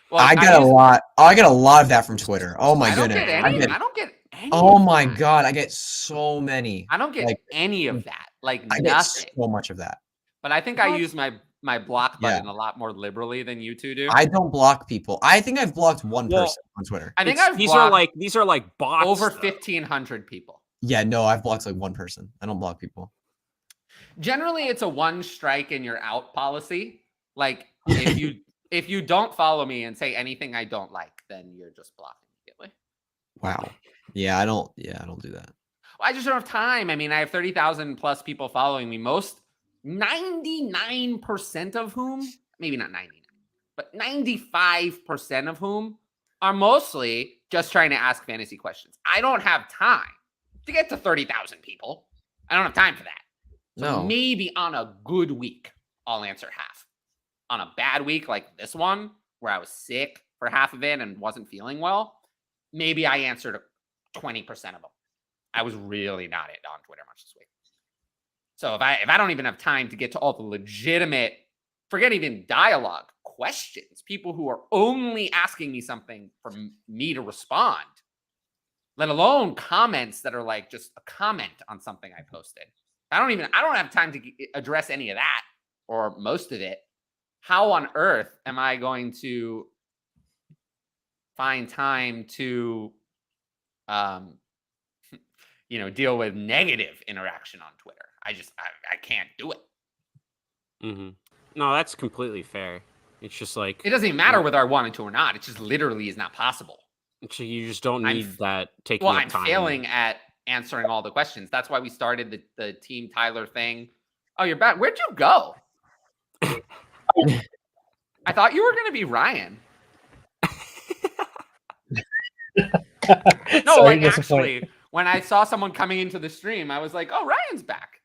Well, I get a lot. I get a lot of that from Twitter. Oh my goodness! I don't get any. Oh my god! I get so many. I don't get any of that. Like I nothing. get so much of that. But I think I use my block button a lot more liberally than you two do. I don't block people. I think I've blocked one person on Twitter. I think these are like bots. Over 1,500 people. Yeah, no, I've blocked like one person. I don't block people. Generally, it's a one strike and you're out policy. Like if you don't follow me and say anything I don't like, then you're just blocked immediately. Wow. Yeah, I don't do that. I just don't have time. I mean, I have 30,000 plus people following me. Most 99% of whom, maybe not 99, but 95% of whom are mostly just trying to ask fantasy questions. I don't have time to get to 30,000 people. I don't have time for that. So maybe on a good week, I'll answer half. On a bad week like this one, where I was sick for half of it and wasn't feeling well, maybe I answered 20% of them. I was really not on Twitter much this week. So if I don't even have time to get to all the legitimate, forget even dialogue, questions, people who are only asking me something for me to respond, let alone comments that are like just a comment on something I posted. I don't have time to address any of that or most of it. How on earth am I going to find time to, deal with negative interaction on Twitter? I can't do it. Mm-hmm. No, that's completely fair. It's just like it doesn't even matter whether I wanted to or not. It just literally is not possible. So you just don't need that taking I'm time. failing at answering all the questions. That's why we started the Team Tyler thing. Oh, you're back. Where'd you go? I thought you were going to be Ryan. No, like actually, when I saw someone coming into the stream, I was like, "Oh, Ryan's back."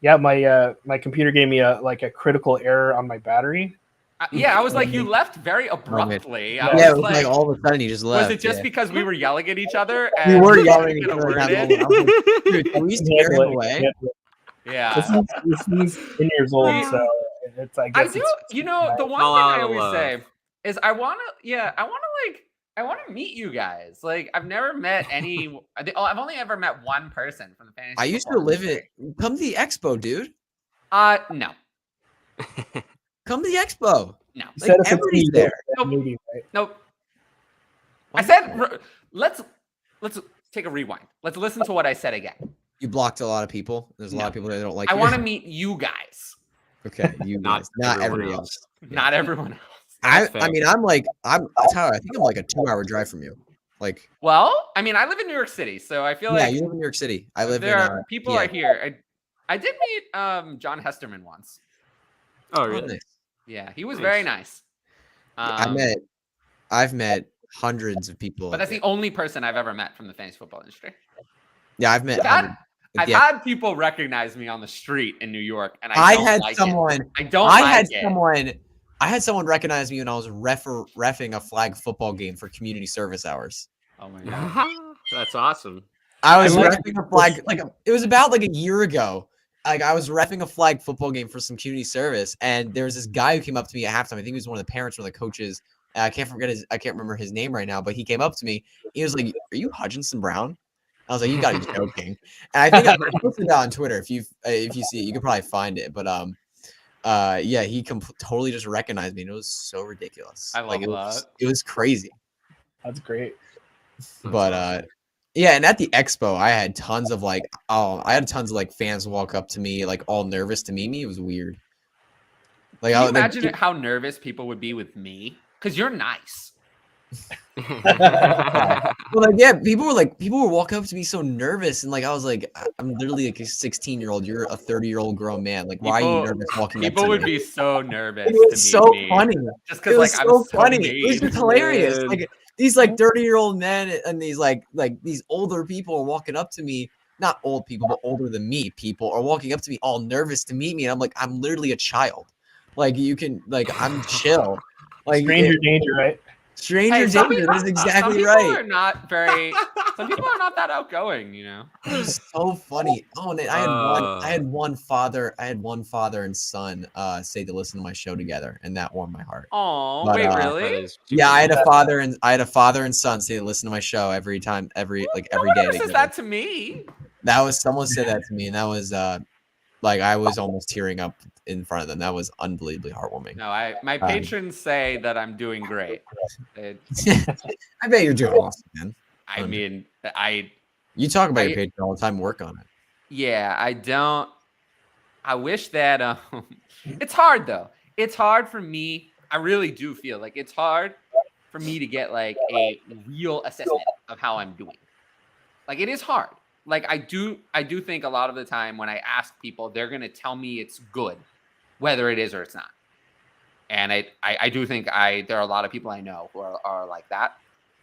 Yeah, my computer gave me a critical error on my battery. Yeah, I was like, you left very abruptly. Yeah, it was like all of a sudden you just left. Was it just because we were yelling at each other? We were yelling at each other. Dude, can we scare him away? Yeah. He's 10 years old, so it's I guess. The one thing I always say is I want to meet you guys. Like, I've never met any. I've only ever met one person from the fantasy. I used to live it. Come to the expo, dude. No. Come to the expo. No. Like, everybody's there. Nope. I said let's take a rewind. Let's listen to what I said again. You blocked a lot of people. There's a lot of people that don't like you. I want to meet you guys. Okay, you guys, not everyone else. Not everyone else. I mean, Tyler, I think I'm like a 2-hour drive from you. Like, well, I mean, I live in New York City, so I feel like you live in New York City. I live in people are here. I did meet John Hesterman once. Oh, really? Nice. Yeah, he was very nice. I've met hundreds of people, but that's the only person I've ever met from the fantasy football industry. Yeah, I've met. I've had people recognize me on the street in New York, and I had someone recognize me when I was reffing a flag football game for community service hours. Oh my god, that's awesome! I was reffing a flag it was about a year ago. Like, I was reffing a flag football game for some community service, and there was this guy who came up to me at halftime. I think he was one of the parents or the coaches. I can't remember his name right now, but he came up to me. He was like, "Are you Hutchinson Brown?" I was like, "You gotta be joking." And I think I posted that on Twitter. If you see it, you could probably find it. But yeah, he totally just recognized me, and it was so ridiculous. I love that. It was crazy. That's great. But yeah, and at the expo, I had tons of fans walk up to me, like all nervous to meet me. It was weird. Like, can you imagine how nervous people would be with me? Because you're nice. Well, yeah, people were walking up to me so nervous, and I was like, I'm literally a 16-year-old. You're a 30-year-old grown man. Like, why are you nervous walking up to me? People would be so nervous. It was so funny. Just because I'm so funny. It was just hilarious. Like, these 30-year-old men and these these older people are walking up to me. Not old people, but older than me people are walking up to me all nervous to meet me, and I'm like, I'm literally a child. Like, you can I'm chill. Like, stranger danger, right? Stranger danger. That's exactly right. Some people are not that outgoing, you know. It was so funny. Oh, and I had one father and son say to listen to my show together, and that warmed my heart. Oh, wait, really? Yeah, I had a father and son say to listen to my show every day. Who says that to me? That was someone said that to me, and that was I was almost tearing up in front of them. That was unbelievably heartwarming. No, my patrons say that I'm doing great. I bet you're doing awesome, man. I mean, you talk about your Patreon all the time. Work on it. Yeah, I don't. I wish that. It's hard though. It's hard for me. I really do feel like it's hard for me to get a real assessment of how I'm doing. Like, it is hard. like I do think a lot of the time when I ask people, they're going to tell me it's good, whether it is or it's not. And I do think there are a lot of people I know who are like that,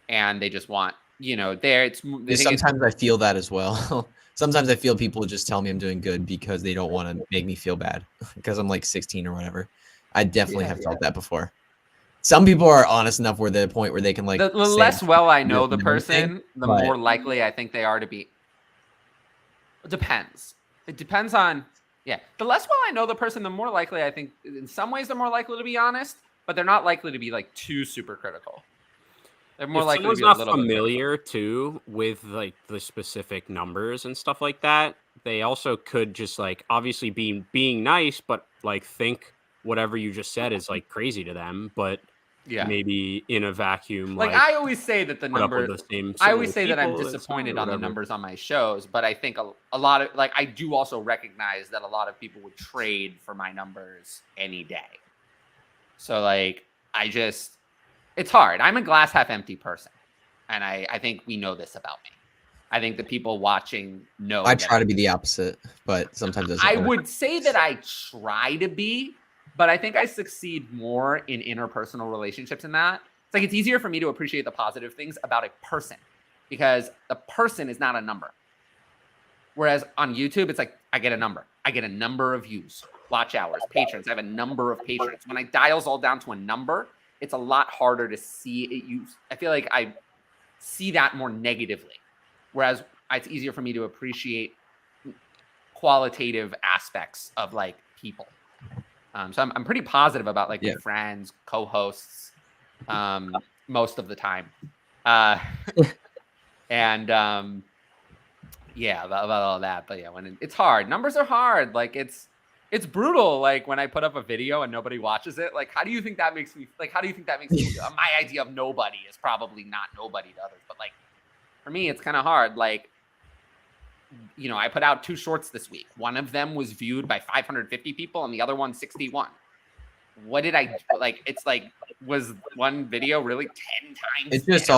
and they just want, sometimes I feel that as well. Sometimes I feel people just tell me I'm doing good because they don't want to make me feel bad because I'm like 16 or whatever. I definitely have felt that before. Some people are honest enough where they're at the point where they can like the less well I know the person, the more likely I think they are to be. It depends. It depends on, the less well I know the person, the more likely I think in some ways they're more likely to be honest, but they're not likely to be like too super critical. They're more likely to be a little familiar too with like the specific numbers and stuff like that. They also could just like obviously being nice, but like think whatever you just said is like crazy to them, but maybe in a vacuum. Like I always say that the number, I always say that I'm disappointed on the numbers on my shows, but I think a lot of like I do also recognize that a lot of people would trade for my numbers any day. So like it's hard. I'm a glass half empty person. And I think we know this about me. I think the people watching know. I try to be the opposite, but sometimes I would say that I try to be, but I think I succeed more in interpersonal relationships in that. It's like it's easier for me to appreciate the positive things about a person because the person is not a number. Whereas on YouTube, it's like I get a number. I get a number of views, watch hours, patrons. I have a number of patrons. When I dials all down to a number, it's a lot harder to see it used. I feel like I see that more negatively, whereas it's easier for me to appreciate qualitative aspects of like people. So I'm pretty positive about like friends, co-hosts, most of the time, and about all that. But when it's hard, numbers are hard. Like it's brutal. Like when I put up a video and nobody watches it, like, how do you think that makes me feel? My idea of nobody is probably not nobody to others, but like for me, it's kind of hard. Like, I put out 2 shorts this week. One of them was viewed by 550 people and the other one 61. What did I like? It's like, was one video really 10 times? It's just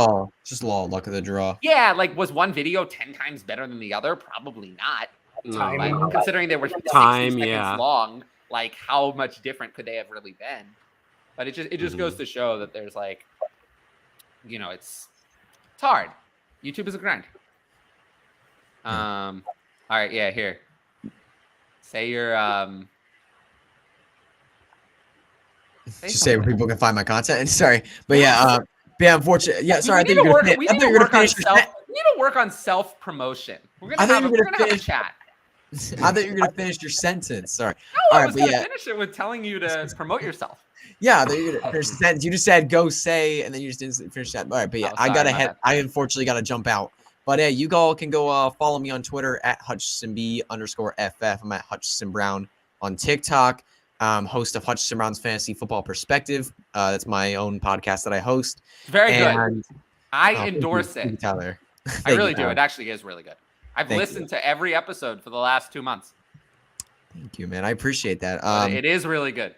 luck of the draw. Yeah. Like was one video 10 times better than the other? Probably not. Like, considering they were 60 seconds long, like how much different could they have really been? But it just goes to show that there's like, it's hard. YouTube is a grind. All right, here. Say your just say where people can find my content. Sorry, but unfortunately, sorry. We need to work on self promotion. We're gonna have a chat. I thought you were gonna finish your sentence. Sorry. No, I was gonna finish it with telling you to promote yourself. Yeah, you're gonna finish the sentence. You just said go say, and then you just didn't finish that. All right, but I unfortunately gotta jump out. But you all can go follow me on Twitter at HutchinsonB_FF. I'm at Hutchinson Brown on TikTok. Host of Hutchinson Brown's Fantasy Football Perspective. That's my own podcast that I host. Very good. I endorse it. Tyler. I really do. It actually is really good. I've listened to every episode for the last 2 months. Thank you, man. I appreciate that. It is really good.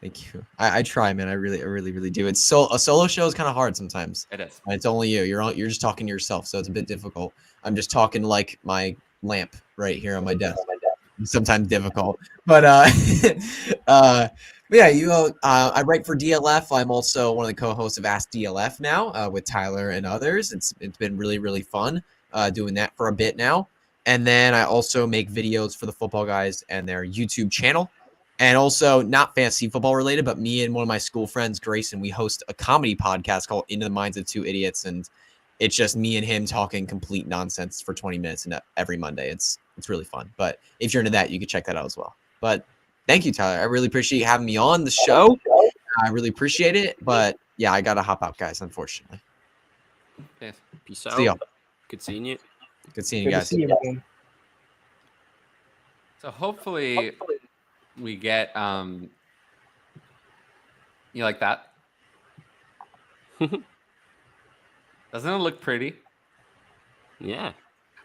Thank you. I try, man. I really do. It's a solo show is kind of hard sometimes. It is. It's only you. You're just talking to yourself, so it's a bit difficult. I'm just talking like my lamp right here on my desk. It's sometimes difficult, but I write for DLF. I'm also one of the co-hosts of Ask DLF now with Tyler and others. It's been really fun doing that for a bit now. And then I also make videos for the Football Guys and their YouTube channel. And also not fantasy football related, but me and one of my school friends, Grayson, we host a comedy podcast called Into the Minds of Two Idiots. And it's just me and him talking complete nonsense for 20 minutes every Monday. It's really fun. But if you're into that, you can check that out as well. But thank you, Tyler. I really appreciate you having me on the show. I really appreciate it. But yeah, I got to hop out, guys, unfortunately. Yeah. Peace out. See y'all. Good seeing you. Good seeing you guys. So hopefully we get you like that? Doesn't it look pretty? Yeah.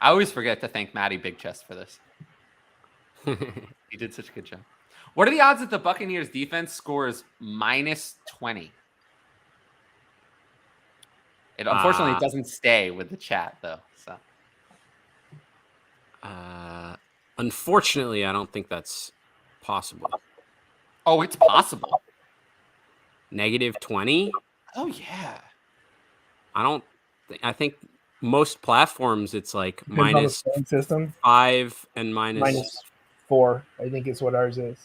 I always forget to thank Matty Big Chest for this. He did such a good job. What are the odds that the Buccaneers defense scores -20? It unfortunately doesn't stay with the chat though. So Unfortunately, I don't think that's possible. Oh, it's possible. -20? Oh yeah. I think most platforms it's like Depends on the scoring system. -5 and -4, I think is what ours is.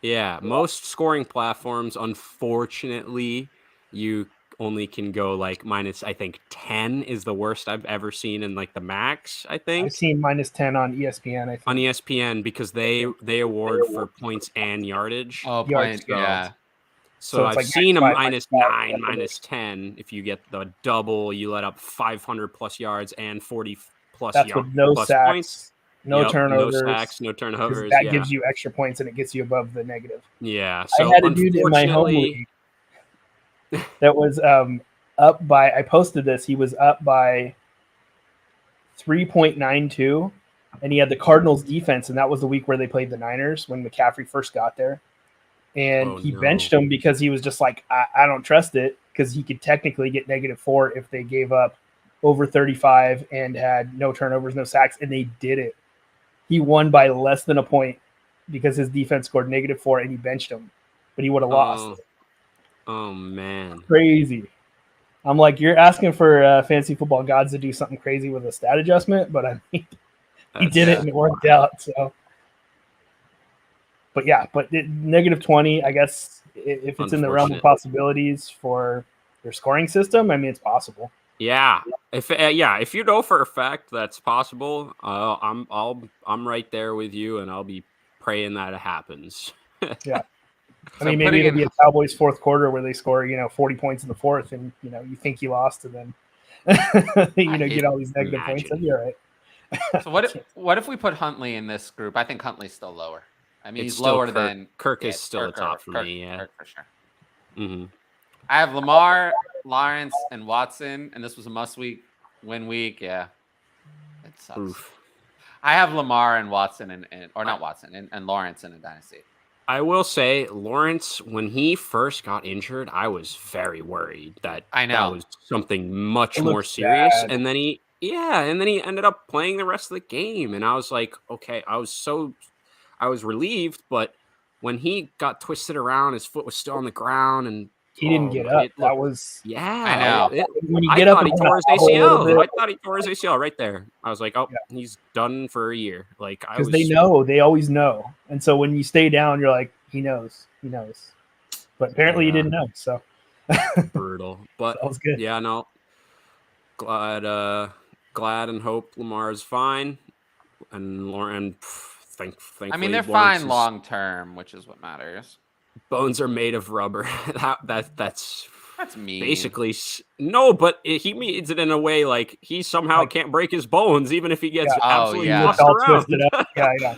Yeah, most scoring platforms, unfortunately, you only can go like minus, I think 10 is the worst I've ever seen in like the max, I think. I've seen -10 on ESPN, I think. On ESPN because they award for points and yardage. Oh, Yards, point. Yeah. So it's I've like seen a -5, -9, -10. If you get the double, you let up 500 plus yards and 40 plus That's with no plus sacks, points. no turnovers, no sacks, no turnovers. that Yeah, gives you extra points and it gets you above the negative. yeah. I So had a dude in my home league that was up by. I posted this. He was up by 3.92, and he had the Cardinals defense, and that was the week where they played the Niners when McCaffrey first got there. And he benched him because he was just like, I don't trust it, because he could technically get -4 if they gave up over 35 and had no turnovers, no sacks, and they did it. He won by less than a point because his defense scored -4 and he benched him, but he would have lost. Oh man, crazy. I'm like, you're asking for fantasy football gods to do something crazy with a stat adjustment, but I mean, he did it and it worked out. So, but yeah, but -20, I guess if it's in the realm of possibilities for your scoring system, I mean, it's possible. Yeah, if you know for a fact that's possible, I'm right there with you, and I'll be praying that it happens. Yeah. I mean, maybe it'll be a Cowboys fourth quarter where they score, 40 points in the fourth, and you think you lost, and then get all these negative points. That'd be all right. So what if we put Huntley in this group? I think Huntley's still lower. I mean, he's lower than Kirk is still the top for me. Yeah, Kirk for sure. Mm-hmm. I have Lamar, Lawrence, and Watson, and this was a must-win week. Yeah, it sucks. Oof. I have Lamar and Watson, and Lawrence in a dynasty. I will say, Lawrence, when he first got injured, I was very worried that was something much more serious. Bad. And then he ended up playing the rest of the game. And I was like, okay, I was relieved. But when he got twisted around, his foot was still on the ground and he didn't get up. That was, I know. When you get up, he tore his ACL. I thought he tore his ACL right there. I was like, he's done for a year. Like, because they always know. And so when you stay down, you're like, he knows. But apparently he didn't know. So brutal. But that was good. Yeah, no. Glad and hope Lamar's fine. And Lauren, thankfully, I mean, they're fine long term, which is what matters. Bones are made of rubber. That's mean. Basically, no, but he means it in a way like he somehow can't break his bones, even if he gets absolutely tossed around.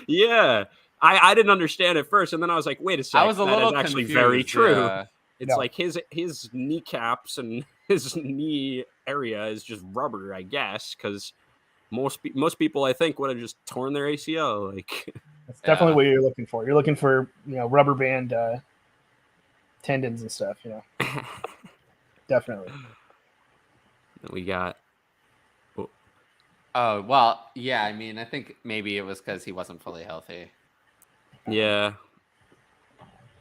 Yeah. I didn't understand at first, and then I was like, wait a second, I was a little actually confused, very true. Yeah. It's like his kneecaps and his knee area is just rubber, I guess, because most people I think would have just torn their ACL. Like, that's definitely what you're looking for. You're looking for rubber band tendons and stuff. Definitely. We got. Oh well, yeah. I mean, I think maybe it was because he wasn't fully healthy. Yeah.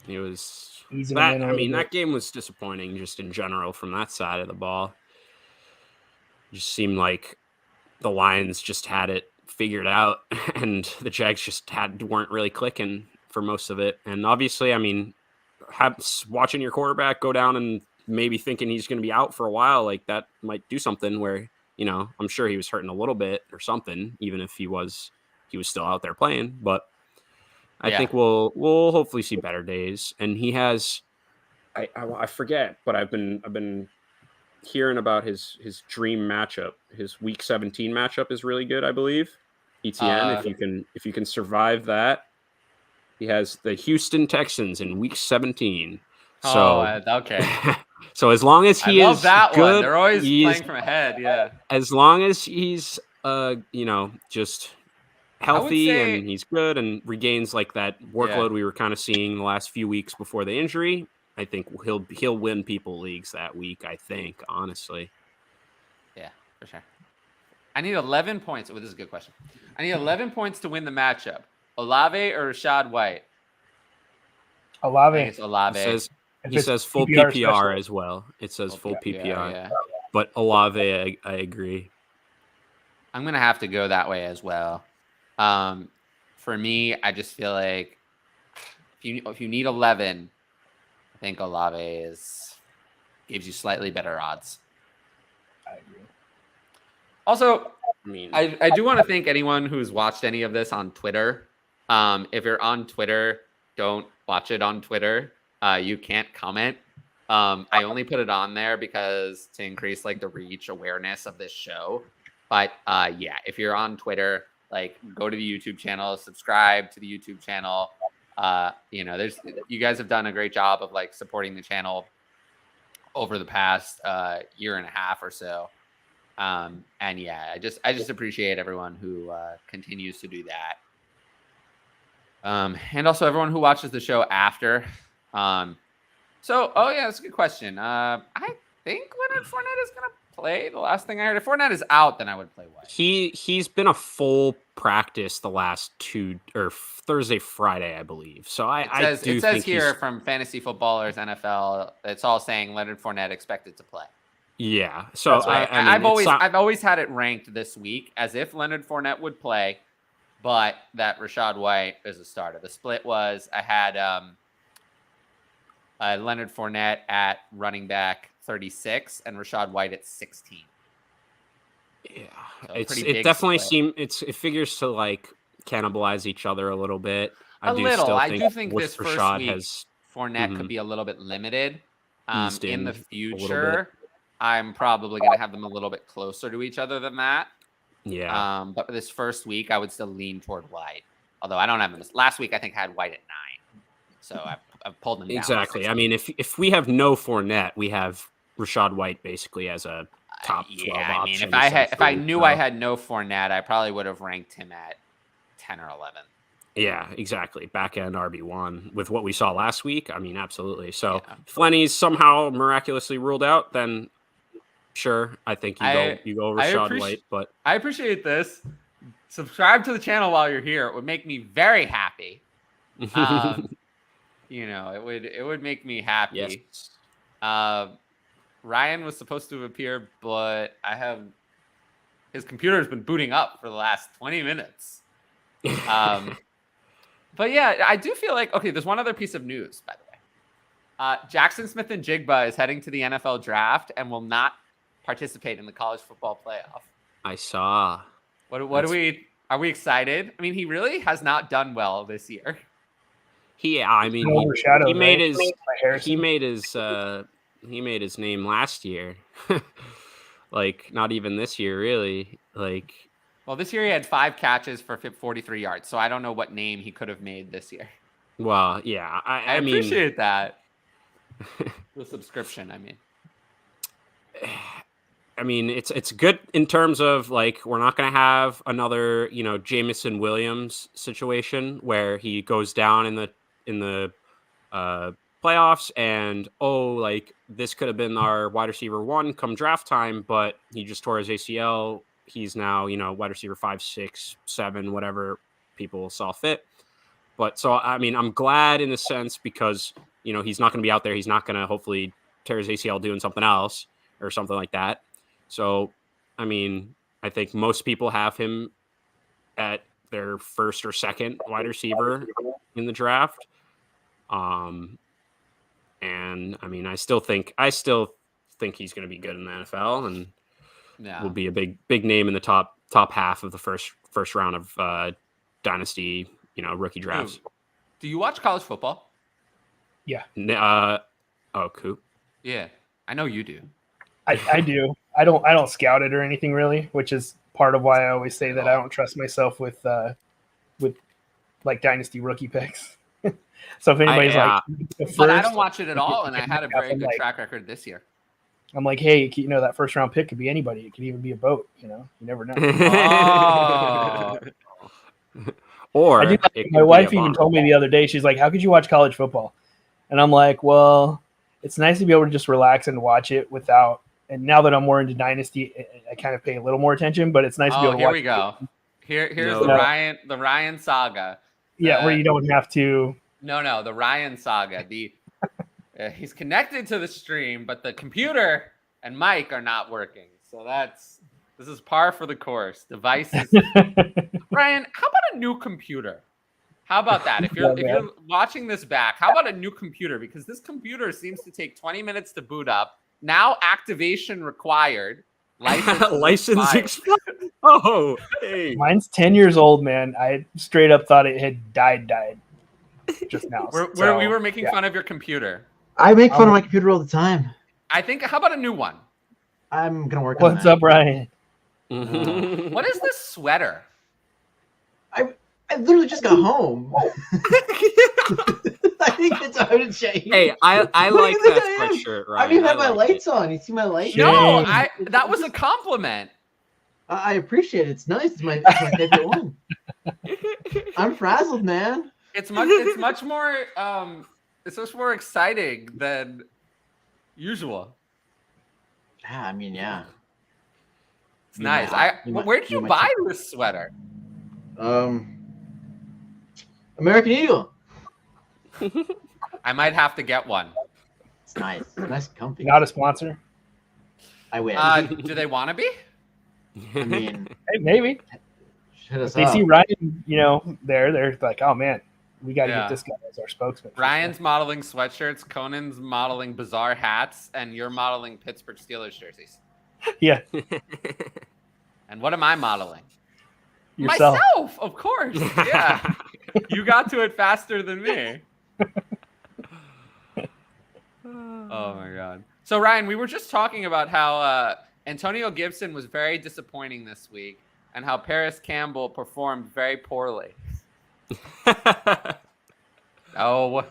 It was that game was disappointing just in general from that side of the ball. It just seemed like the Lions just had it figured out and the Jags just weren't really clicking for most of it. And obviously, I mean, watching your quarterback go down and maybe thinking he's going to be out for a while, like that might do something where, I'm sure he was hurting a little bit or something, even if he was still out there playing, but I think we'll hopefully see better days. And he has, I forget, but I've been hearing about his dream matchup. His week 17 matchup is really good, I believe. ETN, if you can survive that, he has the Houston Texans in week 17. So okay. So as long as he is that good, one. They're always playing from ahead. Yeah. As long as he's just healthy and he's good and regains like that workload we were kind of seeing the last few weeks before the injury, I think he'll win people leagues that week. I think, honestly. Yeah, for sure. I need 11 points. Oh, this is a good question. I need 11 points to win the matchup. Olave or Rashad White? Olave. I think it's Olave. He says full PPR as well. It says full PPR. Yeah. But Olave, I agree. I'm going to have to go that way as well. For me, I just feel like if you need 11, I think Olave gives you slightly better odds. I agree. Also, I do want to thank anyone who's watched any of this on Twitter. If you're on Twitter, don't watch it on Twitter. You can't comment. I only put it on there because to increase like the reach awareness of this show. But yeah, if you're on Twitter, like go to the YouTube channel, subscribe to the YouTube channel. You guys have done a great job of like supporting the channel over the past year and a half or so. And yeah, I just appreciate everyone who continues to do that. And also everyone who watches the show after. That's a good question. I think Leonard Fournette is gonna play. The last thing I heard, if Fournette is out, then I would play White. He's been a full practice the last Thursday, Friday, I believe. So it says here from Fantasy Footballers NFL, it's all saying Leonard Fournette expected to play. Yeah. So I've always had it ranked this week as if Leonard Fournette would play, but that Rashad White is a starter. The split was I had Leonard Fournette at running back 36 and Rashad White at 16. Yeah, so it definitely it figures to like cannibalize each other a little bit. I do think this first week Fournette could be a little bit limited. In the future, I'm probably going to have them a little bit closer to each other than that. Yeah. But this first week, I would still lean toward White. Although I don't have them. Last week, I think I had White at 9. So I've pulled them down. Exactly. I mean, if we have no Fournette, we have Rashad White basically as a top 12 option. If I knew I had no Fournette, I probably would have ranked him at 10 or 11. Yeah, exactly. Back end RB1 with what we saw last week. I mean, absolutely. So if Lenny's somehow miraculously ruled out, then sure, I think you go Rashad White. But I appreciate this. Subscribe to the channel while you're here. It would make me very happy. It would make me happy. Yes. Ryan was supposed to appear, but his computer has been booting up for the last 20 minutes. But yeah, I do feel like, there's one other piece of news, by the way. Jackson Smith and Jigba is heading to the NFL draft and will not participate in the college football playoff. I saw. Are we excited? I mean, he really has not done well this year. He made his name last year. Like not even this year, really. Well, this year he had 5 catches for 43 yards, so I don't know what name he could have made this year. Well, yeah, I mean, appreciate that. The subscription, I mean, it's good in terms of like we're not going to have another, Jameson Williams situation where he goes down in the playoffs and this could have been our wide receiver 1 come draft time, but he just tore his ACL. He's now, wide receiver 5, 6, 7, whatever people saw fit. But so, I mean, I'm glad in a sense because, he's not going to be out there. He's not going to hopefully tear his ACL doing something else or something like that. So, I mean, I think most people have him at their first or second wide receiver in the draft. And I mean, I still think he's going to be good in the NFL and will be a big name in the top half of the first round of Dynasty, rookie drafts. Do you watch college football? Yeah. Coop. Yeah, I know you do. I do. I don't scout it or anything really, which is part of why I always say that I don't trust myself with like Dynasty rookie picks. So if anybody's but I don't watch it at all, and I had a very good track record this year. I'm like, hey, that first round pick could be anybody. It could even be a boat. You never know. Or my wife even told me the other day, she's like, how could you watch college football? And I'm like, well, it's nice to be able to just relax and watch it without And now that I'm more into Dynasty, I kind of pay a little more attention. But it's nice to be able to here watch. we go. Here's No. the Ryan saga. Yeah, where you don't have to. No, the Ryan saga. He's connected to the stream, but the computer and mic are not working. So this is par for the course. Devices. Ryan, how about a new computer? How about that? If you're watching this back, how about a new computer? Because this computer seems to take 20 minutes to boot up. Now activation required. License expired. Oh, hey. Mine's 10 years old, man. I straight up thought it had died just now. We were making fun of your computer. I make fun of my computer all the time. I think, how about a new one? I'm going to work on that. What's up, Ryan? What is this sweater? I literally just got home. I think it's hard to change. Hey, I like that sweatshirt, Ryan. I mean, I have my lights on. You see my lights? No, that was a compliment. I appreciate it. It's nice. It's my favorite one. I'm frazzled, man. It's much more exciting than usual. Yeah, I mean, yeah. It's nice. Where did you buy this sweater? American Eagle. I might have to get one. It's nice. Nice and comfy. Not a sponsor. I wish. Do they want to be? I mean, hey, maybe. If they see Ryan, they're like, oh man, we got to get this guy as our spokesman. Ryan's modeling sweatshirts, Conan's modeling bizarre hats, and you're modeling Pittsburgh Steelers jerseys. Yeah. And what am I modeling? Yourself. Myself, of course. Yeah. You got to it faster than me. Oh my God. So Ryan, we were just talking about how Antonio Gibson was very disappointing this week and how Paris Campbell performed very poorly. Oh,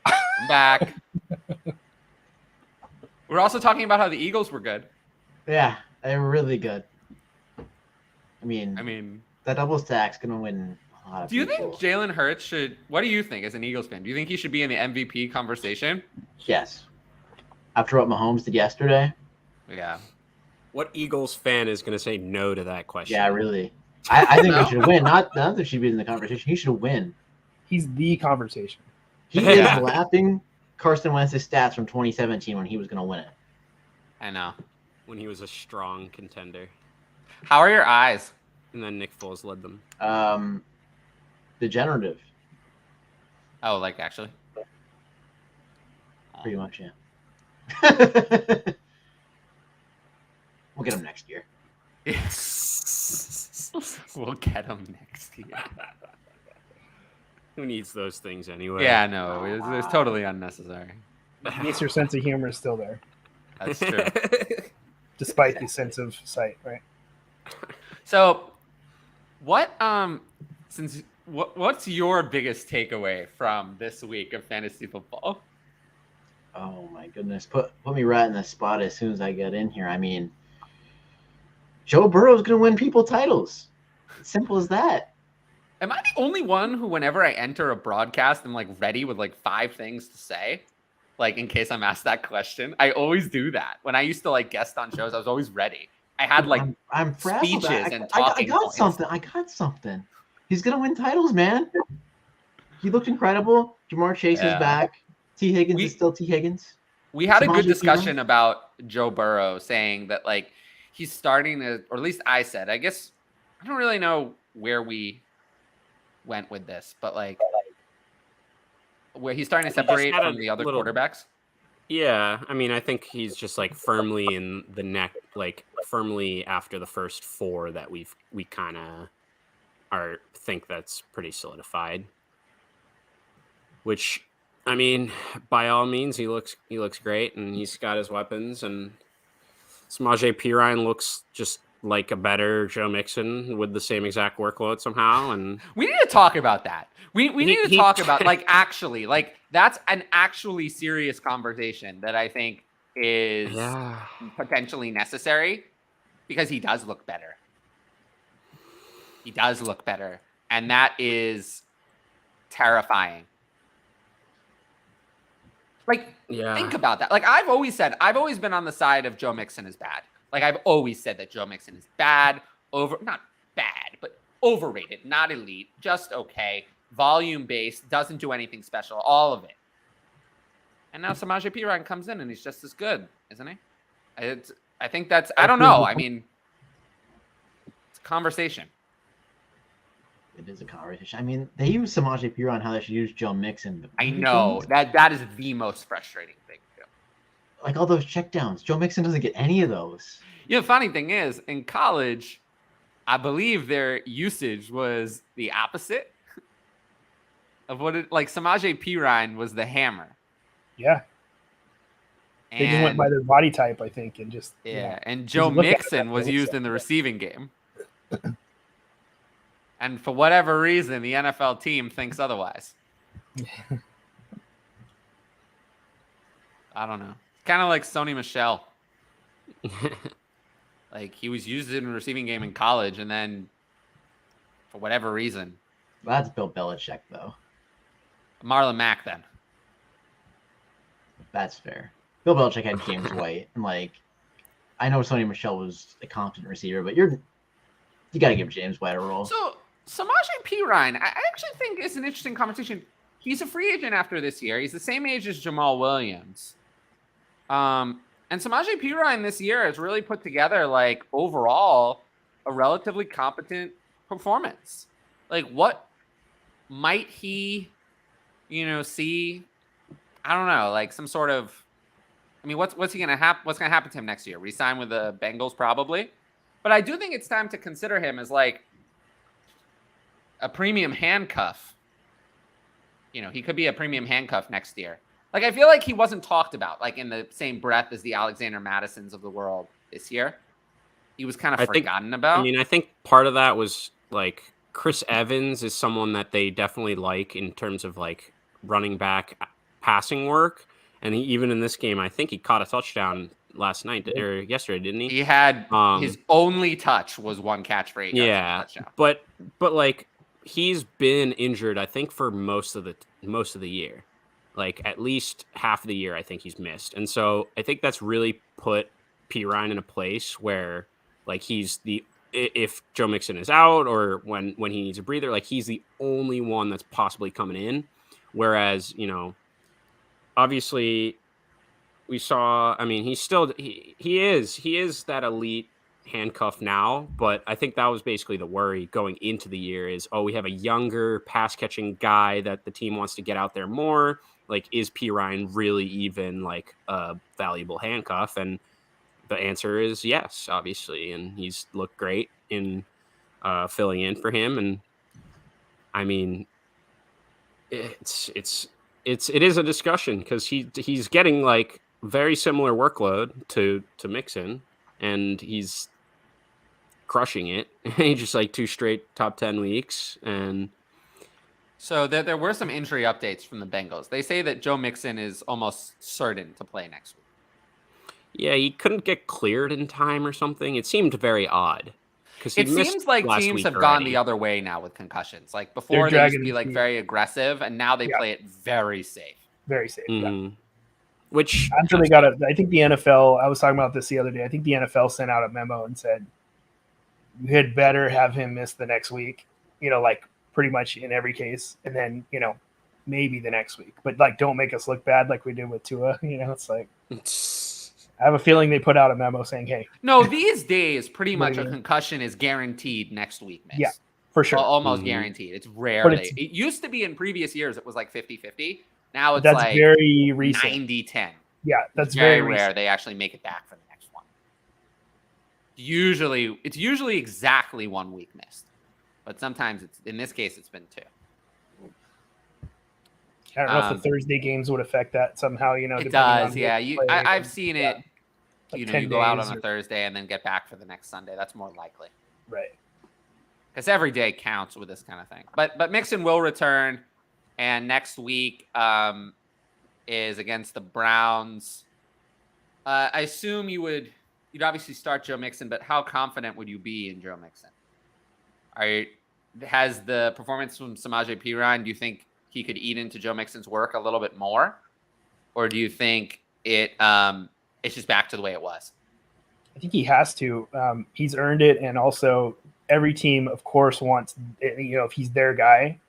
I'm back. We're also talking about how the Eagles were good. Yeah, they're really good. I mean, that double stack's gonna win a lot of Do you people. think Jalen Hurts should? What do you think as an Eagles fan? Do you think he should be in the MVP conversation? Yes. After what Mahomes did yesterday? Yeah. What Eagles fan is going to say no to that question? Yeah, really. I think he should win. Not that he should be in the conversation. He should win. He's the conversation. He is lapping Carson Wentz's stats from 2017 when he was going to win it. I know. When he was a strong contender. How are your eyes? And then Nick Foles led them. Degenerative. Oh, like actually? Pretty much, yeah. We'll get him next year. We'll get him next year. Who needs those things anyway? Yeah, no, it's totally unnecessary. At least your sense of humor is still there, That's true. despite the sense of sight, right? So, what's your biggest takeaway from this week of fantasy football? Oh my goodness. Put me right in the spot as soon as I get in here. I mean, Joe Burrow's going to win people titles. Simple as that. Am I the only one who, whenever I enter a broadcast, I'm like ready with like 5 things to say, like in case I'm asked that question? I always do that. When I used to like guest on shows, I was always ready. I had like I'm speeches and I talking got points. something. I got something. He's going to win titles, man. He looked incredible. Jamar Chase is back. T. Higgins is still T. Higgins. We had a good Samaje discussion Perine. about Joe Burrow saying that like he's starting to, or at least I said, I guess I don't really know where we went with this, but like where he's starting to separate had a from the other little- quarterbacks. Yeah, I mean, I think he's just like firmly in the neck, like firmly after the first 4 that we kind of think that's pretty solidified. Which, I mean, by all means, he looks great, and he's got his weapons, and Samaje Perine looks just like a better Joe Mixon with the same exact workload somehow. And We need to talk about that. We need to talk about like actually like that's an actually serious conversation that I think is potentially necessary because he does look better. He does look better, and that is terrifying. Like, think about that. Like, I've always been on the side of Joe Mixon is bad. Like, I've always said that Joe Mixon is bad, not bad, but overrated, not elite, just okay, volume based, doesn't do anything special, all of it. And now Samaje Perine comes in and he's just as good, isn't he? I think that's, I don't know. I mean, it's a conversation. It is a conversation. I mean, they use Samaje Perine how they should use Joe Mixon. But I know that is the most frustrating thing too. Like all those checkdowns, Joe Mixon doesn't get any of those. The funny thing is, in college, I believe their usage was the opposite of what it like. Samaje Perine was the hammer. Yeah. They just went by their body type, I think, and just And Joe Mixon was used in the receiving game. And for whatever reason, the NFL team thinks otherwise. I don't know. Kind of like Sony Michel. Like, he was used in the receiving game in college, and then for whatever reason. Well, that's Bill Belichick, though. Marlon Mack, then. That's fair. Bill Belichick had James White, and like, I know Sony Michel was a competent receiver, but you got to give James White a role. So Samaje Perine, I actually think is an interesting conversation. He's a free agent after this year. He's the same age as Jamal Williams. And Samaje Perine this year has really put together, like, overall, a relatively competent performance. Like, what might he, see? I don't know, like some sort of. I mean, what's he gonna happen? What's gonna happen to him next year? Resign with the Bengals, probably. But I do think it's time to consider him as like a premium handcuff. He could be a premium handcuff next year. Like, I feel like he wasn't talked about like in the same breath as the Alexander Madisons of the world this year. He was kind of forgotten about. I mean, I think part of that was like Chris Evans is someone that they definitely like in terms of like running back passing work. And even in this game, I think he caught a touchdown last night or yesterday, didn't he? He had his only touch was one catch for 8 yards. Yeah, touchdown. But like he's been injured, I think, for most of the year, like at least half of the year. I think he's missed, and so I think that's really put Perine in a place where like if Joe Mixon is out or when he needs a breather, like he's the only one that's possibly coming in. Whereas obviously, we saw. I mean, he is that elite handcuff now, but I think that was basically the worry going into the year is, we have a younger pass catching guy that the team wants to get out there more. Like, is Perine really even like a valuable handcuff? And the answer is yes, obviously, and he's looked great in filling in for him. And I mean, it is a discussion because he's getting like very similar workload to Mixon, and he's crushing it. He just like 2 straight top 10 weeks. And so there were some injury updates from the Bengals. They say that Joe Mixon is almost certain to play next week. Yeah, he couldn't get cleared in time or something. It seemed very odd. It seems like teams have gone the other way now with concussions. Like before, they used to be like very aggressive, and now they play it very safe. Very safe. Mm-hmm. Yeah. Which I'm sure they got I think the NFL. I was talking about this the other day. I think the NFL sent out a memo and said you had better have him miss the next week. Like pretty much in every case, and then maybe the next week, but like don't make us look bad like we did with Tua. It's like. I have a feeling they put out a memo saying, hey. No, these days, pretty much a concussion is guaranteed next week, miss. Yeah, for sure. Almost guaranteed. It's rarely. It used to be in previous years, it was like 50-50. Now it's like very recent. 90-10. Yeah, that's very very rare recent. they actually make it back for the next one. It's usually exactly 1 week missed. But sometimes, in this case, it's been 2. I don't know if the Thursday games would affect that somehow. It does, yeah. I've seen it. Like you go out on a Thursday and then get back for the next Sunday. That's more likely. Right. Because every day counts with this kind of thing. But Mixon will return, and next week is against the Browns. I assume you'd obviously start Joe Mixon, but how confident would you be in Joe Mixon? Has the performance from Samaje Perine, do you think he could eat into Joe Mixon's work a little bit more? or do you think it's just back to the way it was? I think he has to. He's earned it, and also every team, of course, wants, if he's their guy,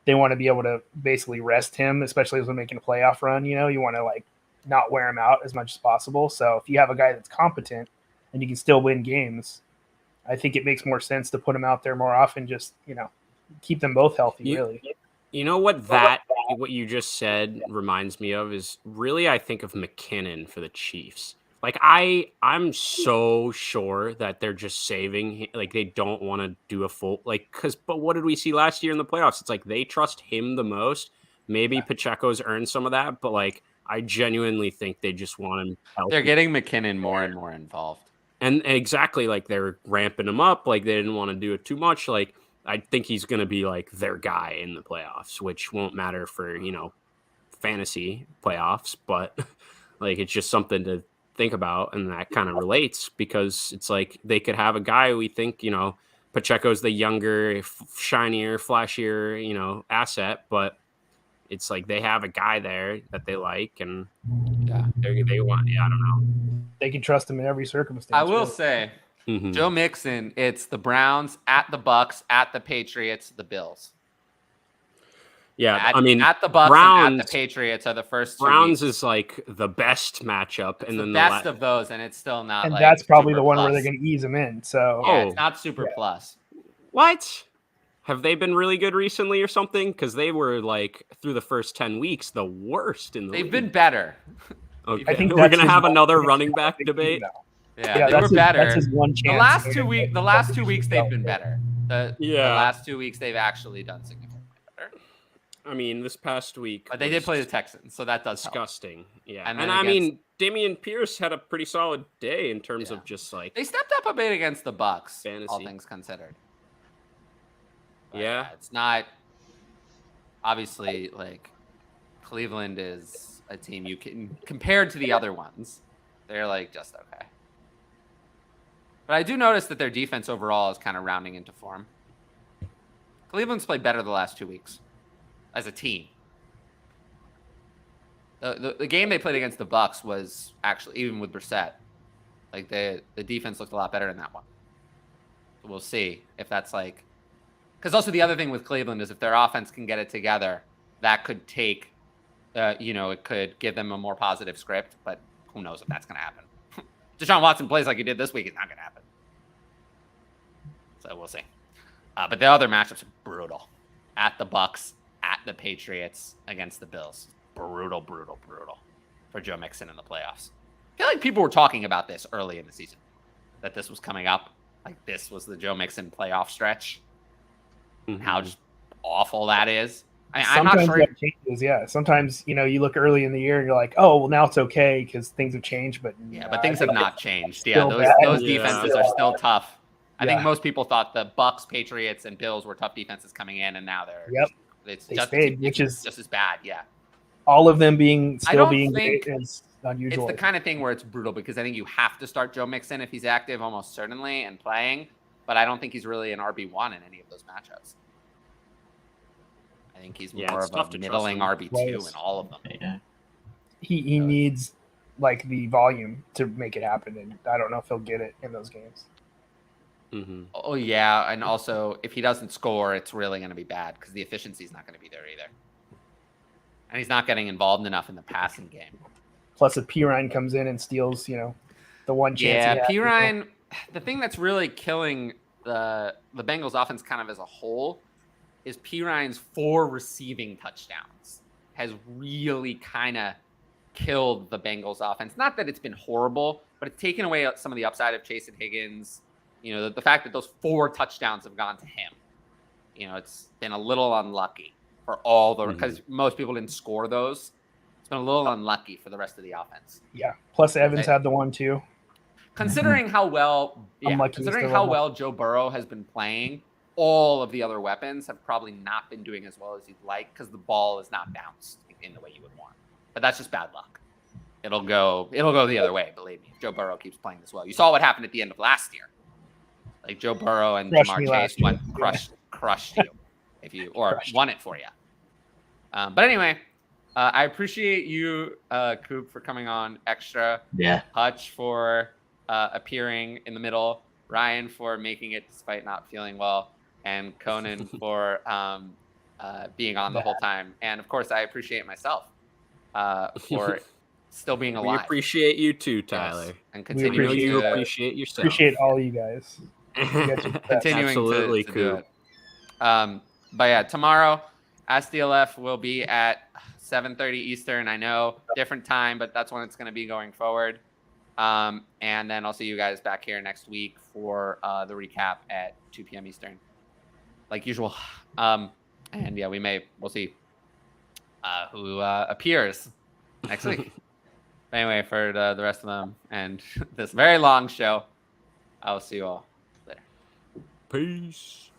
they want to be able to basically rest him, especially as we're making a playoff run. You want to not wear him out as much as possible. So if you have a guy that's competent and you can still win games, I think it makes more sense to put him out there more often. Just keep them both healthy. Really. You know what you just said reminds me of is really I think of McKinnon for the Chiefs. I'm so sure that they're just saving, they don't want to do a full, but what did we see last year in the playoffs? It's they trust him the most. Maybe Pacheco's earned some of that, but I genuinely think they just want him healthy. They're getting McKinnon more and more involved. And exactly, they're ramping him up. They didn't want to do it too much. I think he's going to be their guy in the playoffs, which won't matter for, fantasy playoffs, but it's just something to think about, and that kind of relates because it's they could have a guy we think Pacheco's the younger, shinier, flashier asset, but it's they have a guy there that they like, and they want. I don't know. They can trust him in every circumstance. I will say, Joe Mixon. It's the Browns at the Bucks at the Patriots, the Bills. Yeah, at the Bucks Browns, and at the Patriots are the first two Browns weeks. Is the best matchup, and then the best of those, and it's still not. And that's probably the one plus. where they're going to ease him in. So it's not super plus. What? Have they been really good recently or something? Because they were through the first 10 weeks the worst in the league. They've been better. Okay. I think we're going to have another running back debate. Yeah, they were better. That's his one chance. The last 2 weeks they've been better. The last 2 weeks they've actually done significantly better. This past week. But they did play the Texans, so that does disgusting. Help. Yeah. And Damian Pierce had a pretty solid day in terms of just they stepped up a bit against the Bucks, fantasy. all things considered. But, yeah. It's not obviously Cleveland is a team you can compared to the other ones. They're just okay. But I do notice that their defense overall is kind of rounding into form. Cleveland's played better the last 2 weeks as a team. The game they played against the Bucks was actually, even with Brissett, the defense looked a lot better in that one. So we'll see if that's because also the other thing with Cleveland is if their offense can get it together, that could take, it could give them a more positive script, but who knows if that's going to happen. Deshaun Watson plays like he did this week, it's not going to happen. So we'll see. But the other matchups are brutal. At the Bucks, at the Patriots, against the Bills. Brutal for Joe Mixon in the playoffs. I feel like people were talking about this early in the season, that this was coming up. This was the Joe Mixon playoff stretch. How just awful that is. I'm not sure. That changes, yeah. Sometimes, you look early in the year and you're like, oh, well, now it's okay because things have changed. But but things have not changed. Yeah, those defenses are still tough. I think most people thought the Bucks, Patriots, and Bills were tough defenses coming in, and now it's just as bad. Yeah. All of them being great is unusual. It's the kind of thing where it's brutal because I think you have to start Joe Mixon if he's active, almost certainly, and playing. But I don't think he's really an RB1 in any of those matchups. I think he's more of a middling RB2 in all of them. Yeah. He needs the volume to make it happen, and I don't know if he'll get it in those games. Oh yeah, and also if he doesn't score, it's really going to be bad because the efficiency is not going to be there either, and he's not getting involved enough in the passing game. Plus, if Pirine comes in and steals, the one chance. Yeah, Pirine. The thing that's really killing the Bengals offense kind of as a whole is Pirine's 4 receiving touchdowns has really kind of killed the Bengals offense. Not that it's been horrible, but it's taken away some of the upside of Chase and Higgins. The fact that those 4 touchdowns have gone to him. It's been a little unlucky for all because most people didn't score those. It's been a little unlucky for the rest of the offense. Yeah. Plus Evans had the one too. Considering how well Joe Burrow has been playing, all of the other weapons have probably not been doing as well as you'd like because the ball is not bounced in the way you would want. But that's just bad luck. It'll go the other way, believe me. If Joe Burrow keeps playing this well. You saw what happened at the end of last year. Joe Burrow and Jamar Chase crushed you won it for you. But anyway, I appreciate you, Coop, for coming on extra. Yeah. Hutch for appearing in the middle. Ryan for making it despite not feeling well. And Conan for being on the whole time. And of course, I appreciate myself for still being We alive. appreciate you too, Tyler. Yes. And We continuing appreciate you to appreciate yourself. Appreciate all you guys. You guys are the best. continuing Absolutely, to do it. But yeah, tomorrow Ask DLF will be at 7:30 Eastern. I know different time, but that's when it's going to be going forward. And then I'll see you guys back here next week for the recap at 2 p.m. Eastern, like usual. And yeah, we'll see who appears next week. Anyway, for the rest of them and this very long show, I'll see you all later. Peace.